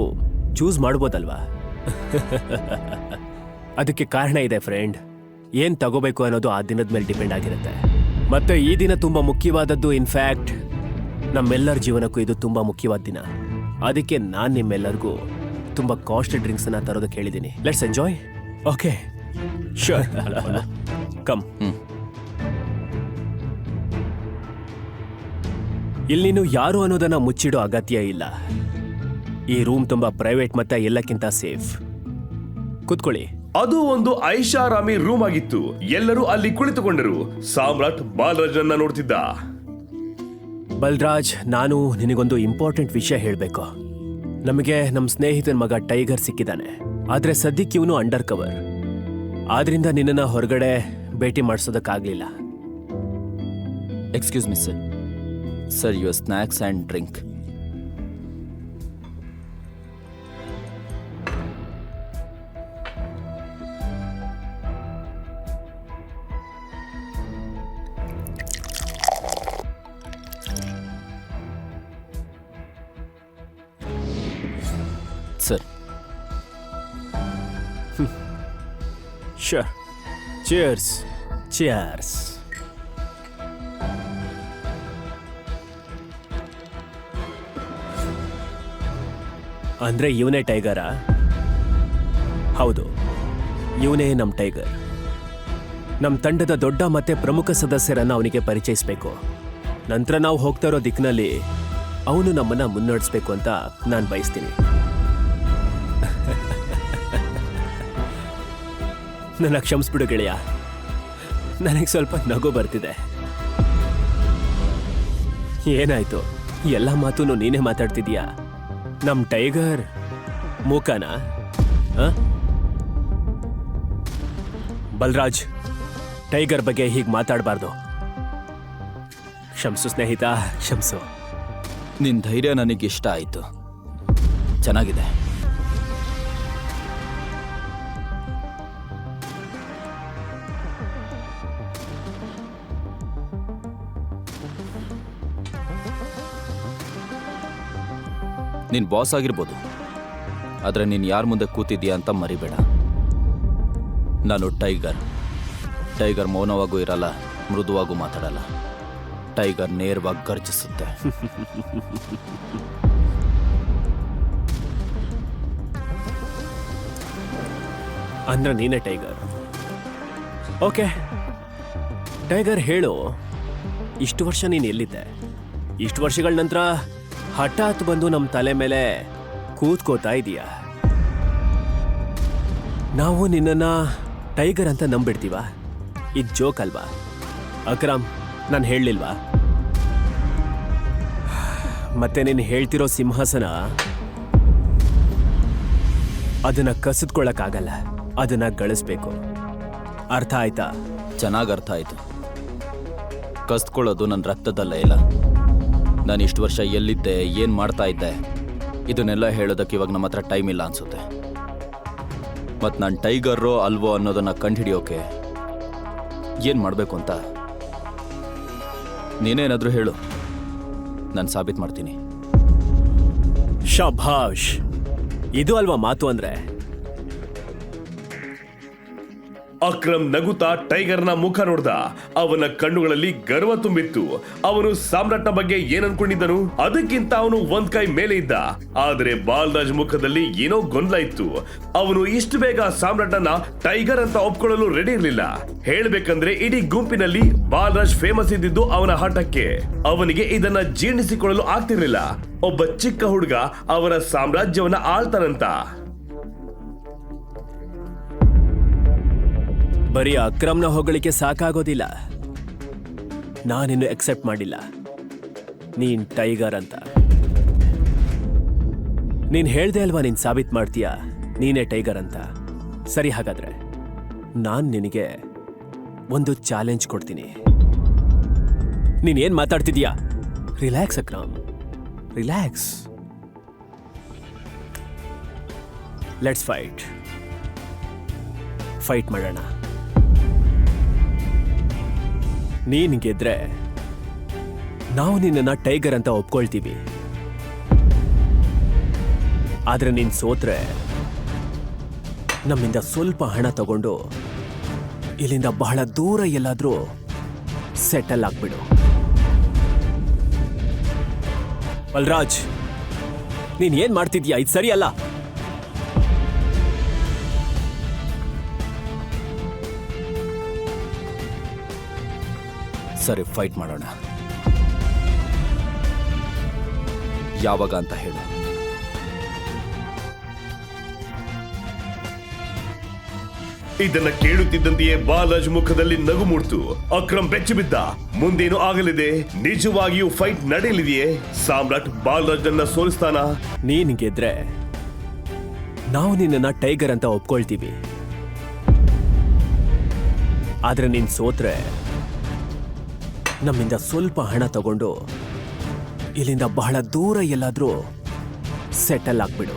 ಚೂಸ್ ಮಾಡ್ಬೋದಲ್ವಾ? ಅದಕ್ಕೆ ಕಾರಣ ಇದೆ ಫ್ರೆಂಡ್. ಏನು ತಗೋಬೇಕು ಅನ್ನೋದು ಆ ದಿನದ ಮೇಲೆ ಡಿಪೆಂಡ್ ಆಗಿರುತ್ತೆ. ಮತ್ತು ಈ ದಿನ ತುಂಬ ಮುಖ್ಯವಾದದ್ದು. ಇನ್ಫ್ಯಾಕ್ಟ್ ನಮ್ಮೆಲ್ಲರ ಜೀವನಕ್ಕೂ ಇದು ತುಂಬ ಮುಖ್ಯವಾದ ದಿನ. ಅದಕ್ಕೆ ನಾನು ನಿಮ್ಮೆಲ್ಲರಿಗೂ ತುಂಬ ಕಾಸ್ಟ್ಲಿ ಡ್ರಿಂಕ್ಸನ್ನು ತರೋದಕ್ಕೆ ಹೇಳಿದ್ದೀನಿ. Let's enjoy. Okay, sure. Come. ಇಲ್ಲಿ ನೀನು ಯಾರು ಅನ್ನೋದನ್ನ ಮುಚ್ಚಿಡೋ ಅಗತ್ಯ ಇಲ್ಲ. ಈ ರೂಮ್ ತುಂಬ ಪ್ರೈವೇಟ್ ಮತ್ತೆ ಎಲ್ಲಕ್ಕಿಂತ ಸೇಫ್. ಕೂತ್ಕೊಳ್ಳಿ. ಅದು ಒಂದು ಐಷಾರಾಮಿ ರೂಮ್ ಆಗಿತ್ತು. ಎಲ್ಲರೂ ಅಲ್ಲಿ ಕುಳಿತುಕೊಂಡರು. ಸಾಮ್ರಾಟ್ ಬಾಲರಾಜನ್ನ ನೋಡ್ತಿದ್ದ. ಬಲರಾಜ್, ನಾನು ನಿನಗೊಂದು ಇಂಪಾರ್ಟೆಂಟ್ ವಿಷಯ ಹೇಳಬೇಕು. ನಮಗೆ ನಮ್ಮ ಸ್ನೇಹಿತನ ಮಗ ಟೈಗರ್ ಸಿಕ್ಕಿದ್ದಾನೆ. ಆದರೆ ಸದ್ಯಕ್ಕೆ ಇವನು ಅಂಡರ್ ಕವರ್. ಆದ್ರಿಂದ ನಿನ್ನನ್ನು ಹೊರಗಡೆ ಭೇಟಿ ಮಾಡಿಸೋದಕ್ಕಾಗಲಿಲ್ಲ. Excuse me sir. Sir, your snacks and drink. Sir. Sure. Cheers. Cheers. ಅಂದ್ರೆ ಇವನೇ ಟೈಗರಾ? ಹೌದು, ಇವನೇ ನಮ್ಮ ಟೈಗರ್. ನಮ್ಮ ತಂಡದ ದೊಡ್ಡ ಮತ್ತೆ ಪ್ರಮುಖ ಸದಸ್ಯರನ್ನ ಅವನಿಗೆ ಪರಿಚಯಿಸಬೇಕು. ನಂತರ ನಾವು ಹೋಗ್ತಾ ಇರೋ ದಿಕ್ಕಿನಲ್ಲಿ ಅವನು ನಮ್ಮನ್ನ ಮುನ್ನಡೆಸಬೇಕು ಅಂತ ನಾನು ಬಯಸ್ತೀನಿ. ನನ್ನ ಕ್ಷಮಿಸ್ಬಿಡು ಗೆಳೆಯ, ನನಗೆ ಸ್ವಲ್ಪ ನಗು ಬರ್ತಿದೆ. ಏನಾಯ್ತು? ಎಲ್ಲ ಮಾತೂ ನೀನೇ ಮಾತಾಡ್ತಿದೀಯಾ? ನಮ್ಮ ಟೈಗರ್ ಮೂಕನ? ಬಲರಾಜ್, ಟೈಗರ್ ಬಗ್ಗೆ ಹೀಗೆ ಮಾತಾಡಬಾರ್ದು. ಕ್ಷಮಿಸು ಸ್ನೇಹಿತ, ಕ್ಷಮಿಸು. ನಿನ್ನ ಧೈರ್ಯ ನನಗೆ ಇಷ್ಟ ಆಯಿತು, ಚೆನ್ನಾಗಿದೆ. ನೀನು ಬಾಸ್ ಆಗಿರ್ಬೋದು, ಆದರೆ ನೀನು ಯಾರ ಮುಂದೆ ಕೂತಿದ್ದೀಯಾ ಅಂತ ಮರಿಬೇಡ. ನಾನು ಟೈಗರ್. ಟೈಗರ್ ಮೌನವಾಗೂ ಇರಲ್ಲ, ಮೃದುವಾಗೂ ಮಾತಾಡಲ್ಲ. ಟೈಗರ್ ನೇರವಾಗಿ ಗರ್ಜಿಸುತ್ತೆ. ಅಂದ್ರೆ ನೀನೇ ಟೈಗರ್. ಓಕೆ ಟೈಗರ್, ಹೇಳು, ಇಷ್ಟು ವರ್ಷ ನೀನು ಎಲ್ಲಿದ್ದೆ? ಇಷ್ಟು ವರ್ಷಗಳ ನಂತರ ಹಠಾತ್ ಬಂದು ನಮ್ಮ ತಲೆ ಮೇಲೆ ಕೂತ್ಕೋತಾ ಇದೀಯ. ನಾವು ನಿನ್ನನ್ನ ಟೈಗರ್ ಅಂತ ನಂಬಿಡ್ತೀವ? ಇದು ಜೋಕ್ ಅಲ್ವಾ? ಅಕ್ರಮ್, ನಾನು ಹೇಳಲಿಲ್ವಾ? ಮತ್ತೆ ನೀನು ಹೇಳ್ತಿರೋ ಸಿಂಹಾಸನ ಅದನ್ನ ಕಸಿದ್ಕೊಳ್ಳಕ್ಕಾಗಲ್ಲ, ಅದನ್ನ ಗಳಿಸ್ಬೇಕು. ಅರ್ಥ ಆಯ್ತಾ? ಚೆನ್ನಾಗಿ ಅರ್ಥ ಆಯಿತು. ಕಸ್ಕೊಳ್ಳೋದು ನನ್ನ ರಕ್ತದಲ್ಲೇ ಇಲ್ಲ. ನಾನು ಇಷ್ಟು ವರ್ಷ ಎಲ್ಲಿದ್ದೆ, ಏನು ಮಾಡ್ತಾ ಇದ್ದೆ, ಇದನ್ನೆಲ್ಲ ಹೇಳೋದಕ್ಕೆ ಇವಾಗ ನಮ್ಮ ಹತ್ರ ಟೈಮ್ ಇಲ್ಲ ಅನ್ಸುತ್ತೆ. ಮತ್ತು ನಾನು ಟೈಗರೋ ಅಲ್ವೋ ಅನ್ನೋದನ್ನು ಕಂಡುಹಿಡಿಯೋಕೆ ಏನು ಮಾಡಬೇಕು ಅಂತ ನೀನೇನಾದರೂ ಹೇಳು, ನಾನು ಸಾಬೀತು ಮಾಡ್ತೀನಿ. ಶಭಾಷ್, ಇದು ಅಲ್ವಾ ಮಾತು ಅಂದ್ರೆ? ಅಕ್ರಮ್ ನಗುತ್ತಾ ಟೈಗರ್ನ ಮುಖ ನೋಡ್ದ. ಅವನ ಕಣ್ಣುಗಳಲ್ಲಿ ಗರ್ವ ತುಂಬಿತ್ತು. ಅವನು ಸಾಮ್ರಾಟ್ನ ಬಗ್ಗೆ ಏನ್ ಅನ್ಕೊಂಡಿದ್ದನು ಅದಕ್ಕಿಂತ ಅವನು ಒಂದ್ ಕೈ ಮೇಲೆ ಇದ್ದ. ಆದ್ರೆ ಬಾಲರಾಜ್ ಮುಖದಲ್ಲಿ ಏನೋ ಗೊಂದಲ ಇತ್ತು. ಅವನು ಇಷ್ಟು ಬೇಗ ಸಾಮ್ರಾಟ್ನ ಟೈಗರ್ ಅಂತ ಒಪ್ಕೊಳ್ಳಲು ರೆಡಿ ಇರ್ಲಿಲ್ಲ. ಹೇಳ್ಬೇಕಂದ್ರೆ ಇಡೀ ಗುಂಪಿನಲ್ಲಿ ಬಾಲರಾಜ್ ಫೇಮಸ್ ಇದ್ದಿದ್ದು ಅವನ ಹಠಕ್ಕೆ. ಅವನಿಗೆ ಇದನ್ನ ಜೀರ್ಣಿಸಿಕೊಳ್ಳಲು ಆಗ್ತಿರ್ಲಿಲ್ಲ. ಒಬ್ಬ ಚಿಕ್ಕ ಹುಡುಗ ಅವರ ಸಾಮ್ರಾಜ್ಯವನ್ನ ಆಳ್ತಾನಂತ. ಬರೀ ಅಕ್ರಮ್ನ ಹೊಗಳಿಕೆ ಸಾಕಾಗೋದಿಲ್ಲ. ನಾನಿನ್ನು ಎಕ್ಸೆಪ್ಟ್ ಮಾಡಿಲ್ಲ ನೀನ್ ಟೈಗರ್ ಅಂತ. ನೀನ್ ಹೇಳ್ದೆ ಅಲ್ವಾ ನೀನ್ ಸಾಬೀತ್ ಮಾಡ್ತೀಯಾ ನೀನೇ ಟೈಗರ್ ಅಂತ. ಸರಿ, ಹಾಗಾದ್ರೆ ನಾನ್ ನಿನಗೆ ಒಂದು ಚಾಲೆಂಜ್ ಕೊಡ್ತೀನಿ. ನೀನ್ ಏನ್ ಮಾತಾಡ್ತಿದ್ಯಾ? Relax Akram, relax. Let's fight ಮಾಡೋಣ. ನೀನ್ ಗೆದ್ರೆ ನಾವು ನಿನ್ನನ್ನ ಟೈಗರ್ ಅಂತ ಒಪ್ಕೊಳ್ತೀವಿ. ಆದ್ರೆ ನೀನ್ ಸೋತ್ರೆ ನಮ್ಮಿಂದ ಸ್ವಲ್ಪ ಹಣ ತಗೊಂಡು ಇಲ್ಲಿಂದ ಬಹಳ ದೂರ ಎಲ್ಲಾದ್ರೂ ಸೆಟಲ್ ಆಗ್ಬಿಡು. ಬಲರಾಜ್, ನೀನ್ ಏನ್ ಮಾಡ್ತಿದ್ಯಾ? ಇದು ಸರಿಯಲ್ಲ. ಸರಿ, ಫೈಟ್ ಮಾಡೋಣ. ಯಾವಾಗ ಅಂತ ಹೇಳು. ಇದನ್ನ ಕೇಳುತ್ತಿದ್ದಂತೆಯೇ ಬಾಲರಾಜ್ ಮುಖದಲ್ಲಿ ನಗು ಮೂಡ್ತು. ಅಕ್ರಮ್ ಬೆಚ್ಚಿ ಬಿದ್ದ. ಮುಂದೇನು ಆಗಲಿದೆ? ನಿಜವಾಗಿಯೂ ಫೈಟ್ ನಡೆಯಲಿದೆಯೇ? ಸಾಮ್ರಾಟ್ ಬಾಲರಾಜ್ ಸೋಲಿಸ್ತಾನ? ನೀನ್ ಗೆದ್ರೆ ನಾವು ನಿನ್ನನ್ನ ಟೈಗರ್ ಅಂತ ಒಪ್ಕೊಳ್ತೀವಿ. ಆದ್ರೆ ನೀನ್ ಸೋತ್ರೆ ನಮ್ಮಿಂದ ಸ್ವಲ್ಪ ಹಣ ತಗೊಂಡು ಇಲ್ಲಿಂದ ಬಹಳ ದೂರ ಎಲ್ಲಾದ್ರೂ ಸೆಟಲ್ ಆಗ್ಬಿಡು.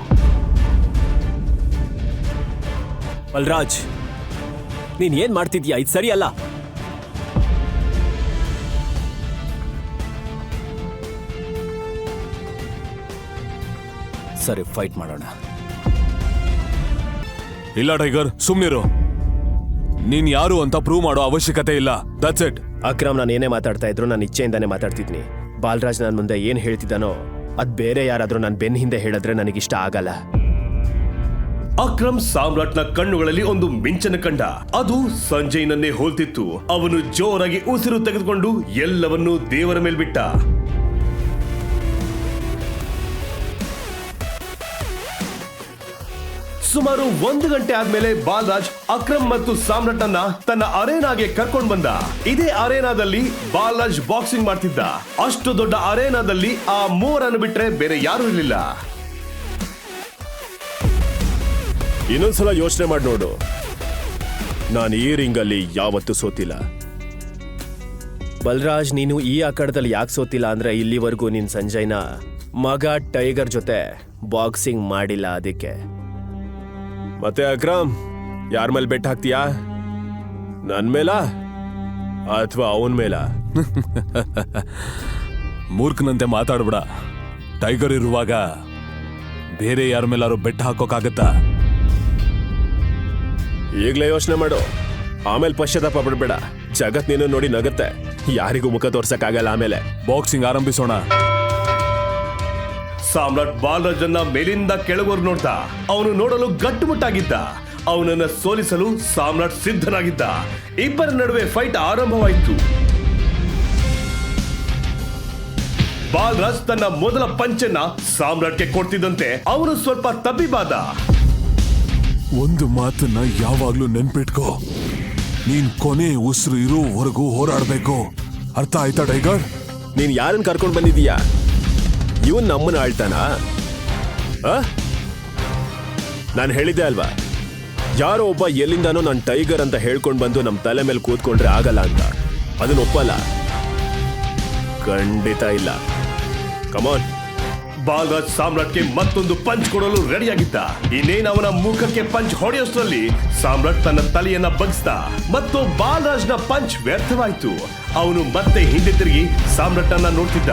ಬಲರಾಜ್, ನೀನ್ ಏನ್ ಮಾಡ್ತಿದ್ಯಾ? ಇದು ಸರಿಯಲ್ಲ. ಸರಿ, ಫೈಟ್ ಮಾಡೋಣ. ಇಲ್ಲ ಟೈಗರ್, ಸುಮ್ನಿರು. ನೀನ್ ಯಾರು ಅಂತ ಪ್ರೂವ್ ಮಾಡೋ ಅವಶ್ಯಕತೆ ಇಲ್ಲ. That's it. ಅಕ್ರಮ್, ನಾನು ಏನೇ ಮಾತಾಡ್ತಾ ಇದ್ರು ನಾನು ಇಚ್ಛೆಯಿಂದಾನೇ ಮಾತಾಡ್ತಿದ್ನಿ. ಬಾಲರಾಜ್ ನನ್ನ ಮುಂದೆ ಏನ್ ಹೇಳ್ತಿದ್ದಾನೋ ಅದ್ ಬೇರೆ ಯಾರಾದ್ರೂ ನನ್ನ ಬೆನ್ನ ಹಿಂದೆ ಹೇಳಿದ್ರೆ ನನಗಿಷ್ಟ ಆಗಲ್ಲ. ಅಕ್ರಮ್ ಸಾಮ್ರಾಟ್ನ ಕಣ್ಣುಗಳಲ್ಲಿ ಒಂದು ಮಿಂಚನ ಕಂಡ. ಅದು ಸಂಜಯ್ನನ್ನೇ ಹೋಲ್ತಿತ್ತು. ಅವನು ಜೋರಾಗಿ ಉಸಿರು ತೆಗೆದುಕೊಂಡು ಎಲ್ಲವನ್ನೂ ದೇವರ ಮೇಲ್ಬಿಟ್ಟ. ಸುಮಾರು 1 ಗಂಟೆ ಆದ್ಮೇಲೆ ಬಾಲರಾಜ್ ಅಕ್ರಮ್ ಮತ್ತು ಸಾಮ್ರಾಟ್ನ ತನ್ನ ಅರೇನಾಗೆ ಕರ್ಕೊಂಡು ಬಂದ. ಇದೇ ಅರೇನಾದಲ್ಲಿ ಬಾಲರಾಜ್ ಬಾಕ್ಸಿಂಗ್ ಮಾಡ್ತಿದ್ದ. ಅಷ್ಟು ದೊಡ್ಡ ಅರೇನಾದಲ್ಲಿ ಆ ಮೂವರನ್ನು ಬಿಟ್ರೆ ಬೇರೆ ಯಾರು ಇರಲಿಲ್ಲ. ಇನ್ನೊಂದ್ಸಲ ಯೋಚನೆ ಮಾಡಿ ನೋಡು. ನಾನು ಈ ರಿಂಗಲ್ಲಿ ಯಾವತ್ತೂ ಸೋತಿಲ್ಲ. ಬಲರಾಜ್, ನೀನು ಈ ಆಕಾರದಲ್ಲಿ ಯಾಕೆ ಸೋತಿಲ್ಲ ಅಂದ್ರೆ ಇಲ್ಲಿವರೆಗೂ ನೀನ್ ಸಂಜಯ್ನ ಮಗ ಟೈಗರ್ ಜೊತೆ ಬಾಕ್ಸಿಂಗ್ ಮಾಡಿಲ್ಲ, ಅದಕ್ಕೆ. ಮತ್ತೆ ಅಕ್ರಮ್, ಯಾರ ಮೇಲೆ ಬೆಟ್ ಹಾಕ್ತೀಯಾ? ನನ್ ಮೇಲ ಅಥವಾ ಅವನ್ ಮೇಲ? ಮೂರ್ಖನಂತೆ ಮಾತಾಡ್ಬೇಡ. ಟೈಗರ್ ಇರುವಾಗ ಬೇರೆ ಯಾರ ಮೇಲಾರು ಬೆಟ್ಟ ಹಾಕೋಕ್ಕಾಗತ್ತಾ? ಈಗ್ಲೇ ಯೋಚನೆ ಮಾಡು, ಆಮೇಲೆ ಪಶ್ಚಾತ್ತಾಪ ಪಡ್ಬೇಡ. ಜಗತ್ ನೀನು ನೋಡಿ ನಗುತ್ತೆ, ಯಾರಿಗೂ ಮುಖ ತೋರ್ಸಕ್ಕಾಗಲ್ಲ. ಆಮೇಲೆ ಬಾಕ್ಸಿಂಗ್ ಆರಂಭಿಸೋಣ. ಸಾಮ್ರಾಟ್ ಬಾಲರಾಜನ್ನ ಮೇಲಿಂದ ಕೆಳಗೋರು ನೋಡ್ದ. ಅವನು ನೋಡಲು ಗಟ್ಟುಮುಟ್ಟಾಗಿದ್ದ. ಅವನನ್ನ ಸೋಲಿಸಲು ಸಾಮ್ರಾಟ್ ಸಿದ್ಧನಾಗಿದ್ದ. ಇಬ್ಬರ ನಡುವೆ ಫೈಟ್ ಆರಂಭವಾಯಿತು. ಬಾಲರಾಜ್ ತನ್ನ ಮೊದಲ ಪಂಚನ್ನ ಸಾಮ್ರಾಟ್ಗೆ ಕೊಡ್ತಿದ್ದಂತೆ ಅವನು ಸ್ವಲ್ಪ ತಬ್ಬಿಬಾದ. ಒಂದು ಮಾತನ್ನ ಯಾವಾಗ್ಲೂ ನೆನ್ಪಿಟ್ಕೋ, ನೀನ್ ಕೊನೆ ಉಸಿರು ಇರೋವರೆಗೂ ಹೋರಾಡ್ಬೇಕು. ಅರ್ಥ ಆಯ್ತಾ ಟೈಗರ್? ನೀನ್ ಯಾರನ್ನ ಕರ್ಕೊಂಡ್ ಬಂದಿದೀಯಾ? ಇವನ್ ನಮ್ಮನ್ನ ಆಳ್ತಾನ? ನಾನು ಹೇಳಿದ್ದೆ ಅಲ್ವಾ, ಯಾರೋ ಒಬ್ಬ ಎಲ್ಲಿಂದಾನೋ ನಾನು ಟೈಗರ್ ಅಂತ ಹೇಳ್ಕೊಂಡ್ ಬಂದು ನಮ್ ತಲೆ ಮೇಲೆ ಕೂತ್ಕೊಂಡ್ರೆ ಆಗಲ್ಲ ಅಂತ. ಅದನ್ನ ಒಪ್ಪಲ್ಲ, ಖಂಡಿತ ಇಲ್ಲ. ಕಮಾನ್. ಬಾಲರಾಜ್ ಸಾಮ್ರಾಟ್ಗೆ ಮತ್ತೊಂದು ಪಂಚ್ ಕೊಡಲು ರೆಡಿಯಾಗಿದ್ದ. ಇನ್ನೇನು ಅವನ ಮುಖಕ್ಕೆ ಪಂಚ್ ಹೊಡೆಯೋಷ್ಟರಲ್ಲಿ ಸಾಮ್ರಾಟ್ ತನ್ನ ತಲೆಯನ್ನ ಬಗ್ಸ್ದ ಮತ್ತು ಬಾಲರಾಜ್ನ ಪಂಚ್ ವ್ಯರ್ಥವಾಯಿತು. ಅವನು ಮತ್ತೆ ಹಿಂದೆ ತಿರುಗಿ ಸಾಮ್ರಾಟ್ ಅನ್ನ ನೋಡ್ತಿದ್ದ.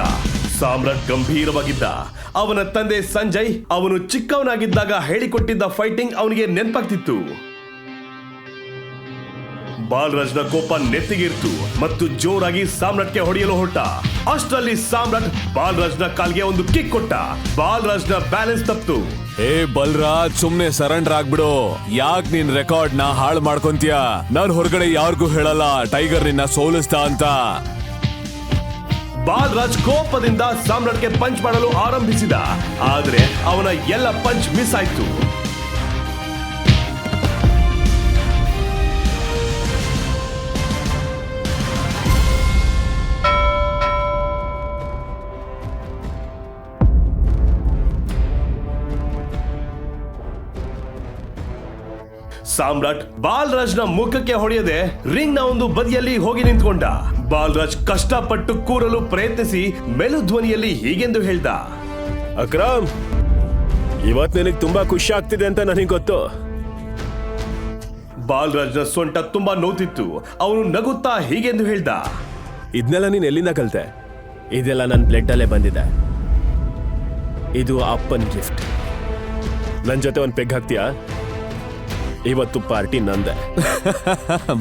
ಸಾಮ್ರಾಟ್ ಗಂಭೀರವಾಗಿದ್ದ. ಅವನ ತಂದೆ ಸಂಜಯ್ ಅವನು ಚಿಕ್ಕವನಾಗಿದ್ದಾಗ ಹೇಳಿಕೊಟ್ಟಿದ್ದ ಫೈಟಿಂಗ್ ಅವನಿಗೆ ನೆನಪಾಗ್ತಿತ್ತು. ಬಾಲರಾಜ್ನ ಕೋಪ ನೆತ್ತಿಗಿರ್ತು ಮತ್ತು ಜೋರಾಗಿ ಸಾಮ್ರಾಟ್ಗೆ ಹೊಡೆಯಲು ಹೊರಟ. ಅಷ್ಟರಲ್ಲಿ ಸಾಮ್ರಾಟ್ ಬಾಲರಾಜ್ನ ಕಾಲ್ಗೆ ಒಂದು ಕಿಕ್ ಕೊಟ್ಟ. ಬಾಲರಾಜ್ನ ಬ್ಯಾಲೆನ್ಸ್ ತಪ್ಪಿತು. ಏ ಬಲ್ರಾಜ್, ಸುಮ್ನೆ ಸರೆಂಡರ್ ಆಗ್ಬಿಡು. ಯಾಕೆ ನಿನ್ ರೆಕಾರ್ಡ್ ನ ಹಾಳು ಮಾಡ್ಕೊಂತೀಯ? ನಾನ್ ಹೊರಗಡೆ ಯಾರಿಗೂ ಹೇಳಲ್ಲ ಟೈಗರ್ ನಿನ್ನ ಸೋಲಿಸ್ತ ಅಂತ. ಬಾಲರಾಜ್ ಕೋಪದಿಂದ ಸಾಮ್ರಾಟ್ಗೆ ಪಂಚ್ ಮಾಡಲು ಆರಂಭಿಸಿದ. ಆದರೆ ಅವನ ಎಲ್ಲ ಪಂಚ್ ಮಿಸ್ ಆಯ್ತು. ಸಾಮ್ರಾಟ್ ಬಾಲರಾಜ್ನ ಮುಖಕ್ಕೆ ಹೊಡೆಯದೆ ರಿಂಗ್ ನ ಒಂದು ಬದಿಯಲ್ಲಿ ಹೋಗಿ ನಿಂತ್ಕೊಂಡ. ಬಾಲರಾಜ್ ಕಷ್ಟಪಟ್ಟು ಕೂರಲು ಪ್ರಯತ್ನಿಸಿ ಮೆಲು ಧ್ವನಿಯಲ್ಲಿ ಹೀಗೆಂದು ಹೇಳ್ದ, ಅಕ್ರಮ್, ಇವತ್ ನಿನಗೆ ತುಂಬಾ ಖುಷಿ ಆಗ್ತಿದೆ ಅಂತ ನನಗೆ ಗೊತ್ತು. ಬಾಲರಾಜ್ನ ಸೊಂಟ ತುಂಬಾ ನೋತಿತ್ತು. ಅವನು ನಗುತ್ತಾ ಹೀಗೆಂದು ಹೇಳ್ದ, ಇದನ್ನೆಲ್ಲ ನೀನ್ ಎಲ್ಲಿಂದ ಕಲ್ತೆ? ಇದೆಲ್ಲ ನನ್ನ ಬ್ಲಡ್ ಅಲ್ಲೇ ಬಂದಿದೆ. ಇದು ಅಪ್ಪನ್ ಗಿಫ್ಟ್. ನನ್ ಜೊತೆ ಒಂದ್ ಪೆಗ್ ಹಾಕ್ತೀಯಾ? ಇವತ್ತು ಪಾರ್ಟಿ ನಂದೆ.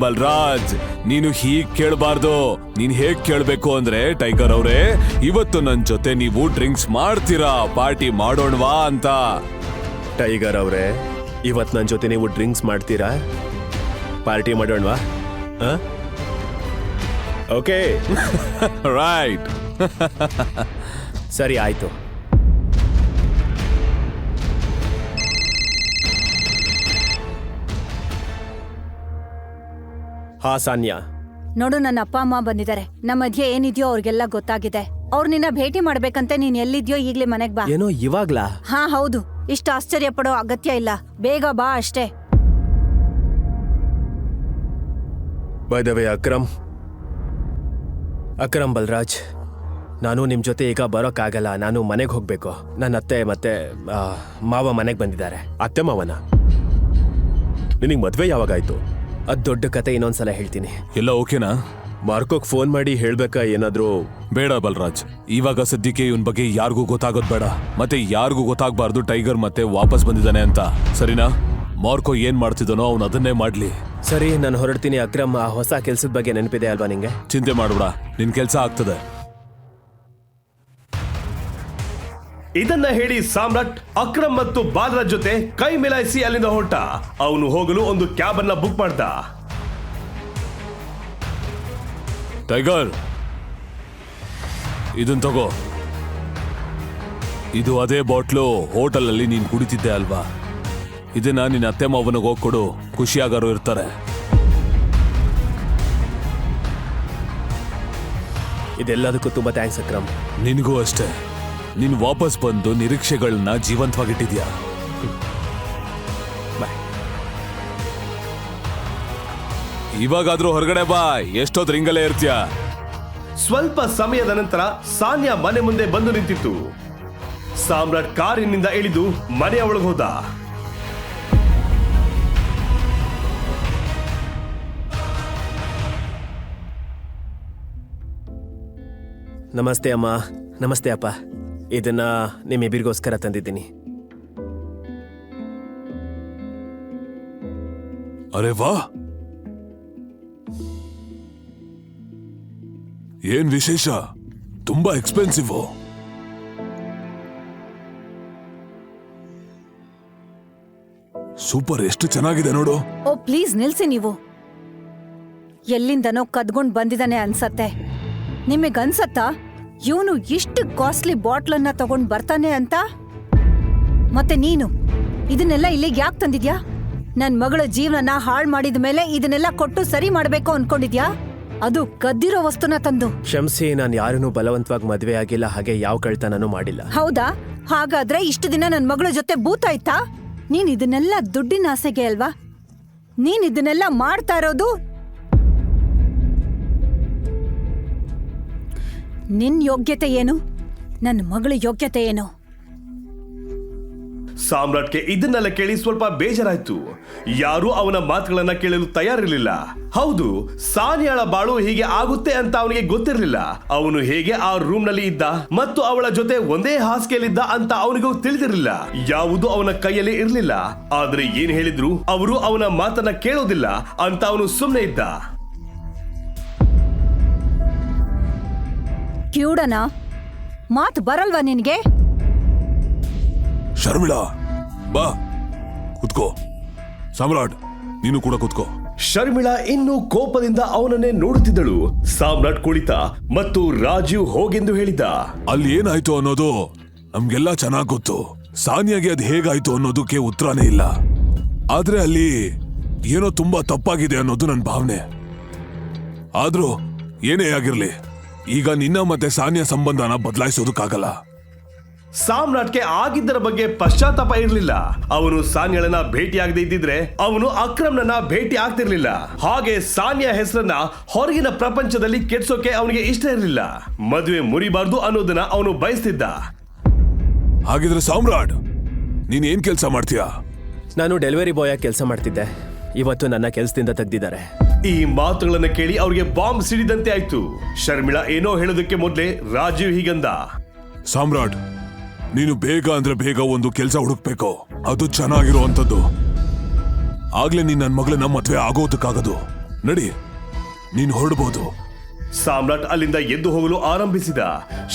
ಬಲ್ರಾಜ್, ನೀನು ಹೀಗ್ ಕೇಳಬಾರ್ದು. ನೀನ್ ಹೇಗ್ ಕೇಳ್ಬೇಕು ಅಂದ್ರೆ, ಟೈಗರ್ ಅವ್ರೆ, ಇವತ್ತು ನನ್ ಜೊತೆ ನೀವು ಡ್ರಿಂಕ್ಸ್ ಮಾಡ್ತೀರಾ, ಪಾರ್ಟಿ ಮಾಡೋಣವಾ ಅಂತ. ಟೈಗರ್ ಅವ್ರೆ, ಇವತ್ ನನ್ ಜೊತೆ ನೀವು ಡ್ರಿಂಕ್ಸ್ ಮಾಡ್ತೀರಾ, ಪಾರ್ಟಿ ಮಾಡೋಣವಾ? ಓಕೆ. ರೈಟ್. ಸರಿ, ಆಯ್ತು. ಹಾ ಸಾನ್ಯಾ, ನೋಡು, ನನ್ನ ಅಪ್ಪ ಅಮ್ಮ ಬಂದಿದ್ದಾರೆ. ನಮ್ಮ ಮಧ್ಯೆ ಏನಿದ್ಯೋ ಅವ್ರಿಗೆಲ್ಲ ಗೊತ್ತಾಗಿದೆ. ಅವ್ರು ನಿನ್ನ ಭೇಟಿ ಮಾಡ್ಬೇಕಂತೆ. ನೀನ್ ಎಲ್ಲಿದ್ಯೋ ಈಗ್ಲೇ ಮನೆಗ್ ಬಾ. ಏನೋ ಇವಾಗ್ಲಾ? ಹಾ ಹೌದು. ಇಷ್ಟು ಆಶ್ಚರ್ಯ ಪಡೋ ಅಗತ್ಯ ಇಲ್ಲ. ಬೇಗ ಬಾ ಅಷ್ಟೇ. ಬೈ ದ ವೇ, ಅಕ್ರಮ್ ಬಲ್ರಾಜ್, ನಾನು ನಿಮ್ ಜೊತೆ ಈಗ ಬರೋಕ್ಕಾಗಲ್ಲ. ನಾನು ಮನೆಗೆ ಹೋಗ್ಬೇಕು. ನನ್ನ ಅತ್ತೆ ಮತ್ತೆ ಮಾವ ಮನೆಗೆ ಬಂದಿದ್ದಾರೆ. ಅತ್ತೆ ಮಾವನ? ನಿನಗೆ ಮದ್ವೆ ಯಾವಾಗಾಯ್ತು? ಅದ್ ದೊಡ್ಡ ಕತೆ, ಇನ್ನೊಂದ್ಸಲ ಹೇಳ್ತೀನಿ. ಎಲ್ಲ ಓಕೆನಾ? ಮಾರ್ಕೋಕ್ ಫೋನ್ ಮಾಡಿ ಹೇಳ್ಬೇಕಾ ಏನಾದ್ರು? ಬೇಡ ಬಲ್ರಾಜ್, ಇವಾಗ ಸದ್ಯಕ್ಕೆ ಇವನ್ ಬಗ್ಗೆ ಯಾರಿಗೂ ಗೊತ್ತಾಗೋದ್ ಬೇಡ. ಮತ್ತೆ ಯಾರಿಗೂ ಗೊತ್ತಾಗ್ಬಾರ್ದು ಟೈಗರ್ ಮತ್ತೆ ವಾಪಸ್ ಬಂದಿದ್ದಾನೆ ಅಂತ, ಸರಿನಾ? ಮಾರ್ಕೋ ಏನ್ ಮಾಡ್ತಿದ್ದಾನೋ ಅವ್ನು ಅದನ್ನೇ ಮಾಡ್ಲಿ. ಸರಿ, ನಾನು ಹೊರಡ್ತೀನಿ. ಅಕ್ರಮ್, ಆ ಹೊಸ ಕೆಲ್ಸದ ಬಗ್ಗೆ ನೆನಪಿದೆ ಅಲ್ವಾ ನಿಂಗೆ? ಚಿಂತೆ ಮಾಡ್ಬೇಡ, ನಿನ್ ಕೆಲ್ಸ ಆಗ್ತದೆ. ಇದನ್ನ ಹೇಳಿ ಸಾಮ್ರಾಟ್ ಅಕ್ರಮ್ ಮತ್ತು ಬಾಲರಾಜ್ ಜೊತೆ ಕೈ ಮಿಲಾಯಿಸಿ ಅಲ್ಲಿಂದ ಹೊರಟ. ಅವನು ಹೋಗಲು ಒಂದು ಕ್ಯಾಬ್ ಅನ್ನ ಬುಕ್ ಮಾಡ್ದ. ಟೈಗರ್, ಇದನ್ ತಗೋ. ಇದು ಅದೇ ಬಾಟ್ಲು ಹೋಟೆಲ್ ಅಲ್ಲಿ ನೀನ್ ಕುಡಿತಿದ್ದೆ ಅಲ್ವಾ? ಇದನ್ನ ನಿನ್ನ ಅತ್ತೆ ಮಾವನಿಗೆ ಹೋಗ್ಕೊಡು, ಖುಷಿಯಾಗಾರು ಇರ್ತಾರೆ. ಇದೆಲ್ಲದಕ್ಕೂ ತುಂಬಾ ಥ್ಯಾಂಕ್ಸ್ ಅಕ್ರಮ್. ನಿನಗೂ ಅಷ್ಟೇ. ನೀನ್ ವಾಪಸ್ ಬಂದು ನಿರೀಕ್ಷೆಗಳನ್ನ ಜೀವಂತವಾಗಿಟ್ಟಿದ್ಯಾ. ಬಾಯ್. ಇವಾಗಾದ್ರೂ ಹೊರಗಡೆ ಬಾ, ಎಷ್ಟೊತ್ತು ರಿಂಗಲ್ಲೇ ಇರ್ತೀಯ. ಸ್ವಲ್ಪ ಸಮಯದ ನಂತರ ಸಾನ್ಯಾ ಮನೆ ಮುಂದೆ ಬಂದು ನಿಂತಿತ್ತು. ಸಾಮ್ರಾಟ್ ಕಾರಿನಿಂದ ಇಳಿದು ಮನೆಯ ಒಳಗೆ ಹೋದ. ನಮಸ್ತೆ ಅಮ್ಮ. ನಮಸ್ತೆ ಅಪ್ಪ. ಇದನ್ನ ನಿಮ್ಮಿಬ್ಬರಿಗೋಸ್ಕರ ತಂದಿದ್ದೀನಿ. ಅರೆ ವಾ, ಏನ್ ವಿಶೇಷ? ತುಂಬಾ ಎಕ್ಸ್ಪೆನ್ಸಿವ್. ಸೂಪರ್, ಎಷ್ಟು ಚೆನ್ನಾಗಿದೆ ನೋಡು. ಓ ಪ್ಲೀಸ್ ನಿಲ್ಸಿ ನೀವು. ಎಲ್ಲಿಂದನೋ ಕದ್ಕೊಂಡ್ ಬಂದಿದ್ದಾನೆ ಅನ್ಸತ್ತೆ. ನಿಮಗನ್ಸತ್ತಾ ಇವನು ಇಷ್ಟು ಕಾಸ್ಟ್ಲಿ ಬಾಟ್ಲನ್ನ ತಗೊಂಡ್ ಬರ್ತಾನೆ ಅಂತ? ಮತ್ತೆ ನೀನು ಇದನ್ನೆಲ್ಲ ಇಲ್ಲಿಗೆ ಯಾಕೆ ತಂದಿದ್ಯಾ? ನನ್ ಮಗಳ ಜೀವನನ ಹಾಳ್ ಮಾಡಿದ ಮೇಲೆ ಇದನ್ನೆಲ್ಲ ಕೊಟ್ಟು ಸರಿ ಮಾಡ್ಬೇಕು ಅನ್ಕೊಂಡಿದ್ಯಾ? ಅದು ಕದ್ದಿರೋ ವಸ್ತುನ ತಂದು. ಕ್ಷಮಿಸಿ, ನಾನು ಯಾರನ್ನೂ ಬಲವಂತವಾಗಿ ಮದ್ವೆ ಆಗಿಲ್ಲ, ಹಾಗೆ ಯಾವ ಕಳ್ತನನೂ ಮಾಡಿಲ್ಲ. ಹೌದಾ? ಹಾಗಾದ್ರೆ ಇಷ್ಟು ದಿನ ನನ್ ಮಗಳ ಜೊತೆ ಬೂತಾಯ್ತಾ? ನೀನ್ ಇದನ್ನೆಲ್ಲ ದುಡ್ಡಿನ ಆಸೆಗೆ ಅಲ್ವಾ? ನೀನ್ ಇದನ್ನೆಲ್ಲ ಮಾಡ್ತಾ ಇರೋದು ನಿನ್ ಯೋಗ್ಯತೆ ಏನು? ನನ್ನ ಮಗಳ ಯೋಗ್ಯತೆ ಏನು? ಸಾಮ್ರಾಟ್ಗೆ ಇದನ್ನೆಲ್ಲ ಕೇಳಿ ಸ್ವಲ್ಪ ಬೇಜಾರಾಯ್ತು. ಯಾರೂ ಅವನ ಮಾತುಗಳನ್ನ ಕೇಳಲು ತಯಾರಿರ್ಲಿಲ್ಲ. ಹೌದು, ಸಾನಿಯಾಳ ಬಾಳು ಹೀಗೆ ಆಗುತ್ತೆ ಅಂತ ಅವನಿಗೆ ಗೊತ್ತಿರಲಿಲ್ಲ. ಅವನು ಹೇಗೆ ಆ ರೂಮ್ ನಲ್ಲಿ ಇದ್ದ ಮತ್ತು ಅವಳ ಜೊತೆ ಒಂದೇ ಹಾಸಿಗೆಯಲ್ಲಿದ್ದ ಅಂತ ಅವನಿಗೂ ತಿಳಿದಿರಲಿಲ್ಲ. ಯಾವುದು ಅವನ ಕೈಯಲ್ಲಿ ಇರಲಿಲ್ಲ. ಆದ್ರೆ ಏನ್ ಹೇಳಿದ್ರು ಅವರು ಅವನ ಮಾತನ್ನ ಕೇಳೋದಿಲ್ಲ ಅಂತ ಅವನು ಸುಮ್ಮನೆ ಇದ್ದ. ಕ್ಯೂಡನ ಮಾತು ಬರಲ್ವಾ ನಿನ್ಗೆ? ಶರ್ಮಿಳಾ, ಬಾ ಕುತ್ಕೋ. ಸಾಮ್ರಾಟ್, ನೀನು ಕೂಡ ಕುತ್ಕೋ. ಶರ್ಮಿಳಾ ಇನ್ನೂ ಕೋಪದಿಂದ ಅವನನ್ನೇ ನೋಡುತ್ತಿದ್ದಳು. ಸಾಮ್ರಾಟ್ ಕುಳಿತ ಮತ್ತು ರಾಜೀವ್ ಹೋಗೆಂದು ಹೇಳಿದ. ಅಲ್ಲಿ ಏನಾಯ್ತು ಅನ್ನೋದು ನಮ್ಗೆಲ್ಲ ಚೆನ್ನಾಗ್ ಗೊತ್ತು. ಸಾನಿಯಾಗೆ ಅದ್ ಹೇಗಾಯ್ತು ಅನ್ನೋದಕ್ಕೆ ಉತ್ತರನೇ ಇಲ್ಲ. ಆದ್ರೆ ಅಲ್ಲಿ ಏನೋ ತುಂಬಾ ತಪ್ಪಾಗಿದೆ ಅನ್ನೋದು ನನ್ನ ಭಾವನೆ. ಆದ್ರೂ ಏನೇ ಆಗಿರ್ಲಿ, ಈಗ ನಿನ್ನ ಮತ್ತೆ ಸಾನಿಯಾ ಸಂಬಂಧನ ಬದಲಾಯಿಸೋದಕ್ಕಾಗಲ್ಲ. ಸಾಮ್ರಾಟ್ಗೆ ಆಗಿದ್ದರ ಬಗ್ಗೆ ಪಶ್ಚಾತ್ತಾಪ ಇರಲಿಲ್ಲ. ಅವನು ಸಾನ್ಯಾಳನ್ನ ಭೇಟಿಯಾಗದೆ ಇದ್ದಿದ್ರೆ ಅವನು ಅಕ್ರಮ್ನನ್ನ ಭೇಟಿ ಆಗ್ತಿರ್ಲಿಲ್ಲ. ಹಾಗೆ ಸಾನ್ಯಾ ಹೆಸರನ್ನ ಹೊರಗಿನ ಪ್ರಪಂಚದಲ್ಲಿ ಕೆಡ್ಸೋಕೆ ಅವನಿಗೆ ಇಷ್ಟ ಇರಲಿಲ್ಲ. ಮದುವೆ ಮುರಿಬಾರ್ದು ಅನ್ನೋದನ್ನ ಅವನು ಬಯಸ್ತಿದ್ದ. ಹಾಗಿದ್ರೆ ಸಾಮ್ರಾಟ್, ನೀನ್ ಏನ್ ಕೆಲಸ ಮಾಡ್ತೀಯಾ? ನಾನು ಡೆಲಿವರಿ ಬಾಯ್ ಆಗಿ ಕೆಲಸ ಮಾಡ್ತಿದ್ದೆ. ಇವತ್ತು ನನ್ನ ಕೆಲಸದಿಂದ ತೆಗ್ದಿದ್ದಾರೆ. ಈ ಮಾತುಗಳನ್ನ ಕೇಳಿ ಅವ್ರಿಗೆ ಬಾಂಬ್ ಸಿಡಿದಂತೆ ಆಯ್ತು. ಶರ್ಮಿಳಾ ಏನೋ ಹೇಳೋದಕ್ಕೆ ಮೊದಲೇ ರಾಜೀವ್ ಹೀಗಂದ. ಸಾಮ್ರಾಟ್, ನೀನು ಬೇಗ ಅಂದ್ರೆ ಬೇಗ ಒಂದು ಕೆಲಸ ಹುಡುಕ್ಬೇಕು. ಅದು ಚೆನ್ನಾಗಿರುವಂತದ್ದು. ಆಗ್ಲೇ ನೀನ್ ನನ್ನ ಮಗಳನ್ನ ಮದ್ವೆ ಆಗೋದಕ್ಕಾಗದು. ನಡಿ, ನೀನ್ ಹೊರಡಬಹುದು. ಸಾಮ್ರಾಟ್ ಅಲ್ಲಿಂದ ಎದ್ದು ಹೋಗಲು ಆರಂಭಿಸಿದ.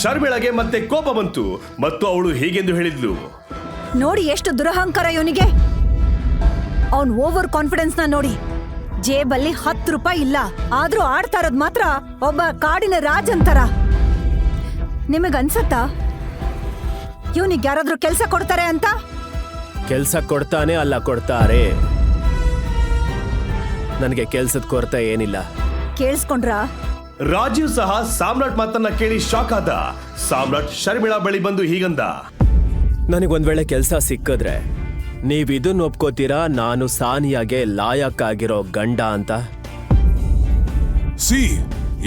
ಶರ್ಮಿಳಾಗೆ ಮತ್ತೆ ಕೋಪ ಬಂತು ಮತ್ತು ಅವಳು ಹೀಗೆಂದು ಹೇಳಿದ್ಲು. ನೋಡಿ ಎಷ್ಟು ದುರಹಂಕಾರ ಇವನಿಗೆ. ಅವನ್ ಓವರ್ ಕಾನ್ಫಿಡೆನ್ಸ್ ನ ನೋಡಿ. ಜೇಬಲ್ಲಿ 10 ರೂಪಾಯಿ ಇಲ್ಲ, ಆದ್ರೂ ಆಡ್ತಾ ಇರೋದ್ ಮಾತ್ರ ಒಬ್ಬ ಕಾಡಿನ ರಾಜ್ ಅಂತಾರ. ನಿಮಗನ್ಸತ್ತಾ ಇವನಿಗೆ ಯಾರಾದ್ರೂ ಕೆಲ್ಸ ಕೊಡ್ತಾರೆ ಅಂತ? ಕೆಲ್ಸ ಕೊಡ್ತಾನೆ ಅಲ್ಲ, ಕೊಡ್ತಾರೆ. ನನಗೆ ಕೆಲ್ಸದ ಕೊರತೆ ಏನಿಲ್ಲ. ಕೇಳಿಸ್ಕೊಂಡ್ರಾ? ರಾಜೀವ್ ಸಹ ಸಾಮ್ರಾಟ್ ಮಾತನ್ನ ಕೇಳಿ ಶಾಕ್ ಆದ. ಸಾಮ್ರಾಟ್ ಶರ್ಮಿಳಾ ಬಳಿ ಬಂದು ಹೀಗಂದ. ನನಗೊಂದ್ ವೇಳೆ ಕೆಲ್ಸ ಸಿಕ್ಕಿದ್ರೆ ನೀವ್ ಇದನ್ನ ಒಪ್ಕೋತೀರಾ, ನಾನು ಸಾನಿಯಾಗೆ ಲಾಯಕ್ಕಾಗಿರೋ ಗಂಡ ಅಂತ? ಸಿ,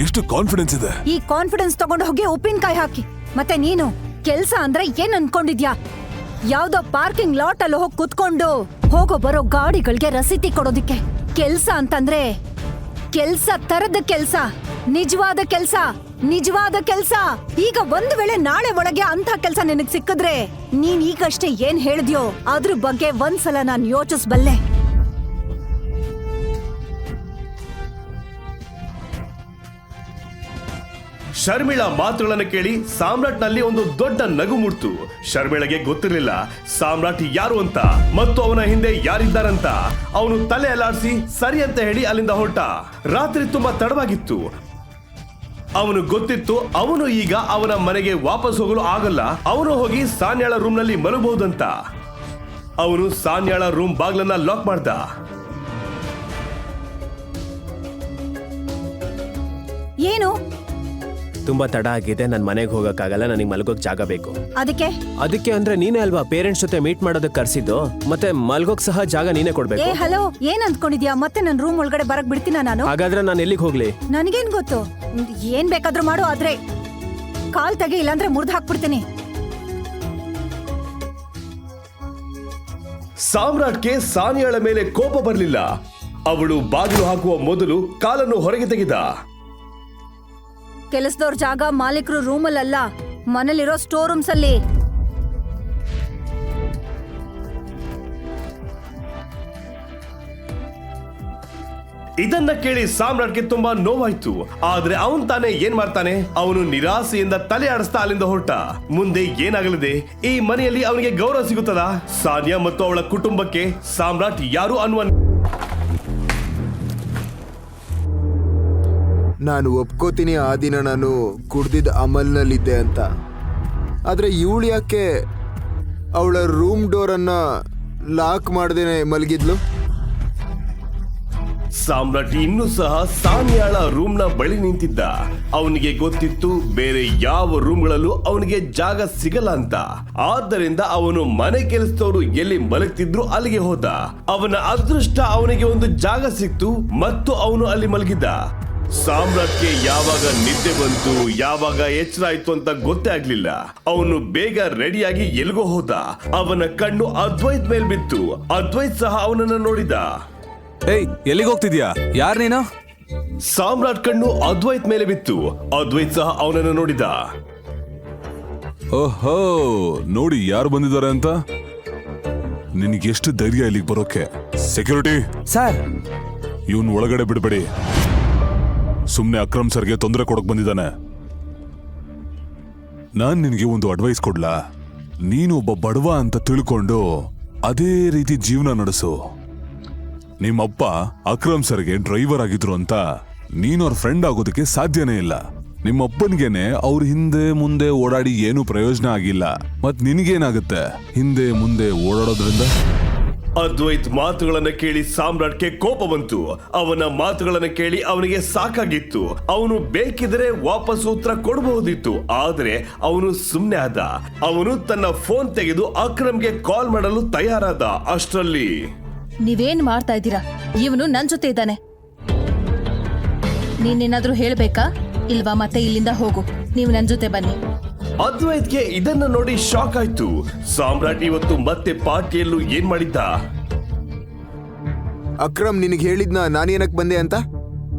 ಎಷ್ಟು ಕಾನ್ಫಿಡೆನ್ಸ್ ಇದೆ. ಈ ಕಾನ್ಫಿಡೆನ್ಸ್ ತಗೊಂಡು ಹೋಗಿ ಉಪ್ಪಿನಕಾಯಿ ಹಾಕಿ. ಮತ್ತೆ ನೀನು ಕೆಲ್ಸ ಅಂದ್ರೆ ಏನ್ ಅನ್ಕೊಂಡಿದ್ಯಾ? ಯಾವ್ದೋ ಪಾರ್ಕಿಂಗ್ ಲಾಟ್ ಅಲ್ಲಿ ಹೋಗಿ ಕುತ್ಕೊಂಡು ಹೋಗೋ ಬರೋ ಗಾಡಿಗಳಿಗೆ ರಸೀತಿ ಕೊಡೋದಿಕ್ಕೆ ಕೆಲ್ಸ ಅಂತಂದ್ರೆ ಕೆಲ್ಸ ತರದ ಕೆಲ್ಸ, ನಿಜವಾದ ಕೆಲ್ಸ, ನಿಜವಾದ ಕೆಲ್ಸ. ಈಗ ಒಂದು ವೇಳೆ ನಾಳೆ ಒಳಗೆ ಅಂತ ಕೆಲ್ಸ ನಿನಗ್ ಸಿಕ್ಕಿದ್ರೆ ನೀನ್ ಈಗಷ್ಟೇ ಏನ್ ಹೇಳಿದ್ಯೋ ಅದ್ರ ಬಗ್ಗೆ ಒಂದ್ಸಲ ನಾನ್ ಯೋಚಿಸ್ಬಲ್ಲೆ. ಶರ್ಮಿಳಾ ಮಾತುಗಳನ್ನು ಕೇಳಿ ಸಾಮ್ರಾಟ್ ನಲ್ಲಿ ಒಂದು ದೊಡ್ಡ ನಗು ಮೂಡ್ತು. ಶರ್ಮಿಳಗೆ ಗೊತ್ತಿರಲಿಲ್ಲ ಸಾಮ್ರಾಟ್ ಯಾರು ಅಂತ ಮತ್ತು ಅವನ ಹಿಂದೆ ಯಾರಿದ್ದಾರಂತ. ಅವನು ತಲೆ ಅಲ್ಲಾಡಿಸಿ ಸರಿ ಅಂತ ಹೇಳಿ ಅಲ್ಲಿಂದ ಹೊರಟ. ರಾತ್ರಿ ತುಂಬಾ ತಡವಾಗಿತ್ತು. ಅವನು ಗೊತ್ತಿತ್ತು ಅವನು ಈಗ ಅವನ ಮನೆಗೆ ವಾಪಸ್ ಹೋಗಲು ಆಗಲ್ಲ. ಅವನು ಹೋಗಿ ಸಾನ್ಯಾಳ ರೂಮ್ ನಲ್ಲಿ ಮಲಗಬಹುದಂತ. ಅವನು ಸಾನ್ಯಾಳ ರೂಮ್ ಬಾಗ್ಲನ್ನ ಲಾಕ್ ಮಾಡ್ದ. ಏನು? ತುಂಬಾ ತಡ ಆಗಿದೆ, ನನ್ ಮನೆಗೆ ಹೋಗಕ್ಕಾಗಲ್ಲ, ನನಗೆ ಮಲ್ಗೋಕ್ ಜಾಗ ಬೇಕು. ಅದಕ್ಕೆ ಅಂದ್ರೆ ನೀನೇ ಅಲ್ವಾ ಪೇರೆಂಟ್ಸ್ ಜೊತೆ ಮೀಟ್ ಮಾಡೋದಕ್ಕೆ ಕರ್ಸಿದ್ದು, ಮತ್ತೆ ಮಲ್ಗೋಕ್ ಸಹ ಜಾಗ ನೀನೇ ಕೊಡ್ಬೇಕು. ಏ ಹಲೋ, ಏನ್ ಅಂದ್ಕೊಂಡಿದ್ಯಾ? ಮತ್ತೆ ನನ್ ರೂಮ್ ಒಳಗಡೆ ಬರಕ್ ಬಿಡ್ತೀನ ನಾನು? ಹಾಗಾದ್ರೆ ನಾನು ಎಲ್ಲಿಗೆ ಹೋಗ್ಲಿ? ನನಗೇನ್ ಗೊತ್ತು? ಏನ್ ಬೇಕಾದ್ರೂ ಮಾಡು, ಆದ್ರೆ ಕಾಲ್ ತೆಗಿ, ಇಲ್ಲಾಂದ್ರೆ ಮುರ್ದ್ ಹಾಕ್ಬಿಡ್ತೀನಿ. ಸಾಮ್ರಾಟ್ಗೆ ಸಾನಿಯಾಳ ಮೇಲೆ ಕೋಪ ಬರಲಿಲ್ಲ. ಅವಳು ಬಾಗಿಲು ಹಾಕುವ ಮೊದಲು ಕಾಲನ್ನು ಹೊರಗೆ ತೆಗೆದ. ಕೆಲಸದವ್ರ ಜಾಗ ಮಾಲೀಕರು ರೂಮಲ್ಲ, ಮನೇಲಿರೋ ಸ್ಟೋರ್ ರೂಮ್ಸ್ ಅಲ್ಲಿ. ಇದನ್ನ ಕೇಳಿ ಸಾಮ್ರಾಟ್ಗೆ ತುಂಬಾ ನೋವಾಯ್ತು. ಆದ್ರೆ ಅವನ್ ತಾನೇ ಏನ್ ಮಾಡ್ತಾನೆ, ಅವನು ನಿರಾಸೆಯಿಂದ ತಲೆ ಆಡಿಸ್ತಾ ಅಲ್ಲಿಂದ ಹೊರಟ. ಮುಂದೆ ಏನಾಗಲಿದೆ, ಈ ಮನೆಯಲ್ಲಿ ಅವನಿಗೆ ಗೌರವ ಸಿಗುತ್ತದ? ಸಾನಿಯಾ ಮತ್ತು ಅವಳ ಕುಟುಂಬಕ್ಕೆ ಸಾಮ್ರಾಟ್ ಯಾರು ಅನ್ನುವ ನಾನು ಒಪ್ಕೋತೀನಿ ಆ ದಿನ ನಾನು ಕುಡ್ದಿದ್ದ ಅಮಲ್ನಲ್ಲಿದ್ದೆ ಅಂತ. ಆದ್ರೆ ಇವಳು ಯಾಕೆ ಅವಳ ರೂಮ್ ಡೋರನ್ನ ಲಾಕ್ ಮಾಡ್ದೇನೆ ಮಲಗಿದ್ಲು? ಸಾಮ್ರಾಟ್ ಇನ್ನೂ ಸಹ ಸಾನ್ಯಾಳ ರೂಮ್ನ ಬಳಿ ನಿಂತಿದ್ದ. ಅವನಿಗೆ ಗೊತ್ತಿತ್ತು ಬೇರೆ ಯಾವ ರೂಮ್ಗಳಲ್ಲೂ ಅವನಿಗೆ ಜಾಗ ಸಿಗಲ್ಲ ಅಂತ. ಆದ್ದರಿಂದ ಅವನು ಮನೆ ಕೆಲಸದವರು ಎಲ್ಲಿ ಮಲಗ್ತಿದ್ರು ಅಲ್ಲಿಗೆ ಹೋದ. ಅವನ ಅದೃಷ್ಟ ಅವನಿಗೆ ಒಂದು ಜಾಗ ಸಿಕ್ತು ಮತ್ತು ಅವನು ಅಲ್ಲಿ ಮಲಗಿದ್ದ. ಸಾಮ್ರಾಟ್ಗೆ ಯಾವಾಗ ನಿದ್ದೆ ಬಂತು, ಯಾವಾಗ ಎಚ್ಚರ ಆಯ್ತು ಅಂತ ಗೊತ್ತೇ ಆಗ್ಲಿಲ್ಲ. ಅವನು ಬೇಗ ರೆಡಿಯಾಗಿ ಎಲ್ಗೋ ಹೋದ. ಅವನ ಕಣ್ಣು ಅದ್ವೈತ್ ಮೇಲ್ ಬಿತ್ತು. ಅದ್ವೈತ್ ಸಹ ಅವನನ್ನ ನೋಡಿದ. ಏಯ್, ಎಲ್ಲಿಗೆ ಹೋಗ್ತಿದ್ಯಾ? ಯಾರ್ ನೀನು? ಸಾಮ್ರಾಟ್ ಕಣ್ಣು ಅದ್ವೈತ್ ಮೇಲೆ ಬಿತ್ತು. ಅದ್ವೈತ್ ಸಹ ಅವನನ್ನು ನೋಡಿದ. ಓಹೋ, ನೋಡಿ ಯಾರು ಬಂದಿದ್ದಾರೆ ಅಂತ. ನಿನಗೆ ಎಷ್ಟು ಧೈರ್ಯ ಇಲ್ಲಿಗೆ ಬರೋಕೆ? ಸೆಕ್ಯೂರಿಟಿ ಸರ್, ಇವನ್ ಒಳಗಡೆ ಬಿಡಬೇಡಿ. ಸುಮ್ನೆ ಅಕ್ರಮ್ ಸರ್ಗೆ ತೊಂದರೆ ಕೊಡಕ್ ಬಂದಿದ್ದಾನೆ. ನಾನ್ ನಿನಗೆ ಒಂದು ಅಡ್ವೈಸ್ ಕೊಡ್ಲಾ? ನೀನು ಒಬ್ಬ ಬಡವ ಅಂತ ತಿಳ್ಕೊಂಡು ಅದೇ ರೀತಿ ಜೀವನ ನಡೆಸು. ನಿಮ್ಮಪ್ಪ ಅಕ್ರಮ್ ಸರ್ಗೆ ಡ್ರೈವರ್ ಆಗಿದ್ರು ಅಂತ ನೀನು ಅವ್ರ ಫ್ರೆಂಡ್ ಆಗೋದಕ್ಕೆ ಸಾಧ್ಯನೇ ಇಲ್ಲ. ನಿಮ್ಮಪ್ಪನ್ಗೇನೆ ಅವ್ರ ಹಿಂದೆ ಮುಂದೆ ಓಡಾಡಿ ಏನು ಪ್ರಯೋಜನ ಆಗಿಲ್ಲ. ಮತ್ ನಿನಗೇನಾಗುತ್ತೆ ಹಿಂದೆ ಮುಂದೆ ಓಡಾಡೋದ್ರಿಂದ? ಅದ್ವೈತ್ ಮಾತುಗಳನ್ನ ಕೇಳಿ ಸಾಮ್ರಾಟ್ಗೆ ಕೋಪ ಬಂತು. ಅವನ ಮಾತುಗಳನ್ನ ಕೇಳಿ ಅವನಿಗೆ ಸಾಕಾಗಿತ್ತು. ಅವನು ಬೇಕಿದ್ರೆ ವಾಪಸ್ ಉತ್ತರ ಕೊಡಬಹುದಿತ್ತು. ಆದ್ರೆ ಅವನು ಸುಮ್ನೆ ಆದ. ಅವನು ತನ್ನ ಫೋನ್ ತೆಗೆದು ಅಕ್ರಮ್ಗೆ ಕಾಲ್ ಮಾಡಲು ತಯಾರಾದ. ಅಷ್ಟರಲ್ಲಿ ನೀವೇನ್ ಮಾಡ್ತಾ ಇದ್ದೀರಾ? ಇವನು ನನ್ ಜೊತೆ ಇದ್ದಾನೆ. ನೀನೇನಾದ್ರೂ ಹೇಳ್ಬೇಕಾ ಇಲ್ವಾ? ಮತ್ತೆ ಇಲ್ಲಿಂದ ಹೋಗು, ನೀವು ನನ್ ಜೊತೆ ಬನ್ನಿ. ಅದ್ವೈತ್ಗೆ ಇದನ್ನ ನೋಡಿ ಶಾಕ್ ಆಯ್ತು. ಸಾಮ್ರಾಟ್ ಇವತ್ತು ಮತ್ತೆ ಪಾರ್ಟಿಯಲ್ಲೂ ಏನ್ ಮಾಡಿದ್ದ? ಅಕ್ರಮ್ ನಿನಗೆ ಹೇಳಿದ್ನ ನಾನೇನಕ್ ಬಂದೆ ಅಂತ?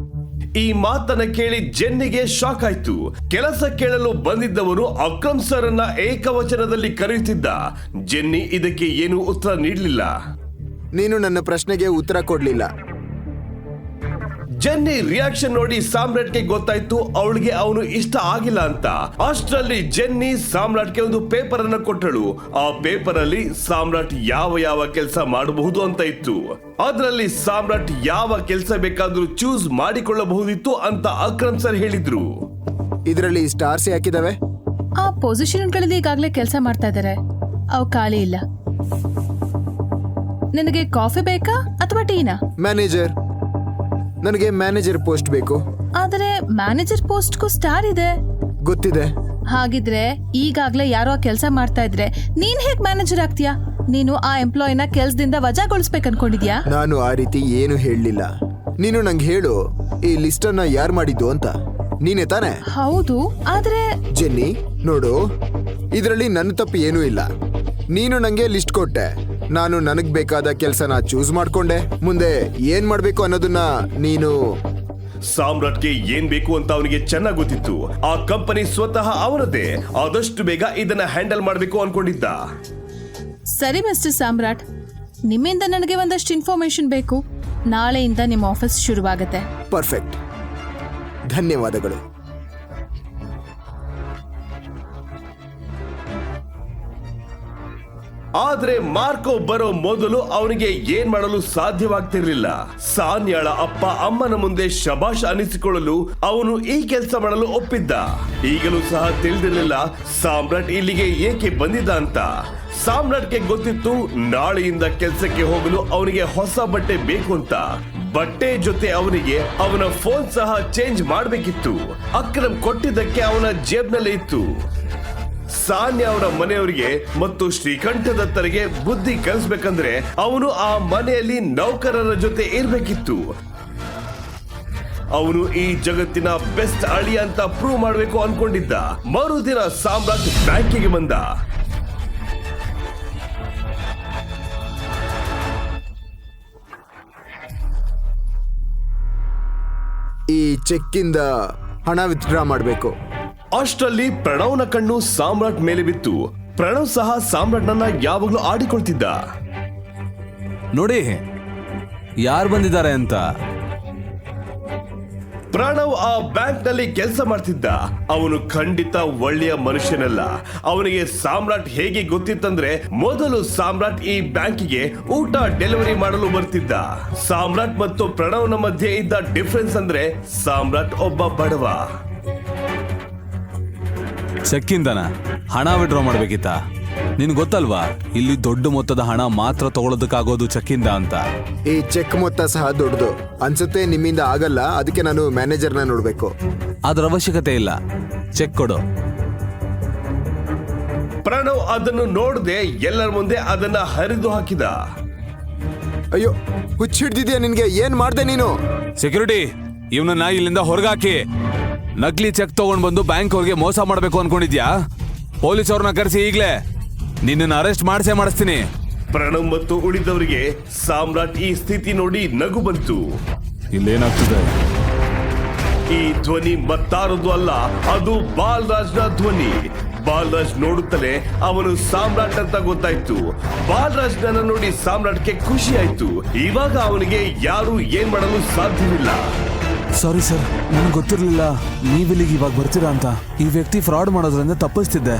ಈ ಮಾತನ್ನ ಕೇಳಿ ಜೆನ್ನಿಗೆ ಶಾಕ್ ಆಯ್ತು. ಕೆಲಸ ಕೇಳಲು ಬಂದಿದ್ದವನು ಅಕ್ರಮ್ ಸರ್ ಅನ್ನ ಏಕವಚನದಲ್ಲಿ ಕರೆಯುತ್ತಿದ್ದ. ಜೆನ್ನಿ ಇದಕ್ಕೆ ಏನು ಉತ್ತರ ನೀಡಲಿಲ್ಲ. ನೀನು ನನ್ನ ಪ್ರಶ್ನೆಗೆ ಉತ್ತರ ಕೊಡ್ಲಿಲ್ಲ. ಜೆನ್ನಿ ರಿಯಾಕ್ಷನ್ ನೋಡಿ ಸಾಮ್ರಾಟ್ಗೆ ಗೊತ್ತಾಯ್ತು ಅವಳಿಗೆ ಅವನು ಇಷ್ಟ ಆಗಿಲ್ಲ ಅಂತ. ಅಷ್ಟರಲ್ಲಿ ಜೆನ್ನಿ ಸಾಮ್ರಾಟ್ಗೆ ಒಂದು ಪೇಪರ್ ಅನ್ನ ಕೊಟ್ಟಳು. ಆ ಪೇಪರ್ ಅಲ್ಲಿ ಸಾಮ್ರಾಟ್ ಯಾವ ಕೆಲಸ ಮಾಡಬಹುದು ಅಂತ ಇತ್ತು. ಅದರಲ್ಲಿ ಸಾಮ್ರಾಟ್ ಯಾವ ಕೆಲಸ ಬೇಕಾದ್ರೂ ಚೂಸ್ ಮಾಡಿಕೊಳ್ಳಬಹುದಿತ್ತು ಅಂತ ಅಕ್ರಮ್ ಸರ್ ಹೇಳಿದ್ರು. ಇದರಲ್ಲಿ ಸ್ಟಾರ್ಸ್ ಹಾಕಿದಾವೆ. ಆ ಪೊಸಿಷನ್ಗಳಲ್ಲಿ ಈಗಾಗಲೇ ಕೆಲಸ ಮಾಡ್ತಾ ಇದ್ದಾರೆ, ಅವು ಖಾಲಿ ಇಲ್ಲ. ನಿನಗೆ ಕಾಫಿ ಬೇಕಾ ಅಥವಾ ಟೀನಾ? ಮ್ಯಾನೇಜರ್. ನನಗೆ ಮ್ಯಾನೇಜರ್ ಪೋಸ್ಟ್ ಬೇಕು. ಆದರೆ ಮ್ಯಾನೇಜರ್ ಪೋಸ್ಟ್ಗೂ ಸ್ಟಾರ್ ಇದೆ. ಗೊತ್ತಿದೆ. ಹಾಗಿದ್ರೆ ಈಗಾಗ್ಲೇ ಯಾರೋ ಕೆಲಸ ಮಾಡ್ತಾ ಇದ್ರೆ ನೀನ್ ಹೇಗ್ ಮ್ಯಾನೇಜರ್ ಆಗ್ತೀಯಾ? ನೀನು ಆ ಎಂಪ್ಲಾಯಿನ ಕೆಲ್ಸದಿಂದ ವಜಾಗೊಳಿಸ್ಬೇಕು ಅನ್ಕೊಂಡಿದ್ಯಾ? ನಾನು ಆ ರೀತಿ ಏನು ಹೇಳಲಿಲ್ಲ. ನೀನು ನಂಗೆ ಹೇಳು, ಈ ಲಿಸ್ಟ್ ಅನ್ನ ಯಾರು ಮಾಡಿದ್ದು ಅಂತ. ನೀನೇ ತಾನೆ? ಹೌದು, ಆದ್ರೆ ಜೆನ್ನಿ ನೋಡು, ಇದರಲ್ಲಿ ನನ್ನ ತಪ್ಪು ಏನೂ ಇಲ್ಲ. ನೀನು ನಂಗೆ ಲಿಸ್ಟ್ ಕೊಟ್ಟೆ, ನಾನು ನನಗ್ ಬೇಕಾದ ಕೆಲಸನ ಚೂಸ್ ಮಾಡ್ಕೊಂಡೆ. ಮುಂದೆ ಏನ್ ಮಾಡ್ಬೇಕು ಅನ್ನೋದನ್ನ ನೀನು. ಸಾಮ್ರಾಟ್ಗೆ ಏನ್ ಬೇಕು ಅಂತ ಅವನಿಗೆ ಚೆನ್ನಾಗಿ ಗೊತ್ತಿತ್ತು. ಆ ಕಂಪನಿ ಸ್ವತಃ ಅವನದೇ. ಆದಷ್ಟು ಬೇಗ ಇದನ್ನ ಹ್ಯಾಂಡಲ್ ಮಾಡಬೇಕು ಅನ್ಕೊಂಡಿದ್ದ. ಸರಿ ಮಿಸ್ಟರ್ ಸಾಮ್ರಾಟ್, ನಿಮ್ಮಿಂದ ನನಗೆ ಒಂದಷ್ಟು ಇನ್ಫಾರ್ಮೇಶನ್ ಬೇಕು. ನಾಳೆಯಿಂದ ನಿಮ್ಮ ಆಫೀಸ್ ಶುರುವಾಗುತ್ತೆ. ಪರ್ಫೆಕ್ಟ್, ಧನ್ಯವಾದಗಳು. ಆದ್ರೆ ಮಾರ್ಕೋ ಬರೋ ಮೊದಲು ಅವನಿಗೆ ಏನ್ ಮಾಡಲು ಸಾಧ್ಯವಾಗ್ತಿರ್ಲಿಲ್ಲ. ಸಾನ್ಯಾಳ ಅಪ್ಪ ಅಮ್ಮನ ಮುಂದೆ ಶಬಾಷ್ ಅನಿಸಿಕೊಳ್ಳಲು ಅವನು ಈ ಕೆಲಸ ಮಾಡಲು ಒಪ್ಪಿದ್ದ. ಈಗಲೂ ಸಹ ತಿಳಿದಿರಲಿಲ್ಲ ಸಾಮ್ರಾಟ್ ಇಲ್ಲಿಗೆ ಏಕೆ ಬಂದಿದ್ದ ಅಂತ. ಸಾಮ್ರಾಟ್ಗೆ ಗೊತ್ತಿತ್ತು ನಾಳೆಯಿಂದ ಕೆಲಸಕ್ಕೆ ಹೋಗಲು ಅವನಿಗೆ ಹೊಸ ಬಟ್ಟೆ ಬೇಕು ಅಂತ. ಬಟ್ಟೆ ಜೊತೆ ಅವನಿಗೆ ಅವನ ಫೋನ್ ಸಹ ಚೇಂಜ್ ಮಾಡಬೇಕಿತ್ತು. ಅಕ್ರಮ್ ಕೊಟ್ಟಿದ್ದಕ್ಕೆ ಅವನ ಜೇಬ್ನಲ್ಲೇ ಇತ್ತು. ಸಾನ್ಯಾ ಅವರ ಮನೆಯವರಿಗೆ ಮತ್ತು ಶ್ರೀಕಂಠದತ್ತರಿಗೆ ಬುದ್ಧಿ ಕಲಿಸ್ಬೇಕಂದ್ರೆ ಅವನು ಆ ಮನೆಯಲ್ಲಿ ನೌಕರರ ಜೊತೆ ಇರ್ಬೇಕಿತ್ತು. ಅವನು ಈ ಜಗತ್ತಿನ ಬೆಸ್ಟ್ ಅಳಿಯ ಅಂತ ಪ್ರೂವ್ ಮಾಡಬೇಕು ಅನ್ಕೊಂಡಿದ್ದ. ಮರುದಿನ ಸಾಮ್ರಾಟ್ ಬ್ಯಾಂಕಿಗೆ ಬಂದ. ಈ ಚೆಕ್ಕಿಂದ ಹಣ ವಿತ್ಡ್ರಾ ಮಾಡಬೇಕು. ಅಷ್ಟರಲ್ಲಿ ಪ್ರಣವ್ನ ಕಣ್ಣು ಸಾಮ್ರಾಟ್ ಮೇಲೆ ಬಿತ್ತು. ಪ್ರಣವ್ ಸಹ ಸಾಮ್ರಾಟ್ನನ್ನ ಯಾವಾಗ್ಲೂ ಆಡಿಕೊಳ್ತಿದ್ದ. ನೋಡಿ ಯಾರು ಬಂದಿದ್ದಾರೆ ಅಂತ. ಪ್ರಣವ್ ಆ ಬ್ಯಾಂಕ್ ನಲ್ಲಿ ಕೆಲಸ ಮಾಡ್ತಿದ್ದ. ಅವನು ಖಂಡಿತ ಒಳ್ಳೆಯ ಮನುಷ್ಯನಲ್ಲ. ಅವನಿಗೆ ಸಾಮ್ರಾಟ್ ಹೇಗೆ ಗೊತ್ತಿತ್ತಂದ್ರೆ, ಮೊದಲು ಸಾಮ್ರಾಟ್ ಈ ಬ್ಯಾಂಕಿಗೆ ಊಟ ಡೆಲಿವರಿ ಮಾಡಲು ಬರ್ತಿದ್ದ. ಸಾಮ್ರಾಟ್ ಮತ್ತು ಪ್ರಣವ್ನ ಮಧ್ಯೆ ಇದ್ದ ಡಿಫರೆನ್ಸ್ ಅಂದ್ರೆ ಸಾಮ್ರಾಟ್ ಒಬ್ಬ ಬಡವ. ಚೆಕ್ಕಿಂದನ ಹಣ ವಿಡ್ರಾ ಮಾಡ್ಬೇಕಿತ್ತ? ನಿನ್ ಗೊತ್ತಲ್ವಾ, ಇಲ್ಲಿ ದೊಡ್ಡ ಮೊತ್ತದ ಹಣ ಮಾತ್ರ ತಗೊಳ್ಳೋದಕ್ಕಾಗೋದು ಚೆಕ್ಕಿಂದ ಅಂತ. ಈ ಚೆಕ್ ಮೊತ್ತ ಸಹ ದೊಡ್ಡದು ಅನ್ಸುತ್ತೆ, ನಿಮ್ಮಿಂದ ಆಗಲ್ಲ. ಅದಕ್ಕೆ ನಾನು ಮ್ಯಾನೇಜರ್ನ ನೋಡ್ಬೇಕು. ಅದ್ರ ಅವಶ್ಯಕತೆ ಇಲ್ಲ, ಚೆಕ್ ಕೊಡು. ಪ್ರಣವ್ ಅದನ್ನು ನೋಡದೆ ಎಲ್ಲರ ಮುಂದೆ ಅದನ್ನ ಹರಿದು ಹಾಕಿದ. ಅಯ್ಯೋ, ಹುಚ್ಚಿಡ್ದಿದ್ಯಾ ನಿನ್ಗೆ? ಏನ್ ಮಾಡ್ದೆ ನೀನು? ಸೆಕ್ಯೂರಿಟಿ, ಇವನನ್ನ ಇಲ್ಲಿಂದ ಹೊರಗಾಕಿ. ನಕಲಿ ಚೆಕ್ ತಗೊಂಡ್ ಬಂದು ಬ್ಯಾಂಕ್ ಅವ್ರಿಗೆ ಮೋಸ ಮಾಡ್ಬೇಕು ಅನ್ಕೊಂಡಿದ್ಯಾ? ಪೊಲೀಸ್ ಅವ್ರನ್ನ ಕರೆಸಿ ಈಗ್ಲೇ ನಿನ್ನನ್ನು ಅರೆಸ್ಟ್ ಮಾಡಿಸ್ತೀನಿ. ಪ್ರಣವ್ ಮತ್ತು ಉಳಿದವರಿಗೆ ಸಾಮ್ರಾಟ್ ಈ ಸ್ಥಿತಿ ನೋಡಿ ನಗು ಬಂತು. ಇಲ್ಲೇನಾಗ್ತದೆ? ಈ ಧ್ವನಿ ಮತ್ತಾರದು ಅಲ್ಲ, ಅದು ಬಾಲರಾಜ್ನ ಧ್ವನಿ. ಬಾಲರಾಜ್ ನೋಡುತ್ತಲೇ ಅವನು ಸಾಮ್ರಾಟ್ ಅಂತ ಗೊತ್ತಾಯ್ತು. ಬಾಲರಾಜ್ನ ನೋಡಿ ಸಾಮ್ರಾಟ್ಗೆ ಖುಷಿ ಆಯ್ತು. ಇವಾಗ ಅವನಿಗೆ ಯಾರು ಏನ್ ಮಾಡಲು ಸಾಧ್ಯವಿಲ್ಲ. ಸಾರಿ ಸರ್, ನನಗೆ ಗೊತ್ತಿರಲಿಲ್ಲ ನೀವಿಲ್ಲಿಗೆ ಇವಾಗ ಬರ್ತೀರಾ ಅಂತ. ಈ ವ್ಯಕ್ತಿ ಫ್ರಾಡ್ ಮಾಡೋದ್ರಿಂದ ತಪ್ಪಿಸ್ತಿದ್ದೆ.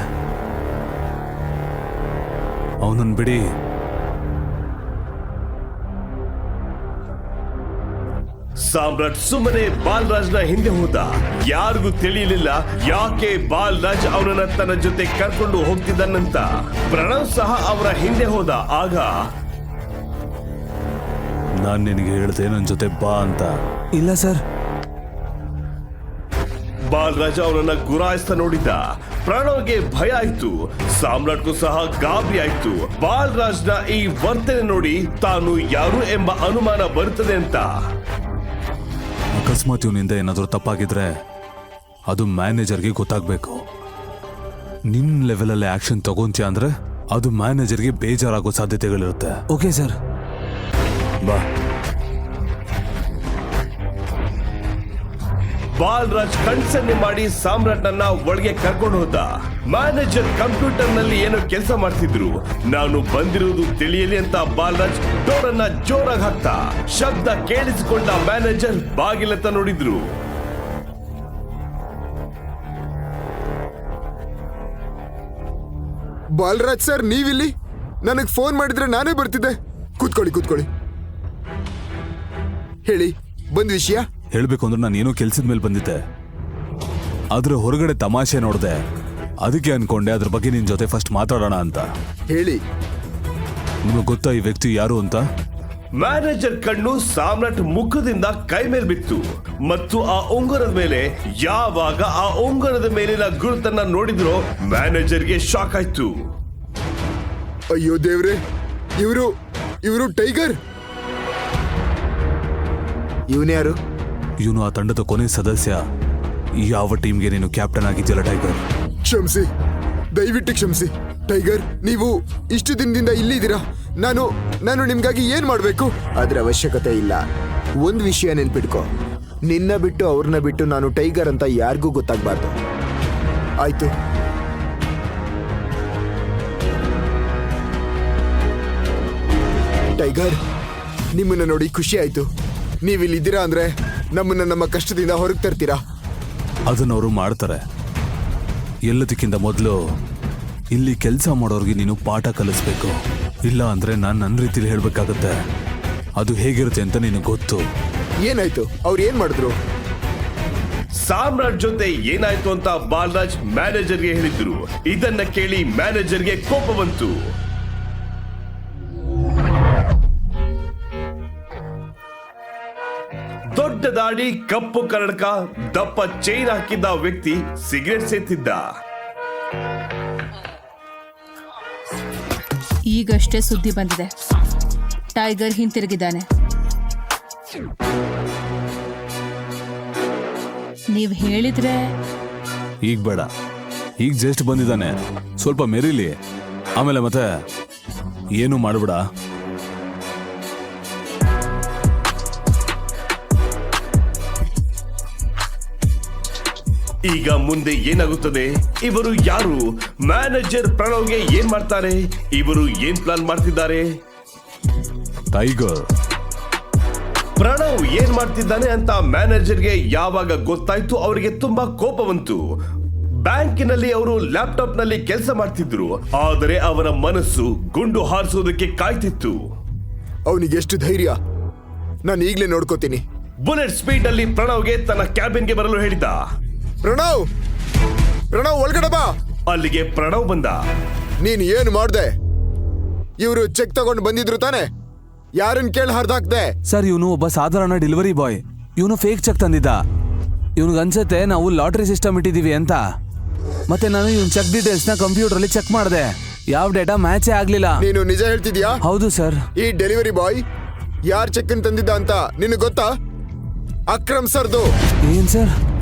ಅವನನ್ನು ಬಿಡಿ. ಸಾಮ್ರಾಟ್ ಸುಮ್ಮನೆ ಬಾಲರಾಜ್ನ ಹಿಂದೆ ಹೋದ. ಯಾರಿಗೂ ತಿಳಿಯಲಿಲ್ಲ ಯಾಕೆ ಬಾಲರಾಜ್ ಅವನನ್ನ ತನ್ನ ಜೊತೆ ಕರ್ಕೊಂಡು ಹೋಗ್ತಿದ್ದಾನಂತ. ಪ್ರಣವ್ ಸಹ ಅವರ ಹಿಂದೆ ಹೋದ. ಆಗ ನಾನ್ ನಿನಗೆ ಹೇಳ್ದೆ ನನ್ನ ಜೊತೆ ಬಾ ಅಂತ. ಇಲ್ಲ ಸರ್. ಬಾಲರಾಜ್ ಅವನನ್ನ ಗುರಾಯಿಸ್ತಾ ನೋಡಿದ. ಪ್ರಣವ್ಗೆ ಭಯ ಆಯ್ತು, ಸಾಮ್ರಾಟ್ಗೂ ಸಹ ಗಾಬರಿ ಆಯ್ತು. ಬಾಲರಾಜ್ನ ಈ ವರ್ತನೆ ನೋಡಿ ತಾನು ಯಾರು ಎಂಬ ಅನುಮಾನ ಬರುತ್ತದೆ ಅಂತ. ಅಕಸ್ಮಾತ್ ಇವನಿಂದ ಏನಾದರೂ ತಪ್ಪಾಗಿದ್ರೆ ಅದು ಮ್ಯಾನೇಜರ್ಗೆ ಗೊತ್ತಾಗ್ಬೇಕು. ನಿನ್ ಲೆವೆಲಲ್ಲಿ ಆಕ್ಷನ್ ತಗೊಂತೀಯ ಅಂದ್ರೆ ಅದು ಮ್ಯಾನೇಜರ್ಗೆ ಬೇಜಾರಾಗೋ ಸಾಧ್ಯತೆಗಳಿರುತ್ತೆ. ಓಕೆ ಸರ್, ಬಾ. ಬಾಲರಾಜ್ ಕಣ್ಸನ್ನೆ ಮಾಡಿ ಸಾಮ್ರಾಟ್ನನ್ನ ಒಳಗೆ ಕರ್ಕೊಂಡು ಹೋದ. ಮ್ಯಾನೇಜರ್ ಕಂಪ್ಯೂಟರ್ ನಲ್ಲಿ ಏನೋ ಕೆಲಸ ಮಾಡ್ತಿದ್ರು. ನಾನು ಬಂದಿರುವುದು ತಿಳಿಯಲಿ ಅಂತ ಬಾಲರಾಜ್ ಡೋರ್ ಅನ್ನ ಜೋರಾಗಿ ಹಾಕ್ತ. ಶಬ್ದ ಕೇಳಿಸಿಕೊಂಡ ಮ್ಯಾನೇಜರ್ ಬಾಗಿಲತ್ತ ನೋಡಿದ್ರು. ಬಾಲರಾಜ್ ಸರ್, ನೀವಿಲ್ಲಿ? ನನಗ್ ಫೋನ್ ಮಾಡಿದ್ರೆ ನಾನೇ ಬರ್ತಿದ್ದೆ. ಕೂತ್ಕೊಳ್ಳಿ. ಹೇಳಿ, ಬಂದ್ ವಿಷಯ? ಹೇಳ್ಬೇಕು ಅಂದ್ರೆ ನಾನು ಏನೋ ಕೆಲ್ಸದ ಮೇಲೆ ಬಂದಿದ್ದೆ. ಆದ್ರೆ ಹೊರಗಡೆ ತಮಾಷೆ ನೋಡ್ದೆ, ಅದಕ್ಕೆ ಅನ್ಕೊಂಡೆ ಅದ್ರ ಬಗ್ಗೆ ನಿನ್ ಜೊತೆ ಫಸ್ಟ್ ಮಾತಾಡೋಣ ಅಂತ. ಹೇಳಿ. ನಿಮಗೆ ಗೊತ್ತಾ ಈ ವ್ಯಕ್ತಿ ಯಾರು ಅಂತ? ಮ್ಯಾನೇಜರ್ ಕಣ್ಣು ಸಾಮ್ರಾಟ್ ಮುಖದಿಂದ ಕೈ ಮೇಲೆ ಬಿತ್ತು ಮತ್ತು ಆ ಉಂಗುರದ ಮೇಲೆ ಯಾವಾಗ ಆ ಉಂಗುರದ ಮೇಲಿನ ಗುರುತನ್ನ ನೋಡಿದ್ರೋ ಮ್ಯಾನೇಜರ್ಗೆ ಶಾಕ್ ಆಯ್ತು. ಅಯ್ಯೋ ದೇವ್ರೆ, ಇವರು ಟೈಗರ್. ಇವನ್ಯಾರು? ಇವನು ಆ ತಂಡದ ಕೊನೆ ಸದಸ್ಯ. ಯಾವ ಟೀಮ್ಗೆ ನೀನು ಕ್ಯಾಪ್ಟನ್ ಆಗಿದ್ಯಲ್ಲ ಟೈಗರ್. ಕ್ಷಮಿಸಿ, ದಯವಿಟ್ಟು ಕ್ಷಮಿಸಿ. ಟೈಗರ್, ನೀವು ಇಷ್ಟು ದಿನದಿಂದ ಇಲ್ಲಿದ್ದೀರಾ. ನಾನು ನಿಮ್ಗಾಗಿ ಏನ್ ಮಾಡ್ಬೇಕು? ಅದ್ರ ಅವಶ್ಯಕತೆ ಇಲ್ಲ. ಒಂದ್ ವಿಷಯ ನೆನ್ಪಿಟ್ಕೋ, ನಿನ್ನ ಬಿಟ್ಟು ಅವ್ರನ್ನ ಬಿಟ್ಟು ನಾನು ಟೈಗರ್ ಅಂತ ಯಾರಿಗೂ ಗೊತ್ತಾಗ್ಬಾರ್ದು, ಆಯ್ತು? ಟೈಗರ್, ನಿಮ್ಮನ್ನ ನೋಡಿ ಖುಷಿ ಆಯ್ತು. ನೀವಿಲ್ಲಿದ್ದೀರಾ ಅಂದ್ರೆ ನಮ್ಮನ್ನ ನಮ್ಮ ಕಷ್ಟದಿಂದ ಹೊರಗೆ ತರ್ತೀರಾ. ಅದನ್ನವರು ಮಾಡ್ತಾರೆ. ಎಲ್ಲದಕ್ಕಿಂತ ಮೊದಲು ಇಲ್ಲಿ ಕೆಲಸ ಮಾಡೋರ್ಗೆ ನೀನು ಪಾಠ ಕಲಿಸ್ಬೇಕು. ಇಲ್ಲ ಅಂದ್ರೆ ನಾನು ನನ್ನ ರೀತಿಲಿ ಹೇಳ್ಬೇಕಾಗತ್ತೆ. ಅದು ಹೇಗಿರುತ್ತೆ ಅಂತ ನಿನಗೆ ಗೊತ್ತು. ಏನಾಯ್ತು? ಅವ್ರು ಏನ್ ಮಾಡಿದ್ರು? ಸಾಮ್ರಾಟ್ ಜೊತೆ ಏನಾಯ್ತು ಅಂತ ಬಾಲರಾಜ್ ಮ್ಯಾನೇಜರ್ಗೆ ಹೇಳಿದ್ರು. ಇದನ್ನ ಕೇಳಿ ಮ್ಯಾನೇಜರ್ಗೆ ಕೋಪ ಬಂತು. ದೊಡ್ಡ ದಾಡಿ, ಕಪ್ಪು ಕನ್ನಡಕ, ದಪ್ಪ ಚೈನ್ ಹಾಕಿದ್ದ ವ್ಯಕ್ತಿ ಸಿಗರೇಟ್ ಸೇತಿದ್ದ. ಈಗಷ್ಟೇ ಸುದ್ದಿ ಬಂದಿದೆ, ಟೈಗರ್ ಹಿಂತಿರುಗಿದ್ದಾನೆ. ನೀವ್ ಹೇಳಿದ್ರೆ. ಈಗ ಬೇಡ, ಈಗ ಜಸ್ಟ್ ಬಂದಿದ್ದಾನೆ, ಸ್ವಲ್ಪ ಮೆರಿಲಿ, ಆಮೇಲೆ ಮತ್ತೆ ಏನು ಮಾಡ್ಬೇಡ. ಈಗ ಮುಂದೆ ಏನಾಗುತ್ತದೆ? ಇವರು ಯಾರು? ಮ್ಯಾನೇಜರ್ ಪ್ರಣವ್ಗೆ ಏನ್ ಮಾಡ್ತಾರೆ? ಇವರು ಏನ್ ಪ್ಲಾನ್ ಮಾಡ್ತಿದ್ದಾರೆ? ಟೈಗರ್, ಪ್ರಣವ್ ಏನ್ ಮಾಡ್ತಿದ್ದಾನೆ ಅಂತ ಮ್ಯಾನೇಜರ್ಗೆ ಯಾವಾಗ ಗೊತ್ತಾಯ್ತು ಅವರಿಗೆ ತುಂಬಾ ಕೋಪ ಬಂತು. ಬ್ಯಾಂಕಿನಲ್ಲಿ ಅವರು ಲ್ಯಾಪ್ಟಾಪ್ ನಲ್ಲಿ ಕೆಲಸ ಮಾಡ್ತಿದ್ರು, ಆದರೆ ಅವರ ಮನಸ್ಸು ಗುಂಡು ಹಾರಿಸೋದಕ್ಕೆ ಕಾಯ್ತಿತ್ತು. ಅವನಿಗೆ ಎಷ್ಟು ಧೈರ್ಯ, ನಾನು ಈಗ್ಲೇ ನೋಡ್ಕೋತೀನಿ. ಬುಲೆಟ್ ಸ್ಪೀಡ್ ಅಲ್ಲಿ ಪ್ರಣವ್ಗೆ ತನ್ನ ಕ್ಯಾಬಿನ್ಗೆ ಬರಲು ಹೇಳಿದ. ಪ್ರಣವ್ ಒಳಗಡೆ ಬಾ. ಅಲ್ಲಿಗೆ ಪ್ರಣವ್ ಬಂದ. ನೀನ್ ಏನು ಮಾಡ್ದೆ? ಇವರು ಚೆಕ್ ತಗೊಂಡು ಬಂದಿದ್ರು ತಾನೆ, ಯಾರನ್ನ ಕೇಳಿ ಹರಿದಾಕ್ದೆ? ಸರ್, ಇವನು ಒಬ್ಬ ಸಾಧಾರಣ ಡೆಲಿವರಿ ಬಾಯ್. ಇವನು ಫೇಕ್ ಚೆಕ್ ತಂದಿದ್ದ. ಇವನಿಗೆ ಅನ್ಸತ್ತೆ ನಾವು ಲಾಟ್ರಿ ಸಿಸ್ಟಮ್ ಇಟ್ಟಿದೀವಿ ಅಂತ. ಮತ್ತೆ ನಾನು ಇವನ್ ಚೆಕ್ ಡೀಟೇಲ್ಸ್ ನ ಕಂಪ್ಯೂಟರ್ ಅಲ್ಲಿ ಚೆಕ್ ಮಾಡಿದೆ, ಯಾವ ಡೇಟಾ ಮ್ಯಾಚೇ ಆಗ್ಲಿಲ್ಲ. ನೀನು ನಿಜ ಹೇಳ್ತಿದ್ಯಾ? ಹೌದು ಸರ್. ಈ ಡೆಲಿವರಿ ಬಾಯ್ ಯಾರ್ ಚೆಕ್ ತಂದಿದ್ದ ಅಂತ ನಿನಗೆ ಗೊತ್ತಾ? ಅಕ್ರಮ್ ಸರ್ದು. ಏನ್ ಸರ್?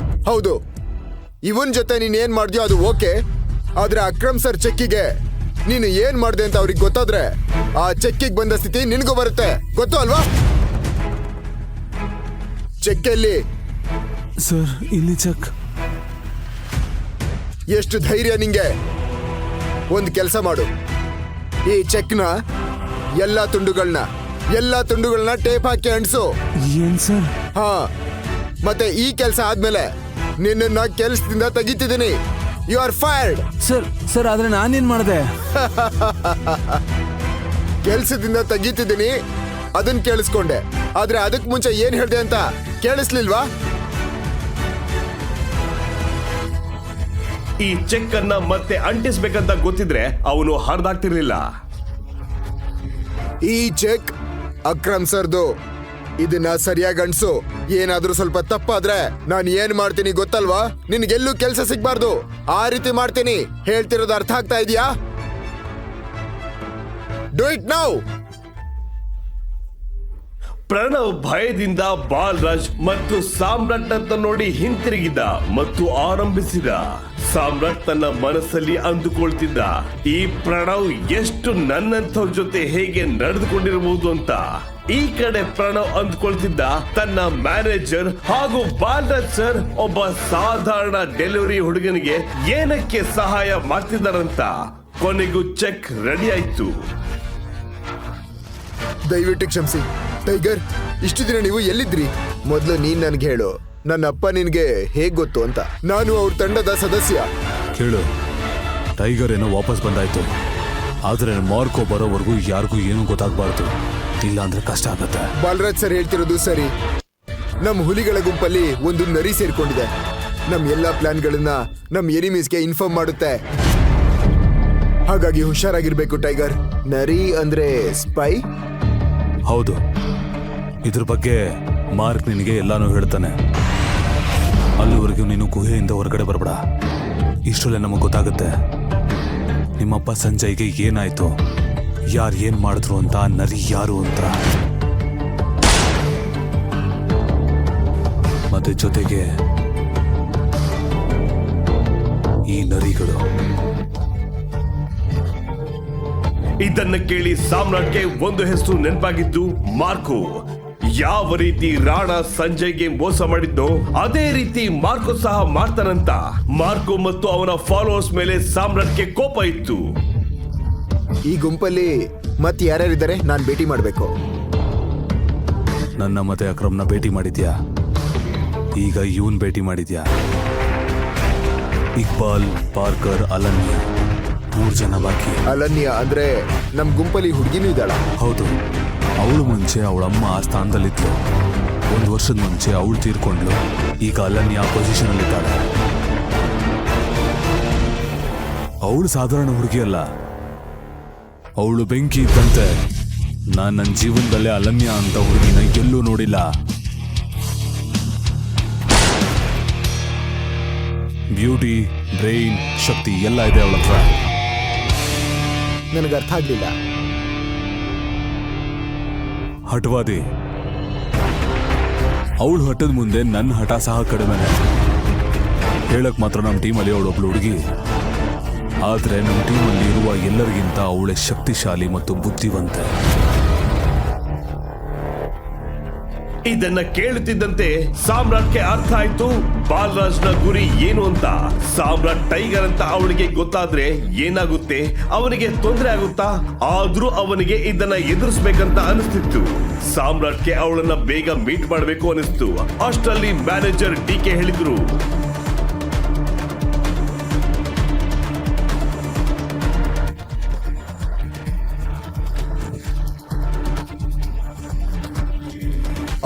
ಹೌದು. ಇವನ್ ಜೊತೆ ನೀನ್ ಏನ್ ಮಾಡ್ದ್ಯೋ ಅದು ಓಕೆ, ಆದ್ರೆ ಅಕ್ರಮ್ ಸರ್ ಚೆಕ್ಕಿಗೆ ನೀನು ಏನ್ ಮಾಡ್ದೆ ಅಂತ ಅವ್ರಿಗೆ ಗೊತ್ತಾದ್ರೆ ಆ ಚೆಕ್ಕಿಗೆ ಬಂದ ಸ್ಥಿತಿ ನಿನ್ಗೂ ಬರುತ್ತೆ, ಗೊತ್ತು ಅಲ್ವಾ? ಚೆಕ್ ಎಲ್ಲಿ? ಸರ್, ಇಲ್ಲಿ ಚೆಕ್. ಎಷ್ಟು ಧೈರ್ಯ ನಿಂಗೆ? ಒಂದ್ ಕೆಲಸ ಮಾಡು, ಈ ಚೆಕ್ನ ಎಲ್ಲಾ ತುಂಡುಗಳನ್ನ ಟೇಪ್ ಹಾಕಿ ಅಂಟಿಸು. ಏನ್ ಸರ್? ಹಾ, ಮತ್ತೆ ಈ ಕೆಲಸ ಆದ್ಮೇಲೆ ನಿನ್ನ ಕೆಲಸದಿಂದ ತೆಗಿತಿದ್ದೀನಿ. You are fired. ಸರ್, ಆದ್ರೆ ನಾನೇನ್ ಮಾಡಿದೆ? ಕೆಲ್ಸದಿಂದ ತೆಗಿತಿದ್ದೀನಿ ಅದನ್ನ ಕೇಳಿಸ್ಕೊಂಡೆ, ಆದ್ರೆ ಅದಕ್ ಮುಂಚೆ ಏನ್ ಹೇಳ್ದೆ ಅಂತ ಕೇಳಿಸ್ಲಿಲ್ವಾ? ಈ ಚೆಕ್ ಅನ್ನ ಮತ್ತೆ ಅಂಟಿಸ್ಬೇಕಂತ ಗೊತ್ತಿದ್ರೆ ಅವನು ಹರಿದಾಗ್ತಿರ್ಲಿಲ್ಲ. ಈ ಚೆಕ್ ಅಕ್ರಮ್ ಸರ್ದು. ಇದನ್ನ ಸರಿಯಾಗಿ ಅಂಟಿಸು. ಏನಾದ್ರೂ ಸ್ವಲ್ಪ ತಪ್ಪಾದ್ರೆ ನಾನು ಏನ್ ಮಾಡ್ತೀನಿ ಗೊತ್ತಲ್ವಾ? ನಿನ್ಗೆಲ್ಲೂ ಕೆಲಸ ಸಿಗ್ಬಾರ್ದು, ಆ ರೀತಿ ಮಾಡ್ತೀನಿ. ಹೇಳ್ತಿರೋದು ಅರ್ಥ ಆಗ್ತಾ ಇದೆಯಾ? Do it now. ಪ್ರಣವ್ ಭಯದಿಂದ ಬಾಲರಾಜ್ ಮತ್ತು ಸಾಮ್ರಾಟ್ ಅಂತ ನೋಡಿ ಹಿಂತಿರುಗಿದ ಮತ್ತು ಆರಂಭಿಸಿದ. ಸಾಮ್ರಾಟ್ ತನ್ನ ಮನಸ್ಸಲ್ಲಿ ಅಂದುಕೊಳ್ತಿದ್ದ, ಈ ಪ್ರಣವ್ ಎಷ್ಟು ನನ್ನಂಥವ್ರ ಜೊತೆ ಹೇಗೆ ನಡೆದುಕೊಂಡಿರಬಹುದು ಅಂತ. ಈ ಕಡೆ ಪ್ರಣವ್ ಅಂದ್ಕೊಳ್ತಿದ್ದ, ತನ್ನ ಮ್ಯಾನೇಜರ್ ಹಾಗೂ ಬಾಲರಾಜ್ ಸರ್ ಒಬ್ಬ ಸಾಧಾರಣ ಡೆಲಿವರಿ ಹುಡುಗನಿಗೆ ಏನಕ್ಕೆ ಸಹಾಯ ಮಾಡ್ತಿದ್ದಾರಂತ. ಕೊನೆಗೂ ಚೆಕ್ ರೆಡಿ ಆಯ್ತು. ದಯವಿಟ್ಟು ಕ್ಷಮಿಸಿ ಟೈಗರ್, ಇಷ್ಟು ದಿನ ನೀವು ಎಲ್ಲಿದ್ರಿ? ಮೊದಲು ನೀನ್ ನನ್ಗೆ ಹೇಳು, ನನ್ನ ಅಪ್ಪ ನಿನ್ಗೆ ಹೇಗ್ ಗೊತ್ತು ಅಂತ. ನಾನು ಅವ್ರ ತಂಡದ ಸದಸ್ಯ. ಕೇಳು, ಟೈಗರ್ ಏನೋ ವಾಪಸ್ ಬಂದಾಯ್ತು, ಆದ್ರೆ ಮಾರ್ಕೋ ಬರೋವರೆಗೂ ಯಾರಿಗೂ ಏನೂ ಗೊತ್ತಾಗಬಾರ್ದು, ಇಲ್ಲ ಅಂದ್ರೆ ಕಷ್ಟ ಆಗತ್ತೆ. ಬಾಲರಾಜ್ ಸರ್ ಹೇಳ್ತಿರೋದು ಸರಿ. ನಮ್ ಹುಲಿಗಳ ಗುಂಪಲ್ಲಿ ಒಂದು ನರಿ ಸೇರ್ಕೊಂಡಿದೆ. ನಮ್ ಎಲ್ಲಾ ಪ್ಲಾನ್ಗಳನ್ನ ನಮ್ ಎನಿಮೀಸ್ಗೆ ಇನ್ಫಾರ್ಮ್ ಮಾಡುತ್ತೆ. ಹಾಗಾಗಿ ಹುಷಾರಾಗಿರ್ಬೇಕು ಟೈಗರ್. ನರಿ ಅಂದ್ರೆ ಸ್ಪೈ? ಹೌದು. ಇದ್ರ ಬಗ್ಗೆ ಮಾರ್ಕ್ ನಿನಗೆ ಎಲ್ಲಾನು ಹೇಳ್ತಾನೆ. ಅಲ್ಲಿವರೆಗೂ ನೀನು ಗುಹೆಯಿಂದ ಹೊರಗಡೆ ಬರಬೇಡ. ಇಷ್ಟರಲ್ಲೇ ನಮಗೆ ಗೊತ್ತಾಗುತ್ತೆ ನಿಮ್ಮಪ್ಪ ಸಂಜಯ್ಗೆ ಏನಾಯ್ತು, ಯಾರು ಏನ್ ಮಾಡಿದ್ರು ಅಂತ, ನರಿ ಯಾರು ಅಂತ. ಮತ್ತೆ ಜೊತೆಗೆ ಈ ನರಿಗಳು. ಇದನ್ನ ಕೇಳಿ ಸಾಮ್ರಾಟ್ಗೆ ಒಂದು ಹೆಸರು ನೆನಪಾಗಿದ್ದು, ಮಾರ್ಕೋ. ಯಾವ ರೀತಿ ರಾಣಾ ಸಂಜಯ್ಗೆ ಮೋಸ ಮಾಡಿದ್ದೋ ಅದೇ ರೀತಿ ಮಾರ್ಕೋ ಸಹ ಮಾಡ್ತಾನಂತ. ಮಾರ್ಕೋ ಮತ್ತು ಅವನ ಫಾಲೋವರ್ಸ್ ಮೇಲೆ ಸಾಮ್ರಾಟ್ಗೆ ಕೋಪ ಇತ್ತು. ಈ ಗುಂಪಲ್ಲಿ ಮತ್ತೆ ಯಾರ್ಯಾರಿದ್ದಾರೆ? ನಾನ್ ಭೇಟಿ ಮಾಡ್ಬೇಕು. ನನ್ನ ಮತ್ತೆ ಅಕ್ರಮ್ನ ಭೇಟಿ ಮಾಡಿದ್ಯಾ? ಈಗ ಇವನ್ ಭೇಟಿ ಮಾಡಿದ್ಯಾ? ಇಕ್ಬಾಲ್, ಪಾರ್ಕರ್, ಅಲನ್ಯ, 3 ಜನ ಬಾಕಿ. ಅಲನ್ಯ ಅಂದ್ರೆ ನಮ್ ಗುಂಪಲ್ಲಿ ಹುಡುಗಿನೂ ಇದ್ದಾಳ? ಹೌದು. ಅವಳು ಮುಂಚೆ ಅವಳಮ್ಮ ಆ ಸ್ಥಾನದಲ್ಲಿದ್ಲು. 1 ವರ್ಷದ ಮುಂಚೆ ಅವಳು ತೀರ್ಕೊಂಡ್ಲು. ಈಗ ಅಲನ್ಯ ಪೊಸಿಷನ್ ಅಲ್ಲಿದ್ದಾಳೆ. ಅವಳು ಸಾಧಾರಣ ಹುಡುಗಿ ಅಲ್ಲ, ಅವಳು ಬೆಂಕಿ ಇದ್ದಂತೆ. ನಾನ್ ನನ್ನ ಜೀವನದಲ್ಲೇ ಅಲನ್ಯ ಅಂತ ಹುಡುಗಿನ ಎಲ್ಲೂ ನೋಡಿಲ್ಲ. ಬ್ಯೂಟಿ, ಬ್ರೈನ್, ಶಕ್ತಿ ಎಲ್ಲ ಇದೆ ಅವಳ ಹತ್ರ. ನನಗೆ ಅರ್ಥ ಆಗ್ಲಿಲ್ಲ. ಹಠವಾದಿ. ಅವಳು ಹಠದ ಮುಂದೆ ನನ್ನ ಹಠ ಸಹ ಕಡಿಮೆನೆ. ಹೇಳಕ್ ಮಾತ್ರ ನಮ್ಮ ಟೀಮಲ್ಲಿ ಅವಳೊಬ್ಳು ಹುಡುಗಿ, ಆದ್ರೆ ನಮ್ಮ ಟೀಮಲ್ಲಿ ಇರುವ ಎಲ್ಲರಿಗಿಂತ ಅವಳೆ ಶಕ್ತಿಶಾಲಿ ಮತ್ತು ಬುದ್ಧಿವಂತೆ. ಇದನ್ನ ಕೇಳುತ್ತಿದ್ದಂತೆ ಸಾಮ್ರಾಟ್ಗೆ ಅರ್ಥ ಆಯ್ತು ಬಾಲರಾಜ್ನ ಗುರಿ ಏನು ಅಂತ. ಸಾಮ್ರಾಟ್ ಟೈಗರ್ ಅಂತ ಅವಳಿಗೆ ಗೊತ್ತಾದ್ರೆ ಏನಾಗುತ್ತೆ, ಅವನಿಗೆ ತೊಂದರೆ ಆಗುತ್ತಾ? ಆದ್ರೂ ಅವನಿಗೆ ಇದನ್ನ ಎದುರಿಸ್ಬೇಕಂತ ಅನಿಸ್ತಿತ್ತು. ಸಾಮ್ರಾಟ್ಗೆ ಅವಳನ್ನ ಬೇಗ ಮೀಟ್ ಮಾಡಬೇಕು ಅನಿಸ್ತು. ಅಷ್ಟರಲ್ಲಿ ಮ್ಯಾನೇಜರ್ ಡಿಕೆ ಹೇಳಿದ್ರು,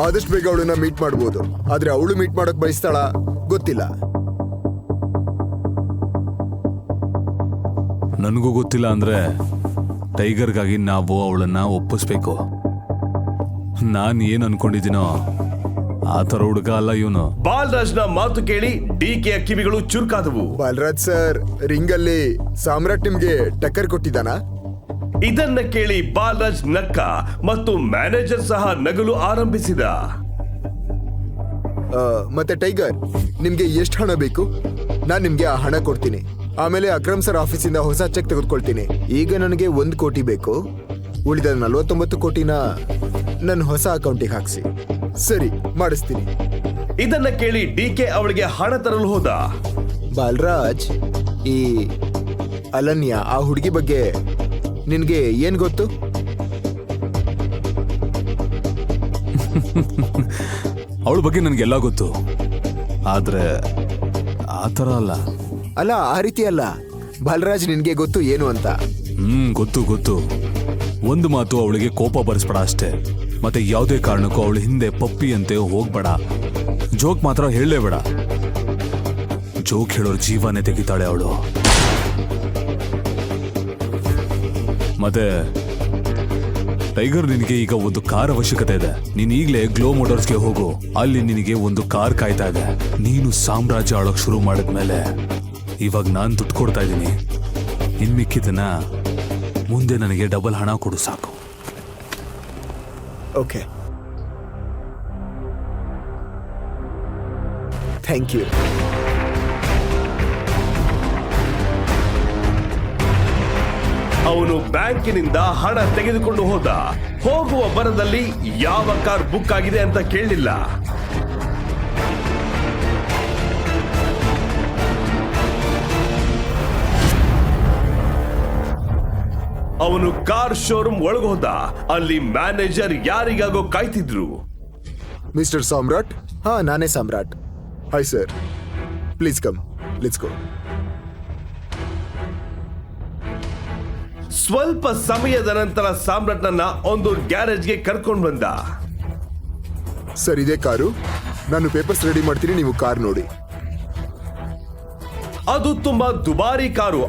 ಆದಷ್ಟು ಬೇಗ ಅವಳನ್ನ ಮೀಟ್ ಮಾಡ್ಬೋದು, ಆದ್ರೆ ಅವಳು ಮೀಟ್ ಮಾಡಕ್ ಬಯಸ್ತಾಳ ಗೊತ್ತಿಲ್ಲ. ನನಗೂ ಗೊತ್ತಿಲ್ಲ ಅಂದ್ರೆ ಟೈಗರ್ಗಾಗಿ ನಾವು ಅವಳನ್ನ ಒಪ್ಪಿಸ್ಬೇಕು. ನಾನ್ ಏನ್ ಅನ್ಕೊಂಡಿದ್ದೀನೋ ಆ ತರ ಹುಡುಗ ಅಲ್ಲ ಇವನು. ಬಾಲರಾಜ್ನ ಮಾತು ಕೇಳಿ ಡಿಕೆಯ ಕಿವಿಗಳು ಚುರುಕಾದವು. ಬಾಲರಾಜ್ ಸರ್, ರಿಂಗಲ್ಲಿ ಸಾಮ್ರಾಟ್ ನಿಮ್ಗೆ ಟಕ್ಕರ್ ಕೊಟ್ಟಿದ್ದಾನಾ? ಇದನ್ನ ಕೇಳಿ ಬಾಲರಾಜ್ ನಕ್ಕ ಮತ್ತು ಮ್ಯಾನೇಜರ್ ಸಹ ನಗಲು ಆರಂಭಿಸಿದ. ಮತ್ತೆ ಟೈಗರ್, ನಿಮ್ಗೆ ಎಷ್ಟು ಹಣ ಬೇಕು? ನಾನ್ ನಿಮ್ಗೆ ಆ ಹಣ ಕೊಡ್ತೀನಿ. ಆಮೇಲೆ ಅಕ್ರಮ್ ಸರ್ ಆಫೀಸಿಂದ ಹೊಸ ಚೆಕ್ ತೆಗೆದುಕೊಳ್ತೀನಿ. ಈಗ ನನಗೆ 1 ಕೋಟಿ ಬೇಕು. ಉಳಿದ 49 ಕೋಟಿನ ನನ್ನ ಹೊಸ ಅಕೌಂಟಿಗೆ ಹಾಕ್ಸಿ. ಸರಿ, ಮಾಡಿಸ್ತೀನಿ. ಇದನ್ನ ಕೇಳಿ ಡಿಕೆ ಅವಳಿಗೆ ಹಣ ತರಲು ಹೋದ. ಬಾಲರಾಜ್, ಈ ಅಲನ್ಯ ಆ ಹುಡುಗಿ ಬಗ್ಗೆ ನಿನ್ಗೆ ಏನ್ ಗೊತ್ತು? ಅವಳ ಬಗ್ಗೆ ನನ್ಗೆಲ್ಲ ಗೊತ್ತು, ಆದ್ರೆ ಆ ತರ ಅಲ್ಲ. ಅಲ್ಲ, ಆ ರೀತಿ ಅಲ್ಲ. ಬಾಲರಾಜ್, ನಿನ್ಗೆ ಗೊತ್ತು ಏನು ಅಂತ? ಗೊತ್ತು. ಒಂದು ಮಾತು, ಅವಳಿಗೆ ಕೋಪ ಬರಿಸ್ಬೇಡ ಅಷ್ಟೇ. ಮತ್ತೆ ಯಾವುದೇ ಕಾರಣಕ್ಕೂ ಅವಳ ಹಿಂದೆ ಪಪ್ಪಿ ಅಂತೆ ಹೋಗ್ಬೇಡ. ಜೋಕ್ ಮಾತ್ರ ಹೇಳಲೇಬೇಡ. ಜೋಕ್ ಹೇಳೋರ್ ಜೀವನೇ ತೆಗಿತಾಳೆ ಅವಳು. ಮತ್ತೆ ಟೈಗರ್, ನಿನಗೆ ಈಗ ಒಂದು ಕಾರ್ ಅವಶ್ಯಕತೆ ಇದೆ. ನೀನ್ ಈಗಲೇ ಗ್ಲೋ ಮೋಟರ್ಸ್ಗೆ ಹೋಗು. ಅಲ್ಲಿ ನಿನಗೆ ಒಂದು ಕಾರ್ ಕಾಯ್ತಾ ಇದೆ. ನೀನು ಸಾಮ್ರಾಜ್ಯ ಆಳೋಕ್ ಶುರು ಮಾಡಿದ್ಮೇಲೆ ಇವಾಗ ನಾನು ದುಡ್ಡು ಕೊಡ್ತಾ ಇದ್ದೀನಿ. ಇನ್ ಮಿಕ್ಕಿದನ್ನ ಮುಂದೆ ನನಗೆ ಡಬಲ್ ಹಣ ಕೊಡು ಸಾಕು. Okay, thank you. ಅವನು ಬ್ಯಾಂಕಿನಿಂದ ಹಣ ತೆಗೆದುಕೊಂಡು ಹೋದ. ಹೋಗುವ ಬರದಲ್ಲಿ ಯಾವ ಕಾರ್ ಬುಕ್ ಆಗಿದೆ ಅಂತ ಕೇಳಲಿಲ್ಲ. ಅವನು ಕಾರ್ ಶೋರೂಮ್ ಒಳಗೋದ. ಅಲ್ಲಿ ಮ್ಯಾನೇಜರ್ ಯಾರಿಗಾಗೋ ಕಾಯ್ತಿದ್ರು. ಮಿಸ್ಟರ್ ಸಾಮ್ರಾಟ್? ಹಾ, ನಾನೇ Samrat. Hi sir, please come, let's go. ಸ್ವಲ್ಪ ಸಮಯದ ನಂತರ ಸಾಮ್ರಾಟ್ನನ್ನ ಒಂದು ಗ್ಯಾರೇಜ್ಗೆ ಕರ್ಕೊಂಡು ಬಂದ. ಸರ್, ಇದೇ ಕಾರು. ನಾನು ಪೇಪರ್ಸ್ ರೆಡಿ ಮಾಡ್ತೀನಿ, ನೀವು ಕಾರ್ ನೋಡಿ. ಅದು ತುಂಬಾ ದುಬಾರಿ ಕಾರು.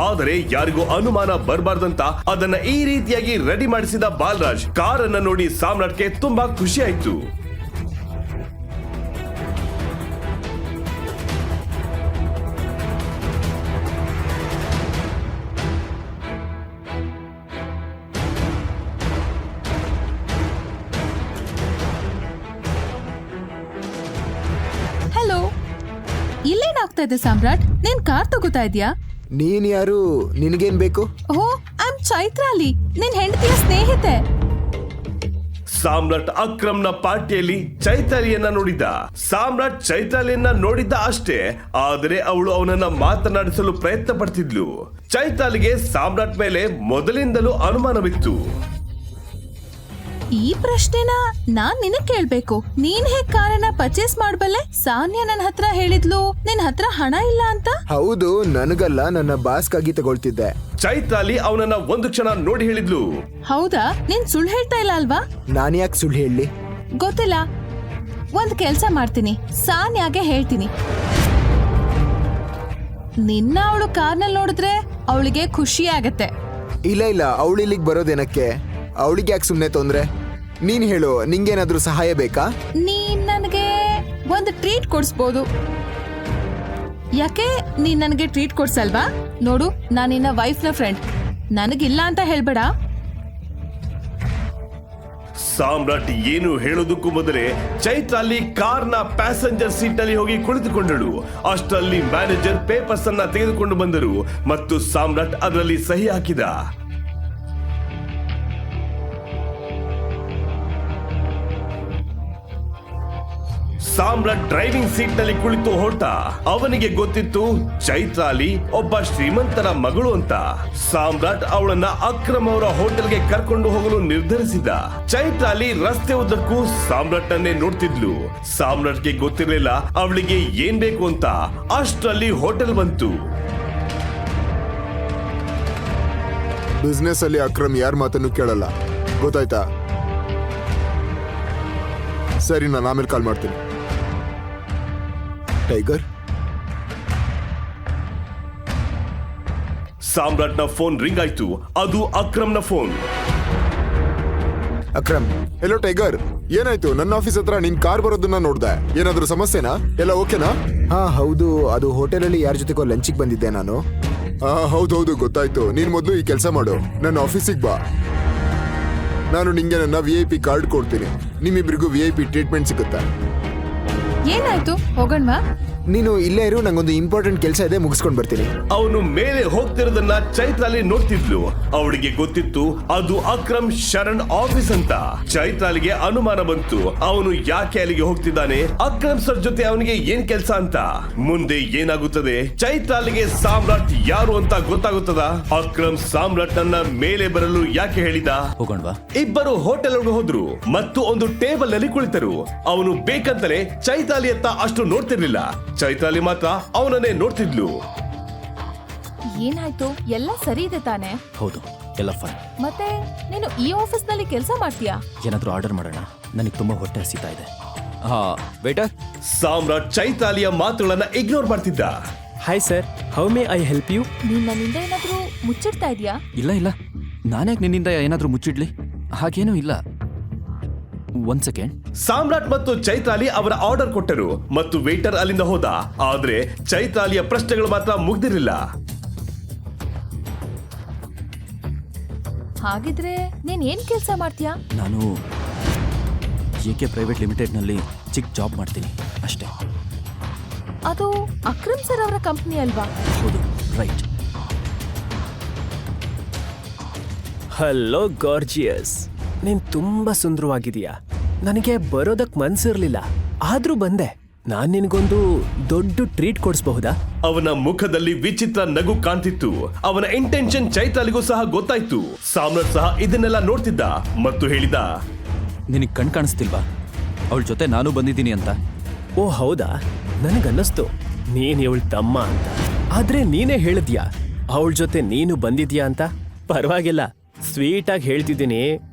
ಆದರೆ ಯಾರಿಗೂ ಅನುಮಾನ ಬರಬಾರ್ದಂತ ಅದನ್ನ ಈ ರೀತಿಯಾಗಿ ರೆಡಿ ಮಾಡಿಸಿದ ಬಾಲರಾಜ್. ಕಾರನ್ನ ನೋಡಿ ಸಾಮ್ರಾಟ್ಗೆ ತುಂಬಾ ಖುಷಿ ಆಯ್ತು. ಹಲೋ, ಇಲ್ಲೇನಾಗ್ತಾ ಇದೆ ಸಾಮ್ರಾಟ್? ನೀನ್ ಕಾರ್ ತಗೋತಾ ಇದ್ಯಾ? ನೀನ್ ಯಾರು? ನಿನಗೇನ್ ಬೇಕು? ಓ, ಐ ಆಮ್ ಚೈತ್ರಾಲಿ, ನಿನ್ ಹೆಂಡತಿಯ ಸ್ನೇಹಿತೆ. ಸಾಮ್ರಾಟ್ ಅಕ್ರಮ್ನ ಪಾರ್ಟಿಯಲ್ಲಿ ಚೈತಾಲಿಯನ್ನ ನೋಡಿದ್ದ. ಸಾಮ್ರಾಟ್ ಚೈತಾಲಿಯನ್ನ ನೋಡಿದ್ದ ಅಷ್ಟೇ, ಆದರೆ ಅವಳು ಅವನನ್ನ ಮಾತನಾಡಿಸಲು ಪ್ರಯತ್ನ ಪಡ್ತಿದ್ಲು. ಚೈತಾಲಿಗೆ ಸಾಮ್ರಾಟ್ ಮೇಲೆ ಮೊದಲಿಂದಲೂ ಅನುಮಾನವಿತ್ತು. ಈ ಪ್ರಶ್ನೆನ ನಾನ್ ನಿನಗ್ ಕೇಳ್ಬೇಕು. ನೀನ್ ಹೇಗ್ ಕಾರನ್ನ ಪರ್ಚೇಸ್ ಮಾಡಬಲ್ಲೆ? ಸಾನ್ಯಾ ನನ್ ಹತ್ರ ಹೇಳಿದ್ಲು ನಿನ್ ಹತ್ರ ಹಣ ಇಲ್ಲ ಅಂತ. ಹೌದು, ನನಗಲ್ಲ, ನನ್ನ ಬಾಸ್ಗಾಗಿ ತಗೊಳ್ತಿದ್ದೆ. ಚೈತಾಲಿ ಅವನನ್ನ ಒಂದು ಕ್ಷಣ ನೋಡಿ ಹೇಳಿದ್ಲು. ಹೌದಾ? ನೀನ್ ಸುಳ್ಳು ಹೇಳ್ತಾ ಇಲ್ಲ ಅಲ್ವಾ? ನಾನ್ ಯಾಕೆ ಸುಳ್ಳು ಹೇಳಿ? ಗೊತ್ತಿಲ್ಲ, ಒಂದ್ ಕೆಲ್ಸ ಮಾಡ್ತೀನಿ, ಸಾನ್ಯಾಗೆ ಹೇಳ್ತೀನಿ. ನಿನ್ನ ಅವಳು ಕಾರ್ನಲ್ಲಿ ನೋಡಿದ್ರೆ ಅವಳಿಗೆ ಖುಷಿ ಆಗತ್ತೆ. ಇಲ್ಲ, ಅವಳು ಇಲ್ಲಿಗೆ ಬರೋದೇನಕ್ಕೆ? ಅವಳಿಗೆ ಯಾಕೆ ಸುಮ್ಮನೆ ತೊಂದ್ರೆ? ನೀನ್ ಹೇಳು, ನಿಂಗೇನಾದ್ರೂ ಸಹಾಯ ಬೇಕಾ? ನೀನ್ ನನಗೆ ಒಂದು ಟ್ರೀಟ್ ಕೊಡ್ಸ್ಬೋದು. ಯಾಕೆ ನೀನ್ ನನಗೆ ಟ್ರೀಟ್ ಕೊಡ್ಸಲ್ವಾ? ನೋಡು, ನಾನು ನಿನ್ನ ವೈಫ್ನ ಫ್ರೆಂಡ್, ನನಗಿಲ್ಲ ಅಂತ ಹೇಳ್ಬೇಡ. ಸಾಮ್ರಾಟ್ ಏನು ಹೇಳೋದಕ್ಕೂ ಮೊದಲೇ ಚೈತ್ರಾಲಿ ಕಾರ್ನ ಪ್ಯಾಸೆಂಜರ್ ಸೀಟ್ ನಲ್ಲಿ ಹೋಗಿ ಕುಳಿತುಕೊಂಡಳು. ಅಷ್ಟರಲ್ಲಿ ಮ್ಯಾನೇಜರ್ ಪೇಪರ್ಸ್ ಅನ್ನ ತೆಗೆದುಕೊಂಡು ಬಂದರು ಮತ್ತು ಸಾಮ್ರಾಟ್ ಅದರಲ್ಲಿ ಸಹಿ ಹಾಕಿದ. ಸಾಮ್ರಾಟ್ ಡ್ರೈವಿಂಗ್ ಸೀಟ್ ನಲ್ಲಿ ಕುಳಿತು ಹೊರಟ. ಅವನಿಗೆ ಗೊತ್ತಿತ್ತು ಚೈತ್ರಾಲಿ ಒಬ್ಬ ಶ್ರೀಮಂತರ ಮಗಳು ಅಂತ. ಸಾಮ್ರಾಟ್ ಅವಳನ್ನ ಅಕ್ರಮ್ ಅವರ ಹೋಟೆಲ್ಗೆ ಕರ್ಕೊಂಡು ಹೋಗಲು ನಿರ್ಧರಿಸಿದ. ಚೈತ್ರಾಲಿ ರಸ್ತೆ ಉದ್ದಕ್ಕೂ ಸಾಮ್ರಾಟ್ ಅನ್ನೇ ನೋಡ್ತಿದ್ಲು. ಸಾಮ್ರಾಟ್ಗೆ ಗೊತ್ತಿರಲಿಲ್ಲ ಅವಳಿಗೆ ಏನ್ ಬೇಕು ಅಂತ. ಅಷ್ಟರಲ್ಲಿ ಹೋಟೆಲ್ ಬಂತು. ಬಿಸ್ನೆಸ್ ಅಲ್ಲಿ ಅಕ್ರಮ್ ಯಾರ ಮಾತನ್ನು ಕೇಳಲ್ಲ, ಗೊತ್ತಾಯ್ತಾ? ಸರಿ, ನಾನು ಆಮೇಲೆ ಕಾಲ್ ಮಾಡ್ತೀನಿ. ಟೈಗರ್, ಸಾಮ್ರಾಟ್ನ ಫೋನ್ ರಿಂಗ್ ಆಯ್ತು. ಅದು ಅಕ್ರಮ್ನ ಫೋನ್. ಅಕ್ರಮ್, ಹೆಲೋ ಟೈಗರ್, ಏನಾಯ್ತು? ನನ್ನ ಆಫೀಸ್ ಹತ್ರ ನಿನ್ ಕಾರ್ ಬರೋದನ್ನ ನೋಡ್ದೆ. ಏನಾದ್ರೂ ಸಮಸ್ಯೆನಾ? ಎಲ್ಲ ಓಕೆನಾ? ಹಾ ಹೌದು, ಅದು ಹೋಟೆಲಲ್ಲಿ ಯಾರ ಜೊತೆಗೋ ಲಂಚಿಗೆ ಬಂದಿದ್ದೆ ನಾನು. ಹೌದೌದು, ಗೊತ್ತಾಯ್ತು. ನೀನ್ ಮೊದಲು ಈ ಕೆಲಸ ಮಾಡು, ನನ್ನ ಆಫೀಸಿಗೆ ಬಾ. ನಾನು ನಿಂಗೆ ನನ್ನ VIP ಕಾರ್ಡ್ ಕೊಡ್ತೀನಿ. ನಿಮ್ಮಿಬ್ರಿಗೂ VIP ಟ್ರೀಟ್ಮೆಂಟ್ ಸಿಗುತ್ತೆ. ಏನಾಯ್ತು, ಹೋಗೋಣವಾ? ನೀನು ಇಲ್ಲೇ ಇರು, ನಂಗೊಂದು ಇಂಪಾರ್ಟೆಂಟ್ ಕೆಲಸ ಇದೆ, ಮುಗಿಸ್ಕೊಂಡು ಬರ್ತೀನಿ. ಅವನು ಮೇಲೆ ಹೋಗ್ತಿರೋದನ್ನ ಚೈತ್ರಾಲಿ ನೋಡ್ತಿದ್ಲು. ಅವಳಿಗೆ ಗೊತ್ತಿತ್ತು ಅದು ಅಕ್ರಮ್ ಶರಣ್ ಆಫೀಸ್ ಅಂತ. ಚೈತ್ರಾಲಿಗೆ ಅನುಮಾನ ಬಂತು, ಅವನು ಯಾಕೆ ಅಲ್ಲಿಗೆ ಹೋಗ್ತಿದ್ದಾನೆ, ಅಕ್ರಮ್ ಸರ್ ಜೊತೆ ಅವನಿಗೆ ಏನ್ ಕೆಲಸ ಅಂತ. ಮುಂದೆ ಏನಾಗುತ್ತದೆ? ಚೈತ್ರಾಲಿಗೆ ಸಾಮ್ರಾಟ್ ಯಾರು ಅಂತ ಗೊತ್ತಾಗುತ್ತದ? ಅಕ್ರಮ್ ಸಾಮ್ರಾಟ್ ನನ್ನ ಮೇಲೆ ಬರಲು ಯಾಕೆ ಹೇಳಿದ? ಹೋಗೋಣವಾ? ಇಬ್ಬರು ಹೋಟೆಲ್ ಒಳಗೆ ಹೋದ್ರು ಮತ್ತು ಒಂದು ಟೇಬಲ್ ನಲ್ಲಿ ಕುಳಿತರು. ಅವನು ಬೇಕಂತಲೇ ಚೈತ್ರಾಲಿ ಅಂತ ಅಷ್ಟು ನೋಡ್ತಿರ್ಲಿಲ್ಲ. ಚೈತ್ರಾಲಿ ಮಾತ್ರ ಅವನನ್ನೇ ನೋಡ್ತಿದ್ಲು. ಏನಾಯ್ತು? ಎಲ್ಲ ಸರಿ ಇದೆ ತಾನೆ? ಹೌದು, ಎಲ್ಲ ಫೈನ್. ಮತ್ತೆ ನೀನು ಈ ಆಫೀಸ್ ನಲ್ಲಿ ಕೆಲಸ ಮಾಡ್ತೀಯಾ? ಏನಾದ್ರೂ ಆರ್ಡರ್ ಮಾಡೋಣ, ನನಗೆ ತುಂಬಾ ಹೊಟ್ಟೆ ಹಸಿತಾ ಇದೆ. ಹಾ ವೇಟರ್. ಸಾಮ್ರಾಟ್ ಚೈತ್ರಾಲಿಯ ಮಾತುಗಳನ್ನ ಇಗ್ನೋರ್ ಮಾಡ್ತಿದ್ದ. Hi sir, how may I help you? ನೀನ್ ನನ್ನಿಂದ ಏನಾದ್ರೂ ಮುಚ್ಚಿಡ್ತಾ ಇದೀಯಾ? ಇಲ್ಲ, ನಾನ್ಯಾಕೆ ನಿನ್ನಿಂದ ಏನಾದ್ರೂ ಮುಚ್ಚಿಡ್ಲಿ? ಹಾಗೇನೂ ಇಲ್ಲ. ಒಂದ್ ಸೆಕೆಂಡ್. ಸಾಮ್ರಾಟ್ ಮತ್ತು ಚೈತ್ರಾಲಿ ಅವರ ಆರ್ಡರ್ ಕೊಟ್ಟರು ಮತ್ತು ವೇಟರ್ ಅಲ್ಲಿಂದ ಹೋದ. ಆದ್ರೆ ಚೈತ್ರಾಲಿಯ ಪ್ರಶ್ನೆಗಳು ಮಾತ್ರ ಮುಗ್ದಿರಲಿಲ್ಲ. ಹಾಗಿದ್ರೆ ನೀನ್ ಏನ್ ಕೆಲಸ ಮಾಡ್ತೀಯಾ? ನಾನು AK ಪ್ರೈವೇಟ್ ಲಿಮಿಟೆಡ್ನಲ್ಲಿ ಚಿಕ್ಕ ಜಾಬ್ ಮಾಡ್ತೀನಿ ಅಷ್ಟೇ. ಅದು ಅಕ್ರಮ್ ಸರ್ ಅವರ ಕಂಪ್ನಿ ಅಲ್ವಾ? ಹೌದು, ರೈಟ್. ಹಲೋ ಗಾರ್ಜಿಯಸ್, ನೀನ್ ತುಂಬಾ ಸುಂದರವಾಗಿದೀಯಾ. ನನಗೆ ಬರೋದಕ್ ಮನ್ಸಿರ್ಲಿಲ್ಲ, ಆದ್ರೂ ಬಂದೆ. ನಾನ್ ನಿನ್ಗೊಂದು ದೊಡ್ಡ ಟ್ರೀಟ್ ಕೊಡಿಸಬಹುದಾ? ಅವನ ಮುಖದಲ್ಲಿ ವಿಚಿತ್ರ ನಗು ಕಾಣ್ತಿತ್ತು. ಅವನ ಇಂಟೆನ್ಷನ್ ಚೈತ್ರಾಲಿಗೂ ಸಹ ಗೊತ್ತಾಯ್ತು. ಸಾಮ್ರಾಟ್ ಸಹ ಇದನ್ನೆಲ್ಲ ನೋಡ್ತಿದ್ದ ಮತ್ತು ಹೇಳಿದ, ನಿನಗೆ ಕಣ್ ಕಾಣಿಸ್ತಿಲ್ವಾ ಅವಳ ಜೊತೆ ನಾನು ಬಂದಿದ್ದೀನಿ ಅಂತ? ಓ ಹೌದಾ, ನನಗನ್ನಿಸ್ತು ನೀನ್ ಇವಳ ತಮ್ಮ ಅಂತ. ಆದ್ರೆ ನೀನೇ ಹೇಳಿದ್ಯಾ ಅವಳ ಜೊತೆ ನೀನು ಬಂದಿದ್ಯಾ ಅಂತ. ಪರವಾಗಿಲ್ಲ, ಸ್ವೀಟ್ ಆಗಿ ಹೇಳ್ತಿದ್ದೀನಿ,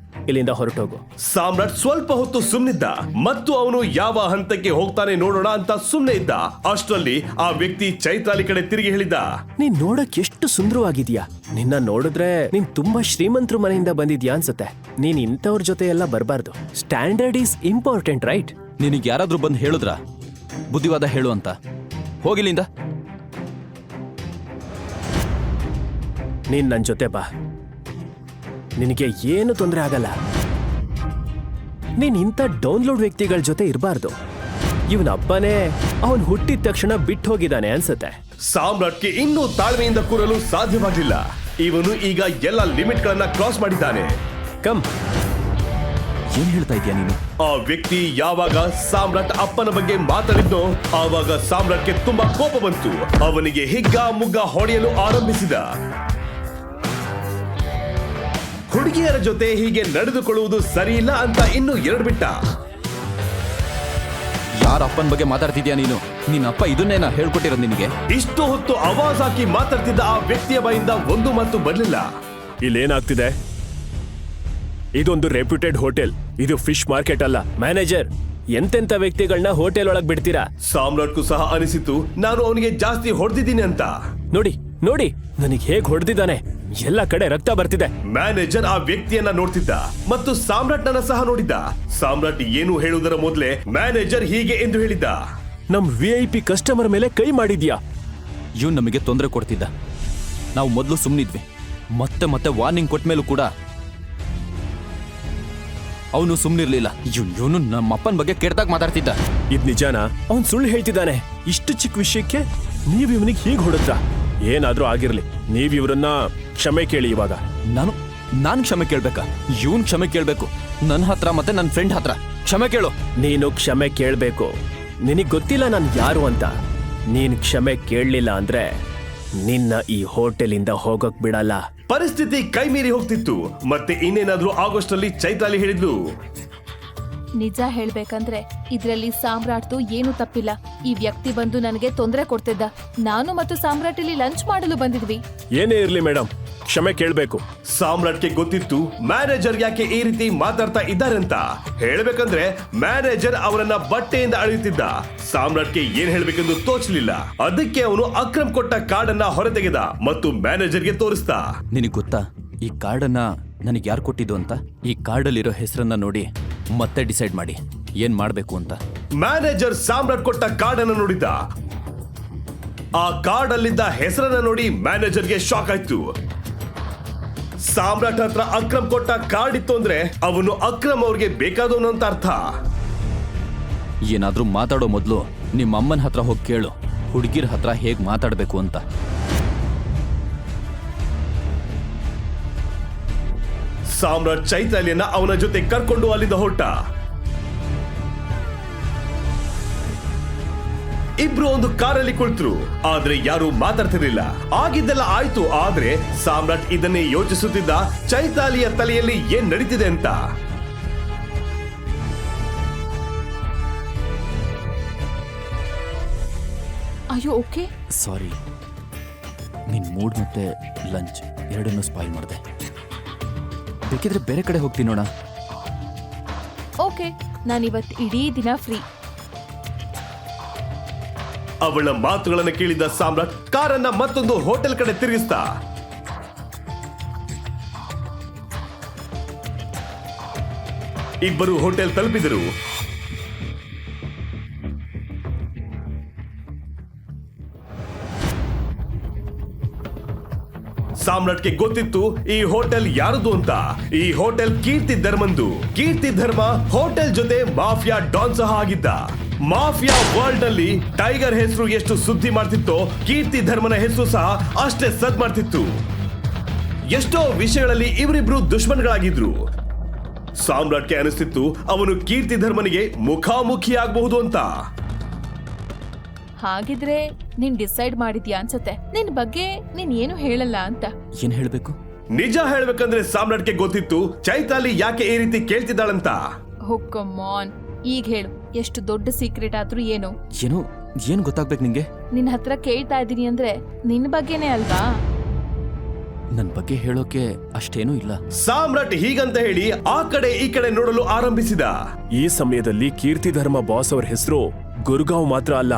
ಇಲ್ಲಿಂದ ಹೊರಟೋಗು. ಸಾಮ್ರಾಟ್ ಸ್ವಲ್ಪ ಹೊತ್ತು ಸುಮ್ನಿದ್ದ ಮತ್ತು ಅವನು ಯಾವ ಹಂತಕ್ಕೆ ಹೋಗ್ತಾನೆ ನೋಡೋಣ ಅಂತ ಸುಮ್ನೆ ಇದ್ದ. ಅಷ್ಟರಲ್ಲಿ ಆ ವ್ಯಕ್ತಿ ಚೈತ್ರಾಲಿ ಕಡೆ ತಿರುಗಿ ಹೇಳಿದ, ನೀನ್ ನೋಡಕ್ ಎಷ್ಟು ಸುಂದರವಾಗಿದ್ಯಾ. ನಿನ್ನ ನೋಡಿದ್ರೆ ನೀನ್ ತುಂಬಾ ಶ್ರೀಮಂತರ ಮನೆಯಿಂದ ಬಂದಿದ್ಯಾ ಅನ್ಸುತ್ತೆ. ನೀನ್ ಇಂಥವ್ರ ಜೊತೆ ಎಲ್ಲ ಬರಬಾರ್ದು. Standard is important, right? ನಿನಗೆ ಯಾರಾದ್ರೂ ಬಂದು ಹೇಳಿದ್ರಾ ಬುದ್ಧಿವಾದ ಹೇಳು ಅಂತ? ಹೋಗಿಲ್ಲಿಂದ. ನೀನ್ ನನ್ ಜೊತೆ ಬಾ, ನಿನಗೆ ಏನು ತೊಂದರೆ ಆಗಲ್ಲ. ನೀನ್ ಇಂಥ ಡೌನ್ಲೋಡ್ ವ್ಯಕ್ತಿಗಳ ಜೊತೆ ಇರಬಾರ್ದು. ಇವನ ಅಪ್ಪನೇ ಅವನ್ ಹುಟ್ಟಿದ ತಕ್ಷಣ ಬಿಟ್ಟು ಹೋಗಿದ್ದಾನೆ ಅನ್ಸುತ್ತೆ. ಸಾಮ್ರಾಟ್ಗೆ ಇನ್ನೂ ತಾಳ್ಮೆಯಿಂದ ಕೂರಲು ಸಾಧ್ಯವಾಗಿಲ್ಲ. ಇವನು ಈಗ ಎಲ್ಲ ಲಿಮಿಟ್ ಗಳನ್ನ ಕ್ರಾಸ್ ಮಾಡಿದ್ದಾನೆ. ಕಮ್, ಏನ್ ಹೇಳ್ತಾ ಇದೀಯ ನೀನು? ಆ ವ್ಯಕ್ತಿ ಯಾವಾಗ ಸಾಮ್ರಾಟ್ ಅಪ್ಪನ ಬಗ್ಗೆ ಮಾತಾಡಿದ್ನೋ ಆವಾಗ ಸಾಮ್ರಾಟ್ಗೆ ತುಂಬಾ ಕೋಪ ಬಂತು. ಅವನಿಗೆ ಹಿಗ್ಗ ಮುಗ್ಗ ಹೊಡೆಯಲು ಆರಂಭಿಸಿದ. ಹುಡುಗಿಯರ ಜೊತೆ ಹೀಗೆ ನಡೆದುಕೊಳ್ಳುವುದು ಸರಿಯಿಲ್ಲ ಅಂತ ಇನ್ನೂ ಎರಡು ಬಿಟ್ಟ. ಯಾರ ಅಪ್ಪನ ಬಗ್ಗೆ ಮಾತಾಡ್ತಿದ್ಯಾ ನೀನು? ನಿನ್ನ ಅಪ್ಪ ಇದನ್ನೇನಾ ಹೇಳ್ಕೊಟ್ಟಿರೋದು ನಿನಗೆ? ಇಷ್ಟು ಹೊತ್ತು ಆವಾಜ್ ಹಾಕಿ ಮಾತಾಡ್ತಿದ್ದ ಆ ವ್ಯಕ್ತಿಯ ಬಾಯಿಂದ ಒಂದು ಮಾತು ಬರಲಿಲ್ಲ. ಇಲ್ಲೇನಾಗ್ತಿದೆ? ಇದೊಂದು ರೆಪ್ಯೂಟೆಡ್ ಹೋಟೆಲ್, ಇದು ಫಿಶ್ ಮಾರ್ಕೆಟ್ ಅಲ್ಲ. ಮ್ಯಾನೇಜರ್, ಎಂತೆಂತ ವ್ಯಕ್ತಿಗಳನ್ನ ಹೋಟೆಲ್ ಒಳಗ್ ಬಿಡ್ತೀರಾ? ಸಾಮ್ರಾಟ್ಗೂ ಸಹ ಅನಿಸಿತು ನಾನು ಅವನಿಗೆ ಜಾಸ್ತಿ ಹೊಡೆದಿದ್ದೀನಿ ಅಂತ. ನೋಡಿ ನೋಡಿ, ನನಗೆ ಹೇಗ್ ಹೊಡೆದಿದ್ದಾನೆ, ಎಲ್ಲ ಕಡೆ ರಕ್ತ ಬರ್ತಿದೆ. ಮ್ಯಾನೇಜರ್ ಆ ವ್ಯಕ್ತಿಯನ್ನ ನೋಡ್ತಿದ್ದ ಮತ್ತು ಸಾಮ್ರಾಟ್ನನ್ನ ಸಹ ನೋಡಿದ್ದ. ಸಾಮ್ರಾಟ್ ಏನು ಹೇಳುವುದರ ಮೊದಲೇ ಮ್ಯಾನೇಜರ್ ಹೀಗೆ ಎಂದು ಹೇಳಿದ್ದ, ನಮ್ VIP ಕಸ್ಟಮರ್ ಮೇಲೆ ಕೈ ಮಾಡಿದ್ಯಾ? ಇವ್ನು ನಮಗೆ ತೊಂದರೆ ಕೊಡ್ತಿದ್ದ. ನಾವು ಮೊದಲು ಸುಮ್ಮನಿದ್ವಿ. ಮತ್ತೆ ಮತ್ತೆ ವಾರ್ನಿಂಗ್ ಕೊಟ್ಟ ಮೇಲೂ ಕೂಡ ಅವನು ಸುಮ್ಮನಿರ್ಲಿಲ್ಲ. ಇವನು ನಮ್ಮ ಅಪ್ಪನ ಬಗ್ಗೆ ಕೆಟ್ಟದಾಗ ಮಾತಾಡ್ತಿದ್ದ. ಇದ್ ನಿಜಾನ? ಅವನ್ ಸುಳ್ಳು ಹೇಳ್ತಿದ್ದಾನೆ. ಇಷ್ಟು ಚಿಕ್ಕ ವಿಷಯಕ್ಕೆ ನೀವ್ ಇವನಿಗೆ ಹೀಗೆ ಹೊಡೆದ್ರ? ಏನಾದ್ರೂ ಆಗಿರ್ಲಿ, ನೀವ್ ಇವ್ರನ್ನ ಕ್ಷಮೆ ಕೇಳಿ. ಇವಾಗ ನಾನು ಕ್ಷಮೆ ಕೇಳ್ಬೇಕಾ? ಇವನ್ ಕ್ಷಮೆ ಕೇಳ್ಬೇಕು. ನನ್ನ ಹತ್ರ ಮತ್ತೆ ನನ್ನ ಫ್ರೆಂಡ್ ಹತ್ರ ಕ್ಷಮೆ ಕೇಳು. ನೀನು ಕ್ಷಮೆ ಕೇಳ್ಬೇಕು. ನಿನಗ್ ಗೊತ್ತಿಲ್ಲ ನಾನು ಯಾರು ಅಂತ. ನೀನ್ ಕ್ಷಮೆ ಕೇಳಲಿಲ್ಲ ಅಂದ್ರೆ ನಿನ್ನ ಈ ಹೋಟೆಲಿಂದ ಹೋಗಕ್ ಬಿಡಲ್ಲ. ಪರಿಸ್ಥಿತಿ ಕೈ ಮೀರಿ ಹೋಗ್ತಿತ್ತು. ಮತ್ತೆ ಇನ್ನೇನಾದ್ರೂ ಆಗೋಷ್ಟರಲ್ಲಿ ಚೈತ್ರಾಲಿ ಹೇಳಿದ್ಲು, ನಿಜ ಹೇಳ್ಬೇಕಂದ್ರೆ ಇದ್ರಲ್ಲಿ ಸಾಮ್ರಾಟ್ದು ಏನು ತಪ್ಪಿಲ್ಲ. ಈ ವ್ಯಕ್ತಿ ಬಂದು ನನಗೆ ತೊಂದರೆ ಕೊಡ್ತಿದ್ದ. ನಾನು ಮತ್ತು ಸಾಮ್ರಾಟ್ ಇಲ್ಲಿ ಲಂಚ್ ಮಾಡಲು ಬಂದಿದ್ವಿ. ಏನೇ ಇರ್ಲಿ ಮೇಡಮ್, ಕ್ಷಮೆ ಕೇಳ್ಬೇಕು. ಸಾಮ್ರಾಟ್ಗೆ ಗೊತ್ತಿತ್ತು ಮ್ಯಾನೇಜರ್ ಯಾಕೆ ಈ ರೀತಿ ಮಾತಾಡ್ತಾ ಇದ್ದಾರೆ ಅಂತ. ಹೇಳ್ಬೇಕಂದ್ರೆ ಮ್ಯಾನೇಜರ್ ಅವರನ್ನ ಬಟ್ಟೆಯಿಂದ ಅಳೆಯುತ್ತಿದ್ದ. ಸಾಮ್ರಾಟ್ಗೆ ಏನ್ ಹೇಳ್ಬೇಕೆಂದು ತೋಚಲಿಲ್ಲ. ಅದಕ್ಕೆ ಅವನು ಅಕ್ರಮ್ ಕೊಟ್ಟ ಕಾರ್ಡನ್ನ ಹೊರತೆಗೆದ ಮತ್ತು ಮ್ಯಾನೇಜರ್ಗೆ ತೋರಿಸ್ತಾ, ನಿನಗೆ ಗೊತ್ತಾ ಈ ಕಾರ್ಡನ್ನ ನನಗೆ ಯಾರು ಕೊಟ್ಟಿದ್ದು ಅಂತ? ಈ ಕಾರ್ಡಲ್ಲಿರೋ ಹೆಸರನ್ನ ನೋಡಿ ಮತ್ತೆ ಡಿಸೈಡ್ ಮಾಡಿ ಏನ್ ಮಾಡ್ಬೇಕು ಅಂತ. ಮ್ಯಾನೇಜರ್ ಸಾಮ್ರಾಟ್ ಕೊಟ್ಟ ಕಾರ್ಡ್ ಅನ್ನು ನೋಡಿದ್ದ. ಆ ಕಾರ್ಡ್ ಅಲ್ಲಿದ್ದ ಹೆಸರನ್ನ ನೋಡಿ ಮ್ಯಾನೇಜರ್ಗೆ ಶಾಕ್ ಆಯ್ತು. ಸಾಮ್ರಾಟ್ ಹತ್ರ ಅಕ್ರಮ್ ಕೊಟ್ಟ ಕಾರ್ಡ್ ಇತ್ತು ಅಂದ್ರೆ ಅವನು ಅಕ್ರಮ್ ಅವ್ರಿಗೆ ಬೇಕಾದವನು ಅಂತ ಅರ್ಥ. ಏನಾದ್ರೂ ಮಾತಾಡೋ ಮೊದಲು ನಿಮ್ಮ ಅಮ್ಮನ ಹತ್ರ ಹೋಗಿ ಕೇಳು ಹುಡುಗಿರ ಹತ್ರ ಹೇಗ್ ಮಾತಾಡಬೇಕು ಅಂತ. ಸಾಮ್ರಾಟ್ ಚೈತಾಲಿಯನ್ನ ಅವನ ಜೊತೆ ಕರ್ಕೊಂಡು ಅಲ್ಲಿಂದ ಹೊರಟ. ಇಬ್ರು ಒಂದು ಕಾರಲ್ಲಿ ಕುಳಿತರು. ಆದ್ರೆ ಯಾರು ಮಾತಾಡ್ತಿರ್ಲಿಲ್ಲ. ಆಗಿದ್ದೆಲ್ಲ ಆಯ್ತು. ಆದ್ರೆ ಸಾಮ್ರಾಟ್ ಇದನ್ನೇ ಯೋಚಿಸುತ್ತಿದ್ದ, ಚೈತಾಲಿಯ ತಲೆಯಲ್ಲಿ ಏನ್ ನಡೀತಿದೆ ಅಂತ. ಅಯ್ಯೋ ಓಕೆ. ಸಾರಿ, ನಿನ್ ಮೂಡ್ ಮತ್ತೆ ಲಂಚ್ ಎರಡನ್ನೂ ಸ್ಪಾಯ್ಲ್ ಮಾಡಿದೆ. ಬೇಕಿದ್ರೆ ಬೇರೆ ಕಡೆ ಹೋಗ್ತೀನಿ ನೋಡ. ಓಕೆ, ನಾನಿವತ್ತು ಇಡೀ ದಿನ ಫ್ರೀ. ಅವಳ ಮಾತುಗಳನ್ನು ಕೇಳಿದ ಸಾಮ್ರಾಟ್ ಕಾರನ್ನ ಮತ್ತೊಂದು ಹೋಟೆಲ್ ಕಡೆ ತಿರುಗಿಸ್ತಾ. ಇಬ್ಬರು ಹೋಟೆಲ್ ತಲುಪಿದರು. ಸಾಮ್ರಾಟ್ಗೆ ಗೊತ್ತಿತ್ತು ಈ ಹೋಟೆಲ್ ಯಾರದು ಅಂತ. ಈ ಹೋಟೆಲ್ ಕೀರ್ತಿ ಧರ್ಮಂದು. ಕೀರ್ತಿ ಧರ್ಮ ಹೋಟೆಲ್ ಜೊತೆ ಮಾಫಿಯಾ ಡಾನ್ ಸಹ ಆಗಿದ್ದ. ಮಾಫಿಯಾ ವರ್ಲ್ಡ್ ನಲ್ಲಿ ಟೈಗರ್ ಹೆಸರು ಎಷ್ಟು ಸುದ್ದಿ ಮಾಡ್ತಿತ್ತೋ, ಕೀರ್ತಿ ಧರ್ಮನ ಹೆಸರು ಸಹ ಅಷ್ಟೇ ಸದ್ ಮಾಡ್ತಿತ್ತು. ಎಷ್ಟೋ ವಿಷಯಗಳಲ್ಲಿ ಇವರಿಬ್ರು ದುಶ್ಮನ್ಗಳಾಗಿದ್ರು. ಸಾಮ್ರಾಟ್ಗೆ ಅನಿಸ್ತಿತ್ತು ಅವನು ಕೀರ್ತಿ ಧರ್ಮನಿಗೆ ಮುಖಾಮುಖಿ ಆಗಬಹುದು ಅಂತ. ಹಾಗಿದ್ರೆ ನೀನ್ ಡಿಸೈಡ್ ಮಾಡಿದ್ಯಾ ಅನ್ಸತ್ತೆ. ನಿನ್ ಬಗ್ಗೆ ನೀನ್ ಏನು ಹೇಳಲ್ಲ ಅಂತ. ಏನ್ ಹೇಳ್ಬೇಕು? ನಿಜ ಹೇಳ್ಬೇಕಂದ್ರೆ ಸಾಮ್ರಾಟ್ಗೆ ಗೊತ್ತಿತ್ತು ಚೈತಾಲಿ ಯಾಕೆ ಈ ರೀತಿ ಕೇಳ್ತಿದ್ದಾಳಂತ. ಕಮಾನ್, ಈಗ ಹೇಳು, ಎಷ್ಟು ದೊಡ್ಡ ಸೀಕ್ರೆಟ್ ಆದ್ರೂ ಏನು? ಏನು ಗೊತ್ತಾಗ್ಬೇಕು ನಿಂಗೆ? ನಿನ್ ಹತ್ರ ಕೇಳ್ತಾ ಇದೀನಿ ಅಂದ್ರೆ ನಿನ್ ಬಗ್ಗೆನೇ ಅಲ್ವಾ? ನನ್ ಬಗ್ಗೆ ಹೇಳೋಕೆ ಅಷ್ಟೇನೂ ಇಲ್ಲ. ಸಾಮ್ರಾಟ್ ಹೀಗಂತ ಹೇಳಿ ಆ ಕಡೆ ಈ ಕಡೆ ನೋಡಲು ಆರಂಭಿಸಿದ. ಈ ಸಮಯದಲ್ಲಿ ಕೀರ್ತಿ ಧರ್ಮ ಬಾಸ್ ಅವರ ಹೆಸರು ಗುರ್ಗಾಂವ್ ಮಾತ್ರ ಅಲ್ಲ,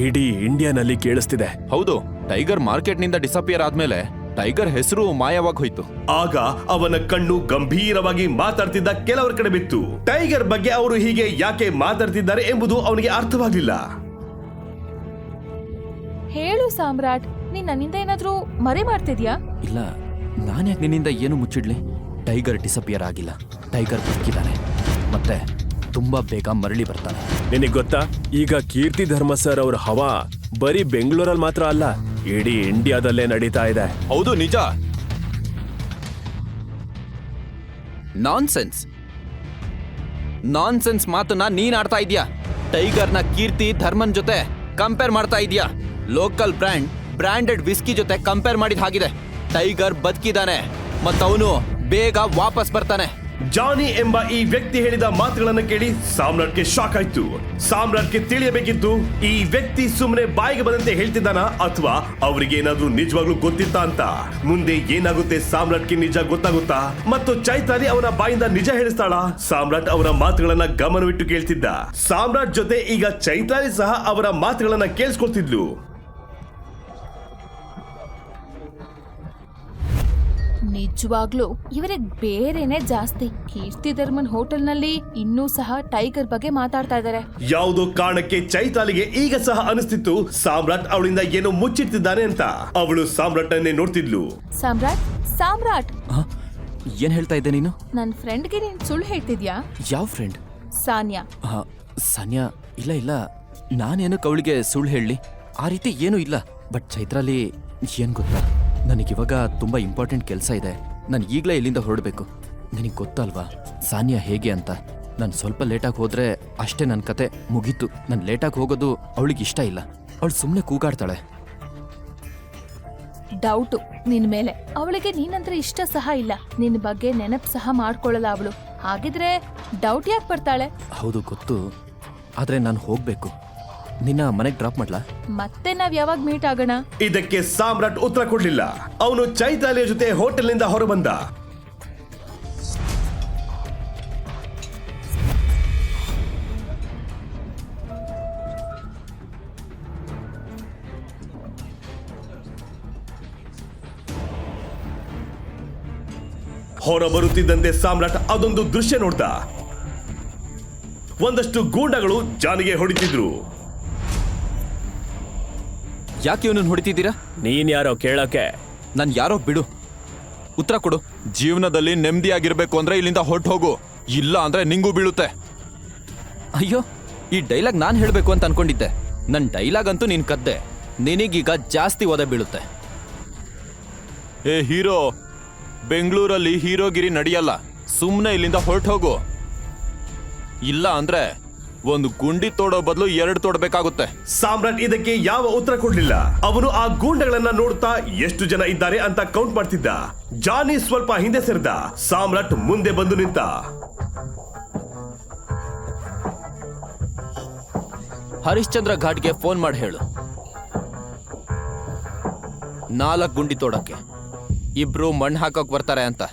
ಇಡೀ ಇಂಡಿಯಾನಲ್ಲಿ ಕೇಳಿಸ್ತಿದೆ. ಹೌದು, ಟೈಗರ್ ಮಾರ್ಕೆಟ್ ನಿಂದ ಡಿಸಪಿಯರ್ ಆದ್ಮೇಲೆ ಟೈಗರ್ ಹೆಸರು ಮಾಯವಾಗಿ ಹೋಯ್ತು. ಆಗ ಅವನ ಕಣ್ಣು ಗಂಭೀರವಾಗಿ ಮಾತಾಡ್ತಿದ್ದ ಕೆಲವರ ಕಡೆ ಬಿತ್ತು. ಟೈಗರ್ ಬಗ್ಗೆ ಅವರು ಹೀಗೆ ಯಾಕೆ ಮಾತಾಡ್ತಿದ್ದಾರೆ ಎಂಬುದು ಅವನಿಗೆ ಅರ್ಥವಾಗಲಿಲ್ಲ. ಹೇಳು ಸಾಮ್ರಾಟ್, ನೀನ್ ನನ್ನಿಂದ ಏನಾದ್ರೂ ಮರೆ ಮಾಡ್ತಿದ್ಯಾ? ಇಲ್ಲ, ನಾನು ಯಾಕೆ ನಿನ್ನಿಂದ ಏನು ಮುಚ್ಚಿಡ್ಲಿ? ಟೈಗರ್ ಡಿಸಪಿಯರ್ ಆಗಿಲ್ಲ, ಟೈಗರ್ ಬದುಕಿದ್ದಾನೆ, ಮತ್ತೆ ತುಂಬಾ ಬೇಗ ಮರಳಿ ಬರ್ತಾನೆ. ನಿನಗೆ ಗೊತ್ತಾ, ಈಗ ಕೀರ್ತಿ ಧರ್ಮ ಸರ್ ಅವ್ರ ಹವಾ ಬರೀ ಬೆಂಗಳೂರಲ್ಲಿ ಮಾತ್ರ ಅಲ್ಲ, ಇಡೀ ಇಂಡಿಯಾದಲ್ಲೇ ನಡೀತಾ ಇದೆ. ಹೌದು, ನಿಜ. ನಾನ್ಸೆನ್ಸ್ ಮಾತನ್ನ ನೀನ್ ಆಡ್ತಾ ಇದೀಯಾ. ಟೈಗರ್ನ ಕೀರ್ತಿ ಧರ್ಮನ್ ಜೊತೆ ಕಂಪೇರ್ ಮಾಡ್ತಾ ಇದೀಯಾ. ಲೋಕಲ್ ಬ್ರಾಂಡೆಡ್ ವಿಸ್ಕಿ ಜೊತೆ ಕಂಪೇರ್ ಮಾಡಿದ ಹಾಗಿದೆ. ಟೈಗರ್ ಬದುಕಿದಾನೆ ಮತ್ತವನು ಬೇಗ ವಾಪಸ್ ಬರ್ತಾನೆ. ಜಾನಿ ಎಂಬ ಈ ವ್ಯಕ್ತಿ ಹೇಳಿದ ಮಾತುಗಳನ್ನು ಕೇಳಿ ಸಾಮ್ರಾಟ್ಗೆ ಶಾಕ್ ಆಯ್ತು. ಸಾಮ್ರಾಟ್ಗೆ ತಿಳಿಯಬೇಕಿತ್ತು ಈ ವ್ಯಕ್ತಿ ಸುಮ್ಮನೆ ಬಾಯಿಗೆ ಬಂದಂತೆ ಹೇಳ್ತಿದ್ದಾನ ಅಥವಾ ಅವರಿಗೆ ಏನಾದ್ರೂ ನಿಜವಾಗ್ಲೂ ಗೊತ್ತಿತ್ತಾ ಅಂತ. ಮುಂದೆ ಏನಾಗುತ್ತೆ ಸಾಮ್ರಾಟ್ಗೆ ನಿಜ ಗೊತ್ತಾಗುತ್ತಾ ಮತ್ತು ಚೈತಾಲಿ ಅವನ ಬಾಯಿಂದ ನಿಜ ಹೇಳಿಸ್ತಾಳ? ಸಾಮ್ರಾಟ್ ಅವರ ಮಾತುಗಳನ್ನ ಗಮನವಿಟ್ಟು ಕೇಳ್ತಿದ್ದ. ಸಾಮ್ರಾಟ್ ಜೊತೆ ಈಗ ಚೈತಾಲಿ ಸಹ ಅವರ ಮಾತುಗಳನ್ನ ಕೇಳಿಸ್ಕೊಳ್ತಿದ್ಲು. ನಿಜವಾಗ್ಲೂ ಇವರಿಗೆ ಬೇರೆನೆ ಜಾಸ್ತಿ. ಕೀರ್ತಿ ಧರ್ಮನ್ ಹೋಟೆಲ್ನಲ್ಲಿ ಇನ್ನೂ ಸಹ ಟೈಗರ್ ಬಗ್ಗೆ ಮಾತಾಡ್ತಾ ಇದ್ದಾರೆ. ಯಾವುದೋ ಕಾರಣಕ್ಕೆ ಚೈತಾಲಿಗೆ ಈಗ ಸಹ ಅನಿಸ್ತಿತ್ತು ಸಾಮ್ರಾಟ್ ಅವಳಿಂದ ಏನೋ ಮುಚ್ಚಿಡ್ತಿದ್ದಾನೆ ಅಂತ. ಅವಳು ಸಾಮ್ರಾಟ್ ಅನ್ನೇ ನೋಡ್ತಿದ್ಲು. ಸಾಮ್ರಾಟ್, ಏನ್ ಹೇಳ್ತಾ ಇದ್ದೆ ನೀನು? ನನ್ ಫ್ರೆಂಡ್ಗೆ ನೀನ್ ಸುಳ್ಳು ಹೇಳ್ತಿದ್ಯಾ? ಯಾವ ಫ್ರೆಂಡ್? ಸಾನ್ಯಾ. ಸಾನ್ಯಾ? ಇಲ್ಲ, ನಾನೇನಕ್ಕೆ ಅವಳಿಗೆ ಸುಳ್ಳು ಹೇಳಲಿ? ಆ ರೀತಿ ಏನೂ ಇಲ್ಲ. ಬಟ್ ಚೈತ್ರಾಲಿ ಏನ್ ಗೊತ್ತಾ, ನನಗಿವಾಗ ತುಂಬಾ ಇಂಪಾರ್ಟೆಂಟ್ ಕೆಲಸ ಇದೆ. ನಾನು ಈಗಲೇ ಇಲ್ಲಿಂದ ಹೊರಡಬೇಕು. ನಿನಗೆ ಗೊತ್ತಲ್ವಾ ಸಾನ್ಯಾ ಹೇಗೆ ಅಂತ. ನಾನು ಸ್ವಲ್ಪ ಲೇಟಾಗಿ ಹೋದ್ರೆ ಅಷ್ಟೇ ನನ್ನ ಕತೆ ಮುಗೀತು. ನಾನು ಲೇಟಾಗಿ ಹೋಗೋದು ಅವಳಿಗೆ ಇಷ್ಟ ಇಲ್ಲ. ಅವಳು ಸುಮ್ಮನೆ ಕೂಗಾಡ್ತಾಳೆ. ಡೌಟು ನಿನ್ ಮೇಲೆ. ಅವಳಿಗೆ ನೀನಂದ್ರೆ ಇಷ್ಟ ಸಹ ಇಲ್ಲ, ನಿನ್ ಬಗ್ಗೆ ನೆನಪು ಸಹ ಮಾಡ್ಕೊಳ್ಳಲ್ಲ ಅವಳು. ಹಾಗಿದ್ರೆ ಡೌಟ್ ಯಾಕೆ ಬರ್ತಾಳೆ? ಹೌದು ಗೊತ್ತು, ಆದ್ರೆ ನಾನು ಹೋಗ್ಬೇಕು. ನಿನ್ನ ಮನೆಗೆ ಡ್ರಾಪ್ ಮಾಡ್ಲಾ? ಮತ್ತೆ ನಾವ್ ಯಾವಾಗ ಮೀಟ್ ಆಗೋಣ? ಇದಕ್ಕೆ ಸಾಮ್ರಾಟ್ ಉತ್ತರ ಕೊಡ್ಲಿಲ್ಲ. ಅವನು ಚೈತಾಲಿಯ ಜೊತೆ ಹೋಟೆಲ್ನಿಂದ ಹೊರಬಂದ. ಹೊರ ಬರುತ್ತಿದ್ದಂತೆ ಸಾಮ್ರಾಟ್ ಅದೊಂದು ದೃಶ್ಯ ನೋಡ್ದ. ಒಂದಷ್ಟು ಗೂಂಡಗಳು ಜಾನಿಗೆ ಹೊಡಿತಿದ್ರು. ಯಾಕೆ ಇವನನ್ನು ಹೊಡಿತಿದ್ದೀರಾ? ನೀನ್ ಯಾರೋ ಕೇಳಕ್ಕೆ? ನಾನು ಯಾರೋ ಬಿಡು, ಉತ್ತರ ಕೊಡು. ಜೀವನದಲ್ಲಿ ನೆಮ್ಮದಿಯಾಗಿರ್ಬೇಕು ಅಂದ್ರೆ ಇಲ್ಲಿಂದ ಹೊರಟು ಹೋಗು, ಇಲ್ಲ ಅಂದ್ರೆ ನಿಂಗೂ ಬೀಳುತ್ತೆ. ಅಯ್ಯೋ, ಈ ಡೈಲಾಗ್ ನಾನು ಹೇಳಬೇಕು ಅಂತ ಅನ್ಕೊಂಡಿದ್ದೆ. ನನ್ನ ಡೈಲಾಗ್ ಅಂತೂ ನೀನು ಕದ್ದೆ. ನಿನಗೀಗ ಜಾಸ್ತಿ ಒದೆ ಬೀಳುತ್ತೆ. ಏ ಹೀರೋ, ಬೆಂಗಳೂರಲ್ಲಿ ಹೀರೋಗಿರಿ ನಡೆಯಲ್ಲ. ಸುಮ್ಮನೆ ಇಲ್ಲಿಂದ ಹೊರಟು ಹೋಗು, ಇಲ್ಲ ಅಂದ್ರೆ ಒಂದು ಗುಂಡಿ ತೋಡೋ ಬದಲು 2 ತೋಡಬೇಕಾಗುತ್ತೆ. ಸಾಮ್ರಾಟ್ ಇದಕ್ಕೆ ಯಾವ ಉತ್ತರ ಕೊಡ್ಲಿಲ್ಲ. ಅವನು ಆ ಗೂಂಡಗಳನ್ನ ನೋಡ್ತಾ ಎಷ್ಟು ಜನ ಇದ್ದಾರೆ ಅಂತ ಕೌಂಟ್ ಮಾಡ್ತಿದ್ದ. ಜಾನಿ ಸ್ವಲ್ಪ ಹಿಂದೆ ಸರಿದ. ಸಾಮ್ರಾಟ್ ಮುಂದೆ ಬಂದು ನಿಂತ. ಹರಿಶ್ಚಂದ್ರ ಘಾಟ್ಗೆ ಫೋನ್ ಮಾಡಿ ಹೇಳು, 4 ಗುಂಡಿ ತೋಡಕ್ಕೆ 2 ಮಣ್ಣು ಹಾಕೋಕ್ ಬರ್ತಾರೆ ಅಂತ.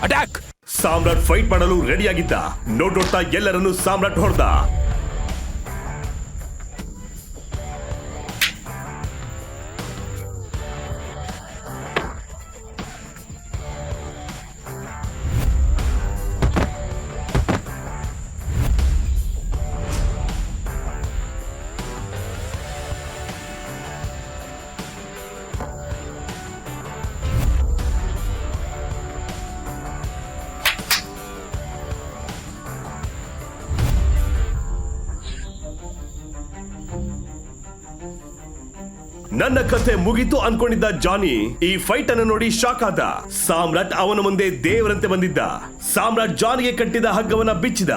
ಅಟ್ಯಾಕ್! ಸಾಮ್ರಾಟ್ ಫೈಟ್ ಮಾಡಲು ರೆಡಿಯಾಗಿದ್ದ. ನೋಡ್ತಾ ಎಲ್ಲರನ್ನು ಸಾಮ್ರಾಟ್ ಹೊಡೆದ. ನನ್ನ ಕಥೆ ಮುಗಿತು ಅನ್ಕೊಂಡಿದ್ದ ಜಾನಿ ಈ ಫೈಟ್ ಅನ್ನು ನೋಡಿ ಶಾಕ್ ಆದ. ಸಾಮ್ರಾಟ್ ಅವನ ಮುಂದೆ ದೇವರಂತೆ ಬಂದಿದ್ದ. ಸಾಮ್ರಾಟ್ ಜಾನಿಗೆ ಕಟ್ಟಿದ ಹಗ್ಗವನ್ನ ಬಿಚ್ಚಿದ.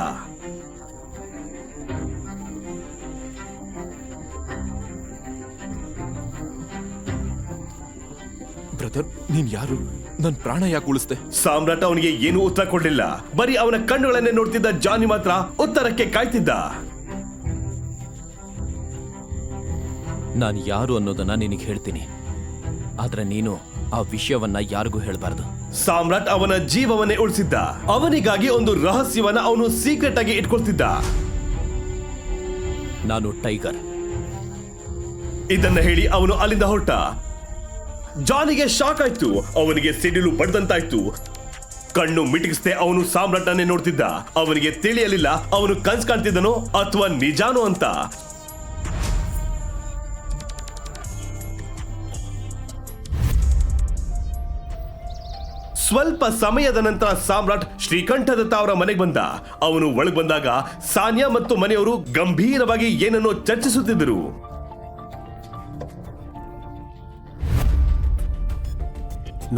ಬ್ರದರ್, ನೀನ್ ಯಾರು? ನನ್ ಪ್ರಾಣ ಯಾಕೆ ಉಳಿಸ್ದೆ? ಸಾಮ್ರಾಟ್ ಅವನಿಗೆ ಏನೂ ಉತ್ತರ ಕೊಡ್ಲಿಲ್ಲ. ಬರೀ ಅವನ ಕಣ್ಣುಗಳನ್ನೇ ನೋಡ್ತಿದ್ದ ಜಾನಿ ಮಾತ್ರ ಉತ್ತರಕ್ಕೆ ಕಾಯ್ತಿದ್ದ. ನಾನು ಯಾರು ಅನ್ನೋದನ್ನ ನಿನಗೆ ಹೇಳ್ತೀನಿ, ಆದ್ರೆ ನೀನು ಆ ವಿಷಯವನ್ನ ಯಾರಿಗೂ ಹೇಳಬಾರ್ದು. ಸಾಮ್ರಾಟ್ ಅವನ ಜೀವವನ್ನೇ ಉಳಿಸಿದ್ದ. ಅವನಿಗಾಗಿ ಒಂದು ರಹಸ್ಯವನ್ನ ಅವನು ಸೀಕ್ರೆಟ್ ಆಗಿ ಇಟ್ಕೊಳ್ತಿದ್ದ. ನಾನು ಟೈಗರ್. ಇದನ್ನ ಹೇಳಿ ಅವನು ಅಲ್ಲಿಂದ ಹೊರಟ. ಜಾನಿಗೆ ಶಾಕ್ ಆಯ್ತು. ಅವನಿಗೆ ಸಿಡಿಲು ಬಡ್ದಂತಾಯ್ತು. ಕಣ್ಣು ಮಿಟಿಗಿಸ್ದೆ ಅವನು ಸಾಮ್ರಾಟ್ನೇ ನೋಡ್ತಿದ್ದ. ಅವನಿಗೆ ತಿಳಿಯಲಿಲ್ಲ ಅವನು ಕನ್ಸ್ ಕಾಣ್ತಿದ್ದನೋ ಅಥವಾ ನಿಜಾನೋ ಅಂತ. ಸ್ವಲ್ಪ ಸಮಯದ ನಂತರ ಸಾಮ್ರಾಟ್ ಶ್ರೀಕಂಠದತ್ತ ಅವರ ಮನೆಗೆ ಬಂದ. ಅವನು ಒಳಗೆ ಬಂದಾಗ ಸಾನ್ಯಾ ಮತ್ತು ಮನೆಯವರು ಗಂಭೀರವಾಗಿ ಏನನ್ನೋ ಚರ್ಚಿಸುತ್ತಿದ್ದರು.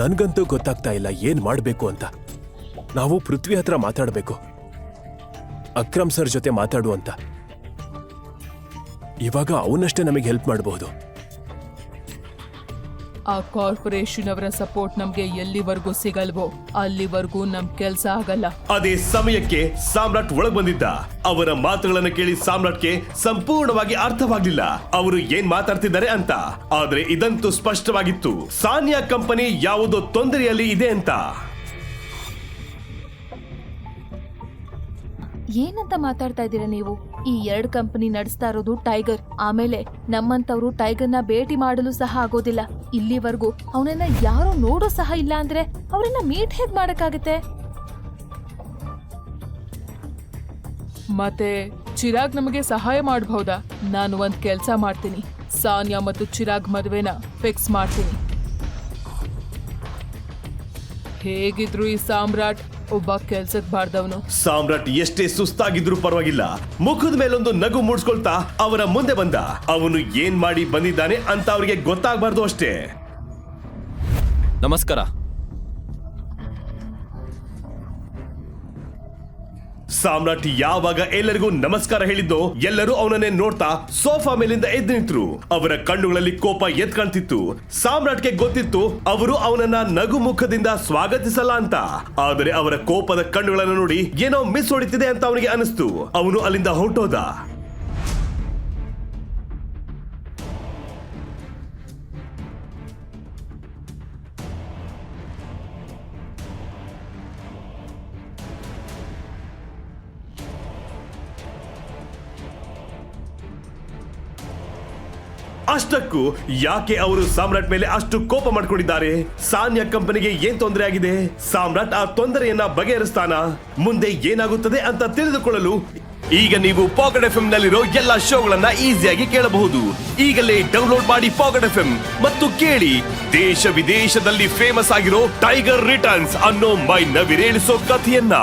ನನ್ಗಂತೂ ಗೊತ್ತಾಗ್ತಾ ಇಲ್ಲ ಏನ್ ಮಾಡ್ಬೇಕು ಅಂತ. ನಾವು ಪೃಥ್ವಿ ಹತ್ರ ಮಾತಾಡ್ಬೇಕು, ಅಕ್ರಮ್ ಸರ್ ಜೊತೆ ಮಾತಾಡು ಅಂತ. ಇವಾಗ ಅವನಷ್ಟೇ ನಮಗೆ ಹೆಲ್ಪ್ ಮಾಡಬಹುದು. ಆ ಕಾರ್ಪೊರೇಷನ್ ಅವರ ಸಪೋರ್ಟ್ ನಮ್ಗೆ ಎಲ್ಲಿವರೆಗೂ ಸಿಗಲ್ವೋ ಅಲ್ಲಿವರೆಗೂ ನಮ್ ಕೆಲ್ಸ ಆಗಲ್ಲ. ಅದೇ ಸಮಯಕ್ಕೆ ಸಾಮ್ರಾಟ್ ಒಳಗ್ ಬಂದಿದ್ದ. ಅವರ ಮಾತುಗಳನ್ನು ಕೇಳಿ ಸಾಮ್ರಾಟ್ಗೆ ಸಂಪೂರ್ಣವಾಗಿ ಅರ್ಥವಾಗ್ಲಿಲ್ಲ ಅವರು ಏನ್ ಮಾತಾಡ್ತಿದ್ದಾರೆ ಅಂತ. ಆದ್ರೆ ಇದಂತೂ ಸ್ಪಷ್ಟವಾಗಿತ್ತು, ಸಾನ್ಯಾ ಕಂಪನಿ ಯಾವುದೋ ತೊಂದರೆಯಲ್ಲಿ ಇದೆ ಅಂತ. ಏನಂತ ಮಾತಾಡ್ತಾ ಇದ್ದೀರಾ ನೀವು? ಈ 2 ಕಂಪನಿ ನಡೆಸ್ತಾ ಇರೋದು ಟೈಗರ್. ಆಮೇಲೆ ನಮ್ಮಂತವ್ರು ಟೈಗರ್ನ ಭೇಟಿ ಮಾಡಲು ಸಹ ಆಗೋದಿಲ್ಲ. ಇಲ್ಲಿವರೆಗೂ ಅವನನ್ನ ಯಾರು ನೋಡೋ ಸಹ ಇಲ್ಲ ಅಂದ್ರೆ ಅವರನ್ನ ಮೀಟ್ ಹೇಗ್ ಮಾಡಕ್ಕಾಗತ್ತೆ? ಮತ್ತೆ ಚಿರಾಗ್ ನಮಗೆ ಸಹಾಯ ಮಾಡಬಹುದಾ? ನಾನು ಒಂದ್ ಕೆಲ್ಸ ಮಾಡ್ತೀನಿ, ಸಾನ್ಯಾ ಮತ್ತು ಚಿರಾಗ್ ಮದುವೆನ ಫಿಕ್ಸ್ ಮಾಡ್ತೀನಿ. ಹೇಗಿದ್ರು ಈ ಸಾಮ್ರಾಟ್ ಒಬ್ಬ ಕೆಲ್ಸಕ್ ಬಾರ್ದವನು. ಸಾಮ್ರಾಟ್ ಎಷ್ಟೇ ಸುಸ್ತಾಗಿದ್ರು ಪರವಾಗಿಲ್ಲ, ಮುಖದ ಮೇಲೊಂದು ನಗು ಮೂಡ್ಸ್ಕೊಳ್ತಾ ಅವರ ಮುಂದೆ ಬಂದ. ಅವನು ಏನ್ ಮಾಡಿ ಬಂದಿದ್ದಾನೆ ಅಂತ ಅವರಿಗೆ ಗೊತ್ತಾಗಬಾರ್ದು ಅಷ್ಟೇ. ನಮಸ್ಕಾರ. ಸಾಮ್ರಾಟ್ ಯಾವಾಗ ಎಲ್ಲರಿಗೂ ನಮಸ್ಕಾರ ಹೇಳಿದ್ದೋ ಎಲ್ಲರೂ ಅವನನ್ನೇ ನೋಡ್ತಾ ಸೋಫಾ ಮೇಲಿಂದ ಎದ್ದು ನಿಂತರು. ಅವರ ಕಣ್ಣುಗಳಲ್ಲಿ ಕೋಪ ಎದ್ ಕಾಣ್ತಿತ್ತು. ಸಾಮ್ರಾಟ್ಗೆ ಗೊತ್ತಿತ್ತು ಅವರು ಅವನನ್ನ ನಗು ಮುಖದಿಂದ ಸ್ವಾಗತಿಸಲ್ಲ ಅಂತ. ಆದರೆ ಅವರ ಕೋಪದ ಕಣ್ಣುಗಳನ್ನು ನೋಡಿ ಏನೋ ಮಿಸ್ ಹೊಡಿತಿದೆ ಅಂತ ಅವನಿಗೆ ಅನಿಸ್ತು. ಅವನು ಅಲ್ಲಿಂದ ಹೊರಟೋದ. ಅಷ್ಟಕ್ಕೂ ಯಾಕೆ ಅವರು ಸಾಮ್ರಾಟ್ ಮೇಲೆ ಅಷ್ಟು ಕೋಪ ಮಾಡ್ಕೊಂಡಿದ್ದಾರೆ? ಸಾನ್ಯಾ ಕಂಪನಿಗೆ ಏನ್ ತೊಂದರೆ ಆಗಿದೆ? ಸಾಮ್ರಾಟ್ ಆ ತೊಂದರೆಯನ್ನ ಬಗೆಹರಿಸ್ತಾನ? ಮುಂದೆ ಏನಾಗುತ್ತದೆ ಅಂತ ತಿಳಿದುಕೊಳ್ಳಲು ಈಗ ನೀವು ಪಾಕೆಟ್ ಎಫ್ಎಂ ನಲ್ಲಿರೋ ಎಲ್ಲಾ ಶೋಗಳನ್ನ ಈಸಿಯಾಗಿ ಕೇಳಬಹುದು. ಈಗಲೇ ಡೌನ್ಲೋಡ್ ಮಾಡಿ ಪಾಕೆಟ್ ಎಫ್ಎಂ ಮತ್ತು ಕೇಳಿ ದೇಶ ವಿದೇಶದಲ್ಲಿ ಫೇಮಸ್ ಆಗಿರೋ ಟೈಗರ್ ರಿಟರ್ನ್ಸ್ ಅನ್ನೋ ಮೈ ನವಿರೇಳಿಸೋ ಕಥೆಯನ್ನ.